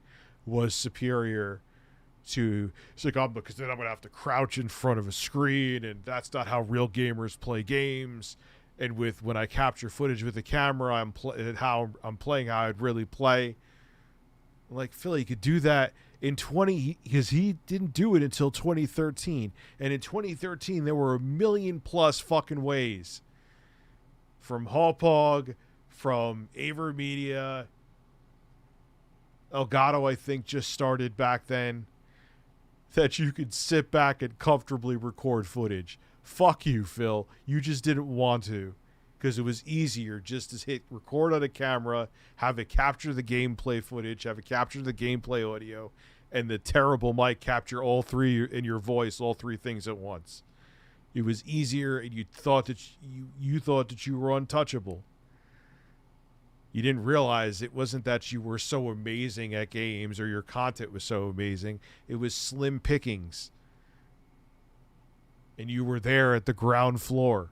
was superior to, it's like, oh, because then I'm going to have to crouch in front of a screen, and that's not how real gamers play games. And when I capture footage with the camera, I'm playing how I'd really play. Like, Phil, you could do that in because he didn't do it until 2013. And in 2013, there were 1 million plus fucking ways from Hauppauge, from Aver Media, Elgato, I think, just started back then, that you could sit back and comfortably record footage. Fuck you, Phil. You just didn't want to, because it was easier just to hit record on a camera, have it capture the gameplay footage, have it capture the gameplay audio, and the terrible mic capture all three in your voice, all three things at once. It was easier, and you thought that you were untouchable. You didn't realize it wasn't that you were so amazing at games or your content was so amazing. It was slim pickings. And you were there at the ground floor.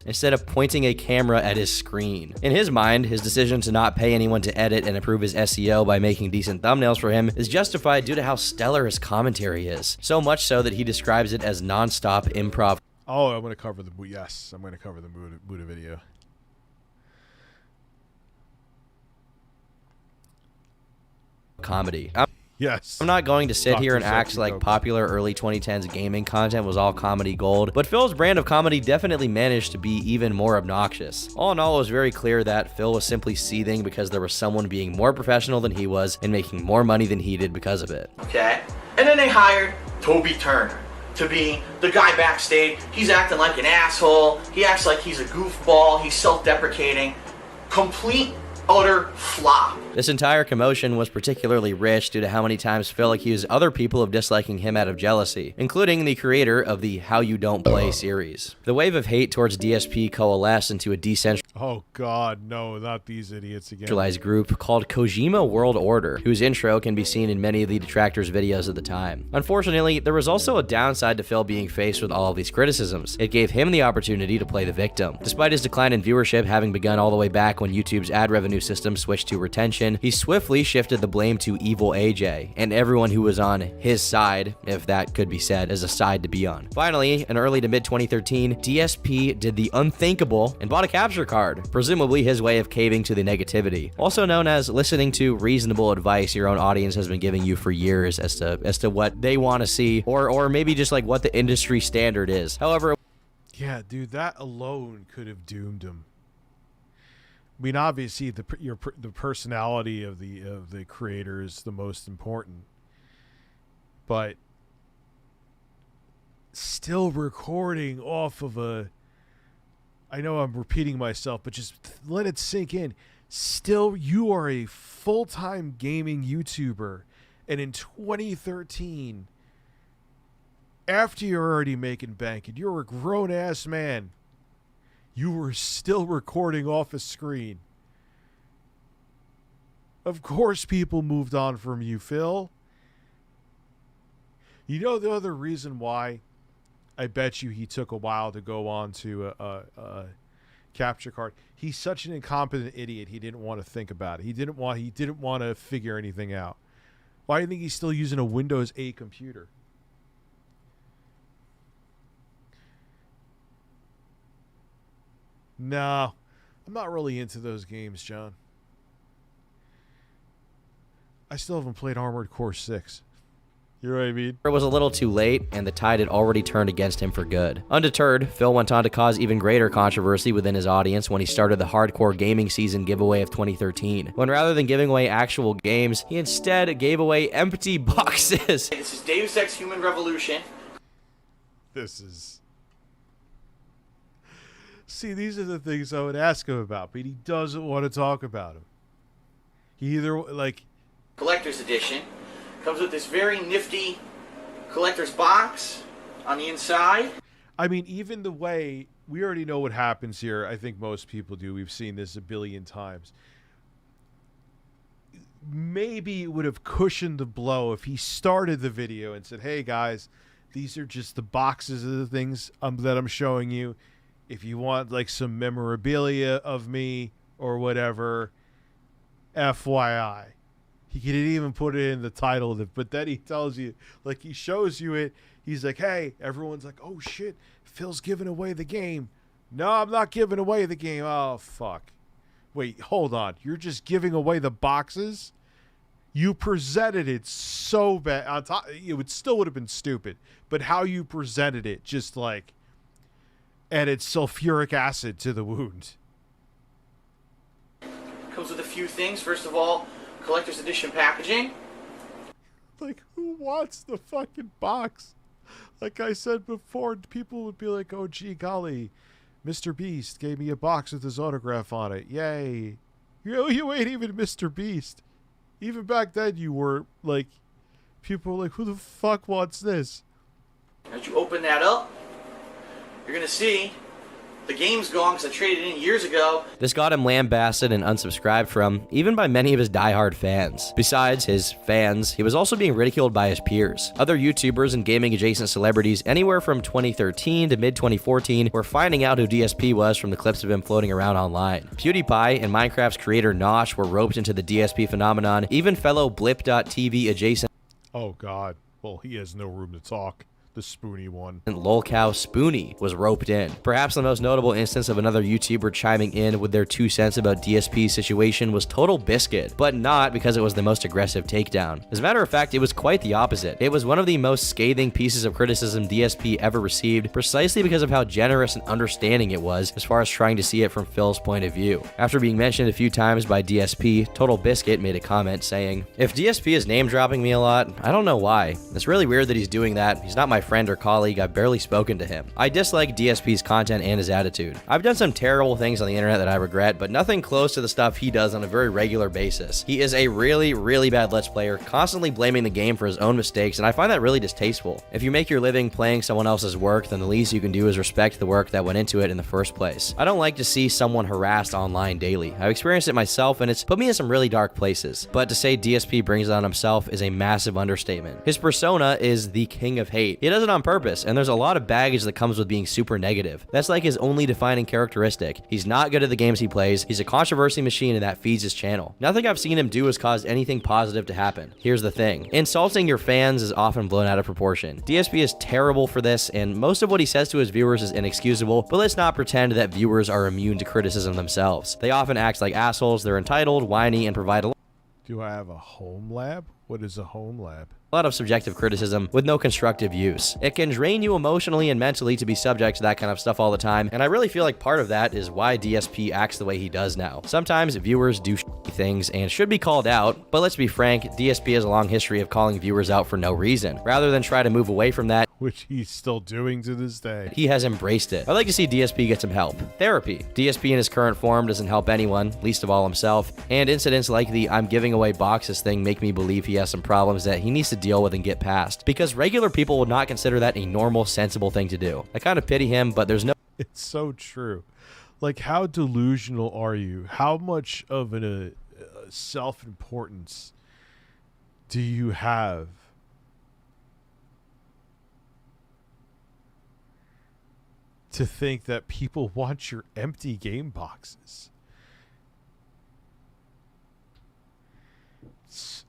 Instead of pointing a camera at his screen. In his mind, his decision to not pay anyone to edit and improve his SEO by making decent thumbnails for him is justified due to how stellar his commentary is. So much so that he describes it as non-stop improv. Oh, I'm going to cover the Buddha video. Comedy. Yes. I'm not going to sit here and act like popular early 2010s gaming content was all comedy gold, but Phil's brand of comedy definitely managed to be even more obnoxious. All in all, it was very clear that Phil was simply seething because there was someone being more professional than he was and making more money than he did because of it. Okay? And then they hired Toby Turner to be the guy backstage. He's acting like an asshole. He acts like he's a goofball. He's self-deprecating. Complete, utter flop. This entire commotion was particularly rich due to how many times Phil accused other people of disliking him out of jealousy, including the creator of the How You Don't Play series. The wave of hate towards DSP coalesced into a decentralized Oh god, no, not these idiots again. Group called Kojima World Order, whose intro can be seen in many of the Detractors videos at the time. Unfortunately, there was also a downside to Phil being faced with all of these criticisms. It gave him the opportunity to play the victim. Despite his decline in viewership having begun all the way back when YouTube's ad revenue system switched to retention, he swiftly shifted the blame to Evil AJ, and everyone who was on his side, if that could be said, as a side to be on. Finally, in early to mid 2013, DSP did the unthinkable and bought a capture card, presumably his way of caving to the negativity. Also known as listening to reasonable advice your own audience has been giving you for years as to what they want to see, or maybe just like what the industry standard is. However, yeah, dude, that alone could have doomed him. I mean, obviously, the personality of the creator is the most important, but still recording off of a. I know I'm repeating myself, but just let it sink in. Still, you are a full-time gaming YouTuber, and in 2013, after you're already making bank and you're a grown-ass man, you were still recording off a screen. Of course people moved on from you, Phil. You know the other reason why I bet you he took a while to go on to a capture card? He's such an incompetent idiot, he didn't want to think about it. He didn't want to figure anything out. Why do you think he's still using a Windows 8 computer? No, I'm not really into those games, John. I still haven't played Armored Core 6. You know what I mean? It was a little too late, and the tide had already turned against him for good. Undeterred, Phil went on to cause even greater controversy within his audience when he started the Hardcore Gaming Season giveaway of 2013, when rather than giving away actual games, he instead gave away empty boxes. This is Deus Ex Human Revolution. This is... See, these are the things I would ask him about, but he doesn't want to talk about them. He either, like... Collector's Edition. Comes with this very nifty collector's box on the inside. I mean, even the way... We already know what happens here. I think most people do. We've seen this a billion times. maybe it would have cushioned the blow if he started the video and said, hey guys, these are just the boxes of the things that I'm showing you. If you want like some memorabilia of me or whatever, FYI. He could even put it in the title of it, but then he tells you, like, he shows you it. He's like, hey, everyone's like, oh shit, Phil's giving away the game. No, I'm not giving away the game. Oh, fuck. Wait, hold on. You're just giving away the boxes? You presented it so bad. On top, it still would have been stupid, but how you presented it just like added sulfuric acid to the wound. Comes with a few things. First of all, collector's edition packaging. Like, who wants the fucking box? Like I said before, people would be like, oh, gee, golly, Mr. Beast gave me a box with his autograph on it. Yay. You ain't even Mr. Beast. Even back then, you were like, people were like, who the fuck wants this? As you open that up, you're going to see the game's gone because I traded it in years ago. This got him lambasted and unsubscribed from, even by many of his diehard fans. Besides his fans, he was also being ridiculed by his peers. Other YouTubers and gaming-adjacent celebrities anywhere from 2013 to mid-2014 were finding out who DSP was from the clips of him floating around online. PewDiePie and Minecraft's creator Nosh were roped into the DSP phenomenon. Even fellow Blip.tv adjacent... Oh god. Well, he has no room to talk. The Spoony one. And lolcow Spoony was roped in. Perhaps the most notable instance of another YouTuber chiming in with their 2 cents about DSP's situation was Total Biscuit, but not because it was the most aggressive takedown. As a matter of fact, it was quite the opposite. It was one of the most scathing pieces of criticism DSP ever received, precisely because of how generous and understanding it was as far as trying to see it from Phil's point of view. After being mentioned a few times by DSP, Total Biscuit made a comment saying, "If DSP is name dropping me a lot, I don't know why. It's really weird that he's doing that. He's not my friend or colleague. I've barely spoken to him. I dislike DSP's content and his attitude. I've done some terrible things on the internet that I regret, but nothing close to the stuff he does on a very regular basis. He is a really, really bad Let's Player, constantly blaming the game for his own mistakes, and I find that really distasteful. If you make your living playing someone else's work, then the least you can do is respect the work that went into it in the first place. I don't like to see someone harassed online daily. I've experienced it myself, and it's put me in some really dark places. But to say DSP brings it on himself is a massive understatement. His persona is the king of hate. He does it on purpose, and there's a lot of baggage that comes with being super negative. That's like his only defining characteristic. He's not good at the games he plays. He's a controversy machine, and that feeds his channel. Nothing I've seen him do has caused anything positive to happen. Here's the thing. Insulting your fans is often blown out of proportion. DSP is terrible for this, and most of what he says to his viewers is inexcusable, but let's not pretend that viewers are immune to criticism themselves. They often act like assholes. They're entitled, whiny, and provide a Do I have a home lab? What is a home lab? lot of subjective criticism with no constructive use. It can drain you emotionally and mentally to be subject to that kind of stuff all the time, and I really feel like part of that is why DSP acts the way he does now. Sometimes viewers do shitty things and should be called out, but let's be frank, DSP has a long history of calling viewers out for no reason. Rather than try to move away from that, which he's still doing to this day, he has embraced it. I'd like to see DSP get some help. Therapy. DSP in his current form doesn't help anyone, least of all himself, and incidents like the I'm giving away boxes thing make me believe he has some problems that he needs to deal with and get past, because regular people would not consider that a normal, sensible thing to do. I kind of pity him, but there's no... It's so true. Like, how delusional are you? How much of a self-importance do you have? To think that people want your empty game boxes.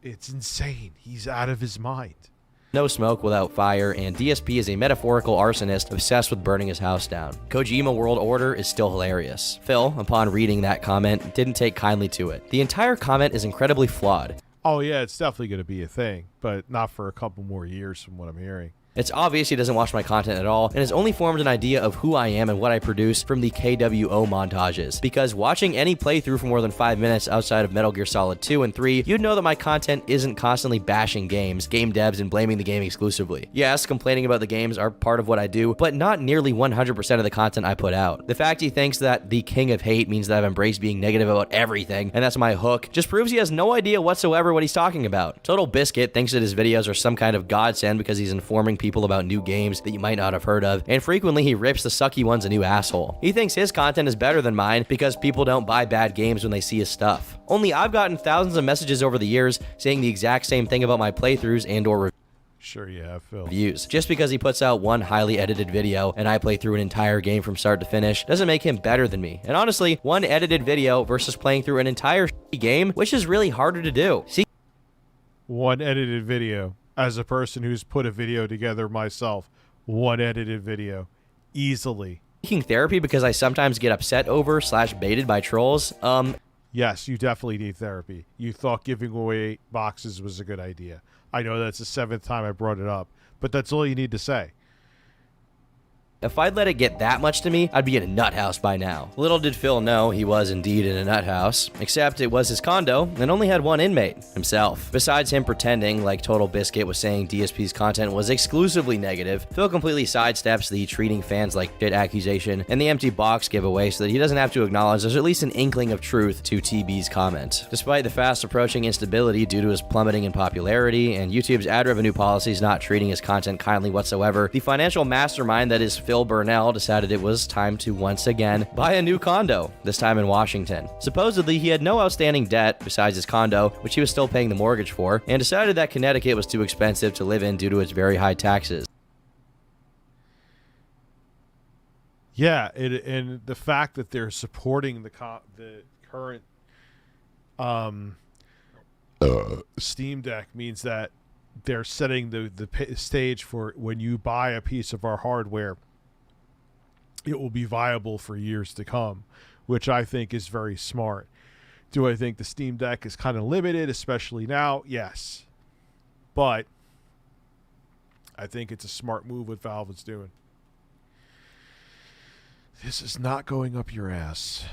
It's insane. He's out of his mind. No smoke without fire, and DSP is a metaphorical arsonist obsessed with burning his house down. Kojima World Order is still hilarious. Phil, upon reading that comment, didn't take kindly to it. The entire comment is incredibly flawed. Oh yeah, it's definitely going to be a thing, but not for a couple more years from what I'm hearing. It's obvious he doesn't watch my content at all, and has only formed an idea of who I am and what I produce from the KWO montages. Because watching any playthrough for more than 5 minutes outside of Metal Gear Solid 2 and 3, you'd know that my content isn't constantly bashing games, game devs, and blaming the game exclusively. Yes, complaining about the games are part of what I do, but not nearly 100% of the content I put out. The fact he thinks that the king of hate means that I've embraced being negative about everything, and that's my hook, just proves he has no idea whatsoever what he's talking about. Total Biscuit thinks that his videos are some kind of godsend because he's informing people people about new games that you might not have heard of, and frequently he rips the sucky ones a new asshole. He thinks his content is better than mine because people don't buy bad games when they see his stuff. Only I've gotten thousands of messages over the years saying the exact same thing about my playthroughs and or reviews. Sure, yeah, Phil. Views. Just because he puts out one highly edited video and I play through an entire game from start to finish doesn't make him better than me. And honestly, one edited video versus playing through an entire game, which is really harder to do. See, one edited video. As a person who's put a video together myself, one edited video. Easily. Seeking therapy because I sometimes get upset over / baited by trolls. Yes, you definitely need therapy. You thought giving away boxes was a good idea. I know that's the 7th time I brought it up, but that's all you need to say. If I'd let it get that much to me, I'd be in a nut house by now. Little did Phil know he was indeed in a nut house, except it was his condo and only had one inmate, himself. Besides him pretending like Total Biscuit was saying DSP's content was exclusively negative, Phil completely sidesteps the treating fans like shit accusation and the empty box giveaway so that he doesn't have to acknowledge there's at least an inkling of truth to TB's comment. Despite the fast approaching instability due to his plummeting in popularity and YouTube's ad revenue policies not treating his content kindly whatsoever, the financial mastermind that is Phil Burnell decided it was time to once again buy a new condo, this time in Washington. Supposedly, he had no outstanding debt besides his condo, which he was still paying the mortgage for, and decided that Connecticut was too expensive to live in due to its very high taxes. Yeah, and the fact that they're supporting the current Steam Deck means that they're setting the stage for when you buy a piece of our hardware, it will be viable for years to come, which I think is very smart. Do I think the Steam Deck is kind of limited, especially now? Yes. But I think it's a smart move what Valve is doing. This is not going up your ass.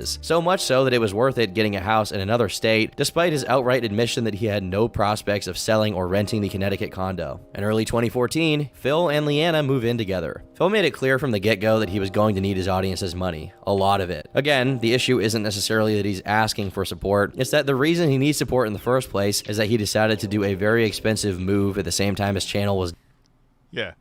So much so that it was worth it getting a house in another state, despite his outright admission that he had no prospects of selling or renting the Connecticut condo. In early 2014, Phil and Leanna move in together. Phil made it clear from the get-go that he was going to need his audience's money. A lot of it. Again, the issue isn't necessarily that he's asking for support, it's that the reason he needs support in the first place is that he decided to do a very expensive move at the same time his channel was... Yeah.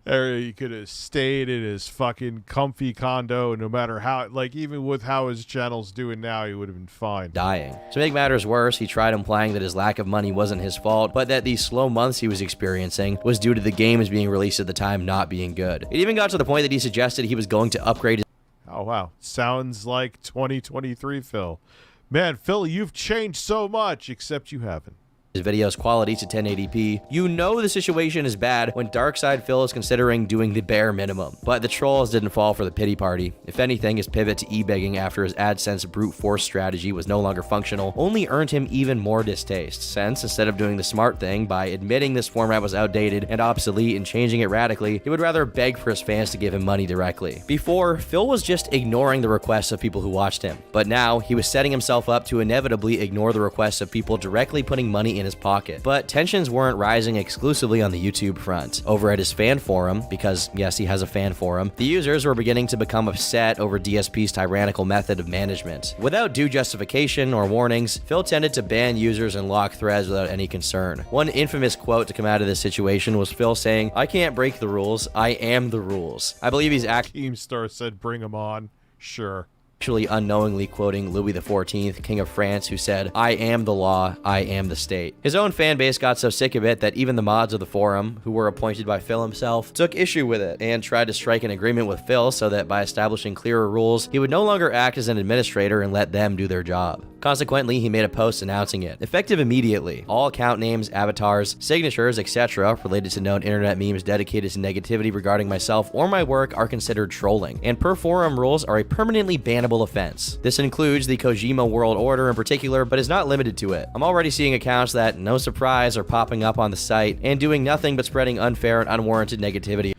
He could have stayed in his fucking comfy condo, no matter how, like, even with how his channel's doing now, he would have been fine. Dying. To make matters worse, he tried implying that his lack of money wasn't his fault, but that the slow months he was experiencing was due to the games being released at the time not being good. It even got to the point that he suggested he was going to upgrade his... Oh, wow. Sounds like 2023, Phil. Man, Phil, you've changed so much, except you haven't. His video's quality to 1080p. You know the situation is bad when DarkSidePhil is considering doing the bare minimum. But the trolls didn't fall for the pity party. If anything, his pivot to e-begging after his AdSense brute force strategy was no longer functional only earned him even more distaste, since instead of doing the smart thing by admitting this format was outdated and obsolete and changing it radically, he would rather beg for his fans to give him money directly. Before, Phil was just ignoring the requests of people who watched him. But now, he was setting himself up to inevitably ignore the requests of people directly putting money in his pocket. But tensions weren't rising exclusively on the YouTube front. Over at his fan forum, because yes, he has a fan forum, the users were beginning to become upset over DSP's tyrannical method of management. Without due justification or warnings, Phil tended to ban users and lock threads without any concern. One infamous quote to come out of this situation was Phil saying, "I can't break the rules, I am the rules." I believe he's Keemstar said, "Bring him on." Sure. Actually unknowingly quoting Louis XIV, King of France, who said, "I am the law, I am the state." His own fan base got so sick of it that even the mods of the forum, who were appointed by Phil himself, took issue with it and tried to strike an agreement with Phil so that by establishing clearer rules, he would no longer act as an administrator and let them do their job. Consequently, he made a post announcing it. Effective immediately, all account names, avatars, signatures, etc. related to known internet memes dedicated to negativity regarding myself or my work are considered trolling, and per forum rules are a permanently bannable offense. This includes the Kojima World Order in particular, but is not limited to it. I'm already seeing accounts that, no surprise, are popping up on the site and doing nothing but spreading unfair and unwarranted negativity.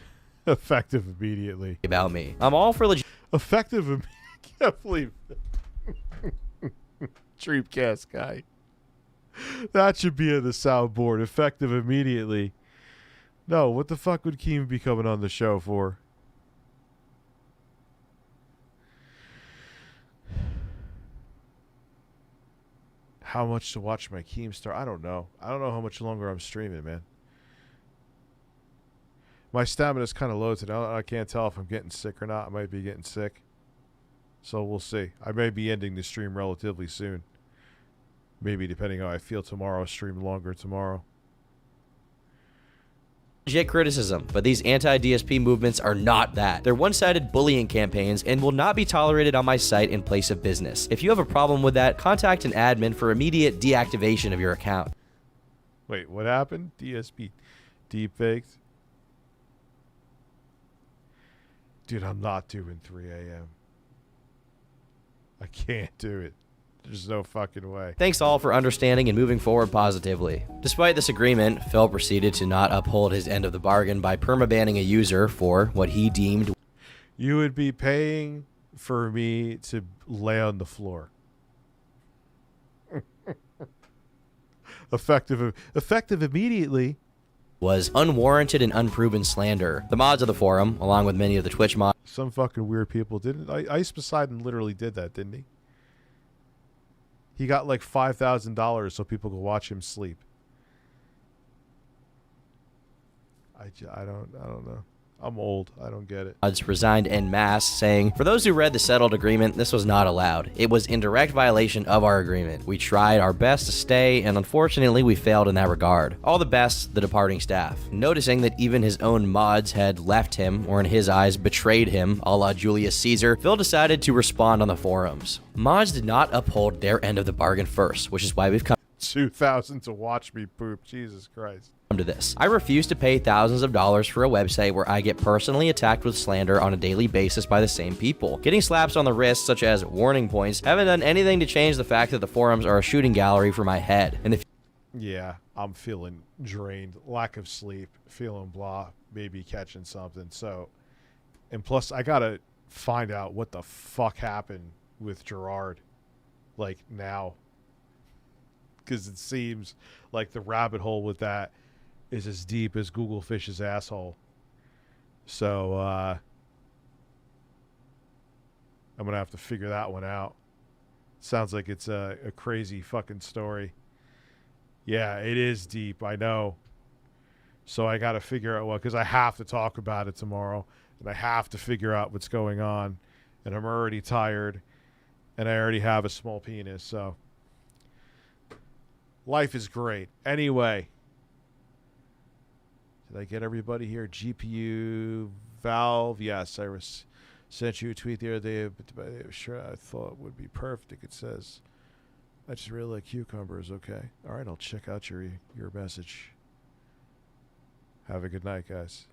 Effective immediately. About me. I'm all for effective immediately. I can't believe it. Dreamcast guy. That should be in the soundboard. Effective immediately. No, what the fuck would Keem be coming on the show for? How much to watch my Keemstar? I don't know. I don't know how much longer I'm streaming, man. My stamina is kind of low today. I can't tell if I'm getting sick or not. I might be getting sick. So we'll see. I may be ending the stream relatively soon. Maybe depending how I feel tomorrow. Stream longer tomorrow. Legit criticism, but these anti-DSP movements are not that. They're one-sided bullying campaigns and will not be tolerated on my site in place of business. If you have a problem with that, contact an admin for immediate deactivation of your account. Wait, what happened? DSP deepfaked? Dude, I'm not doing 3 a.m. I can't do it. There's no fucking way. Thanks all for understanding and moving forward positively. Despite this agreement, Phil proceeded to not uphold his end of the bargain by permabanning a user for what he deemed... You would be paying for me to lay on the floor. Effective immediately. Was unwarranted and unproven slander. The mods of the forum, along with many of the Twitch mods... Some fucking weird people didn't. Ice Poseidon literally did that, didn't he? He got like $5,000 so people could watch him sleep. I don't know. I'm old. I don't get it. Mods resigned en masse, saying, "For those who read the settled agreement, this was not allowed. It was in direct violation of our agreement. We tried our best to stay, and unfortunately, we failed in that regard. All the best, the departing staff." Noticing that even his own mods had left him, or in his eyes, betrayed him, a la Julius Caesar, Phil decided to respond on the forums. Mods did not uphold their end of the bargain first, which is why we've come 2,000 to watch me poop. Jesus Christ. To this. I refuse to pay thousands of dollars for a website where I get personally attacked with slander on a daily basis by the same people. Getting slaps on the wrist, such as warning points, haven't done anything to change the fact that the forums are a shooting gallery for my head. And if yeah, I'm feeling drained, lack of sleep, feeling blah, maybe catching something. So, and plus I gotta find out what the fuck happened with Gerard, like now, because it seems like the rabbit hole with that is as deep as Google Fish's asshole. So, I'm going to have to figure that one out. Sounds like it's a crazy fucking story. Yeah, it is deep, I know. So I got to figure out what, because I have to talk about it tomorrow, and I have to figure out what's going on. And I'm already tired, and I already have a small penis, so life is great. Anyway. Did I get everybody here? GPU, Valve. Yes, I sent you a tweet the other day. But sure, I thought it would be perfect. It says, I just really like cucumbers. Okay. All right, I'll check out your message. Have a good night, guys.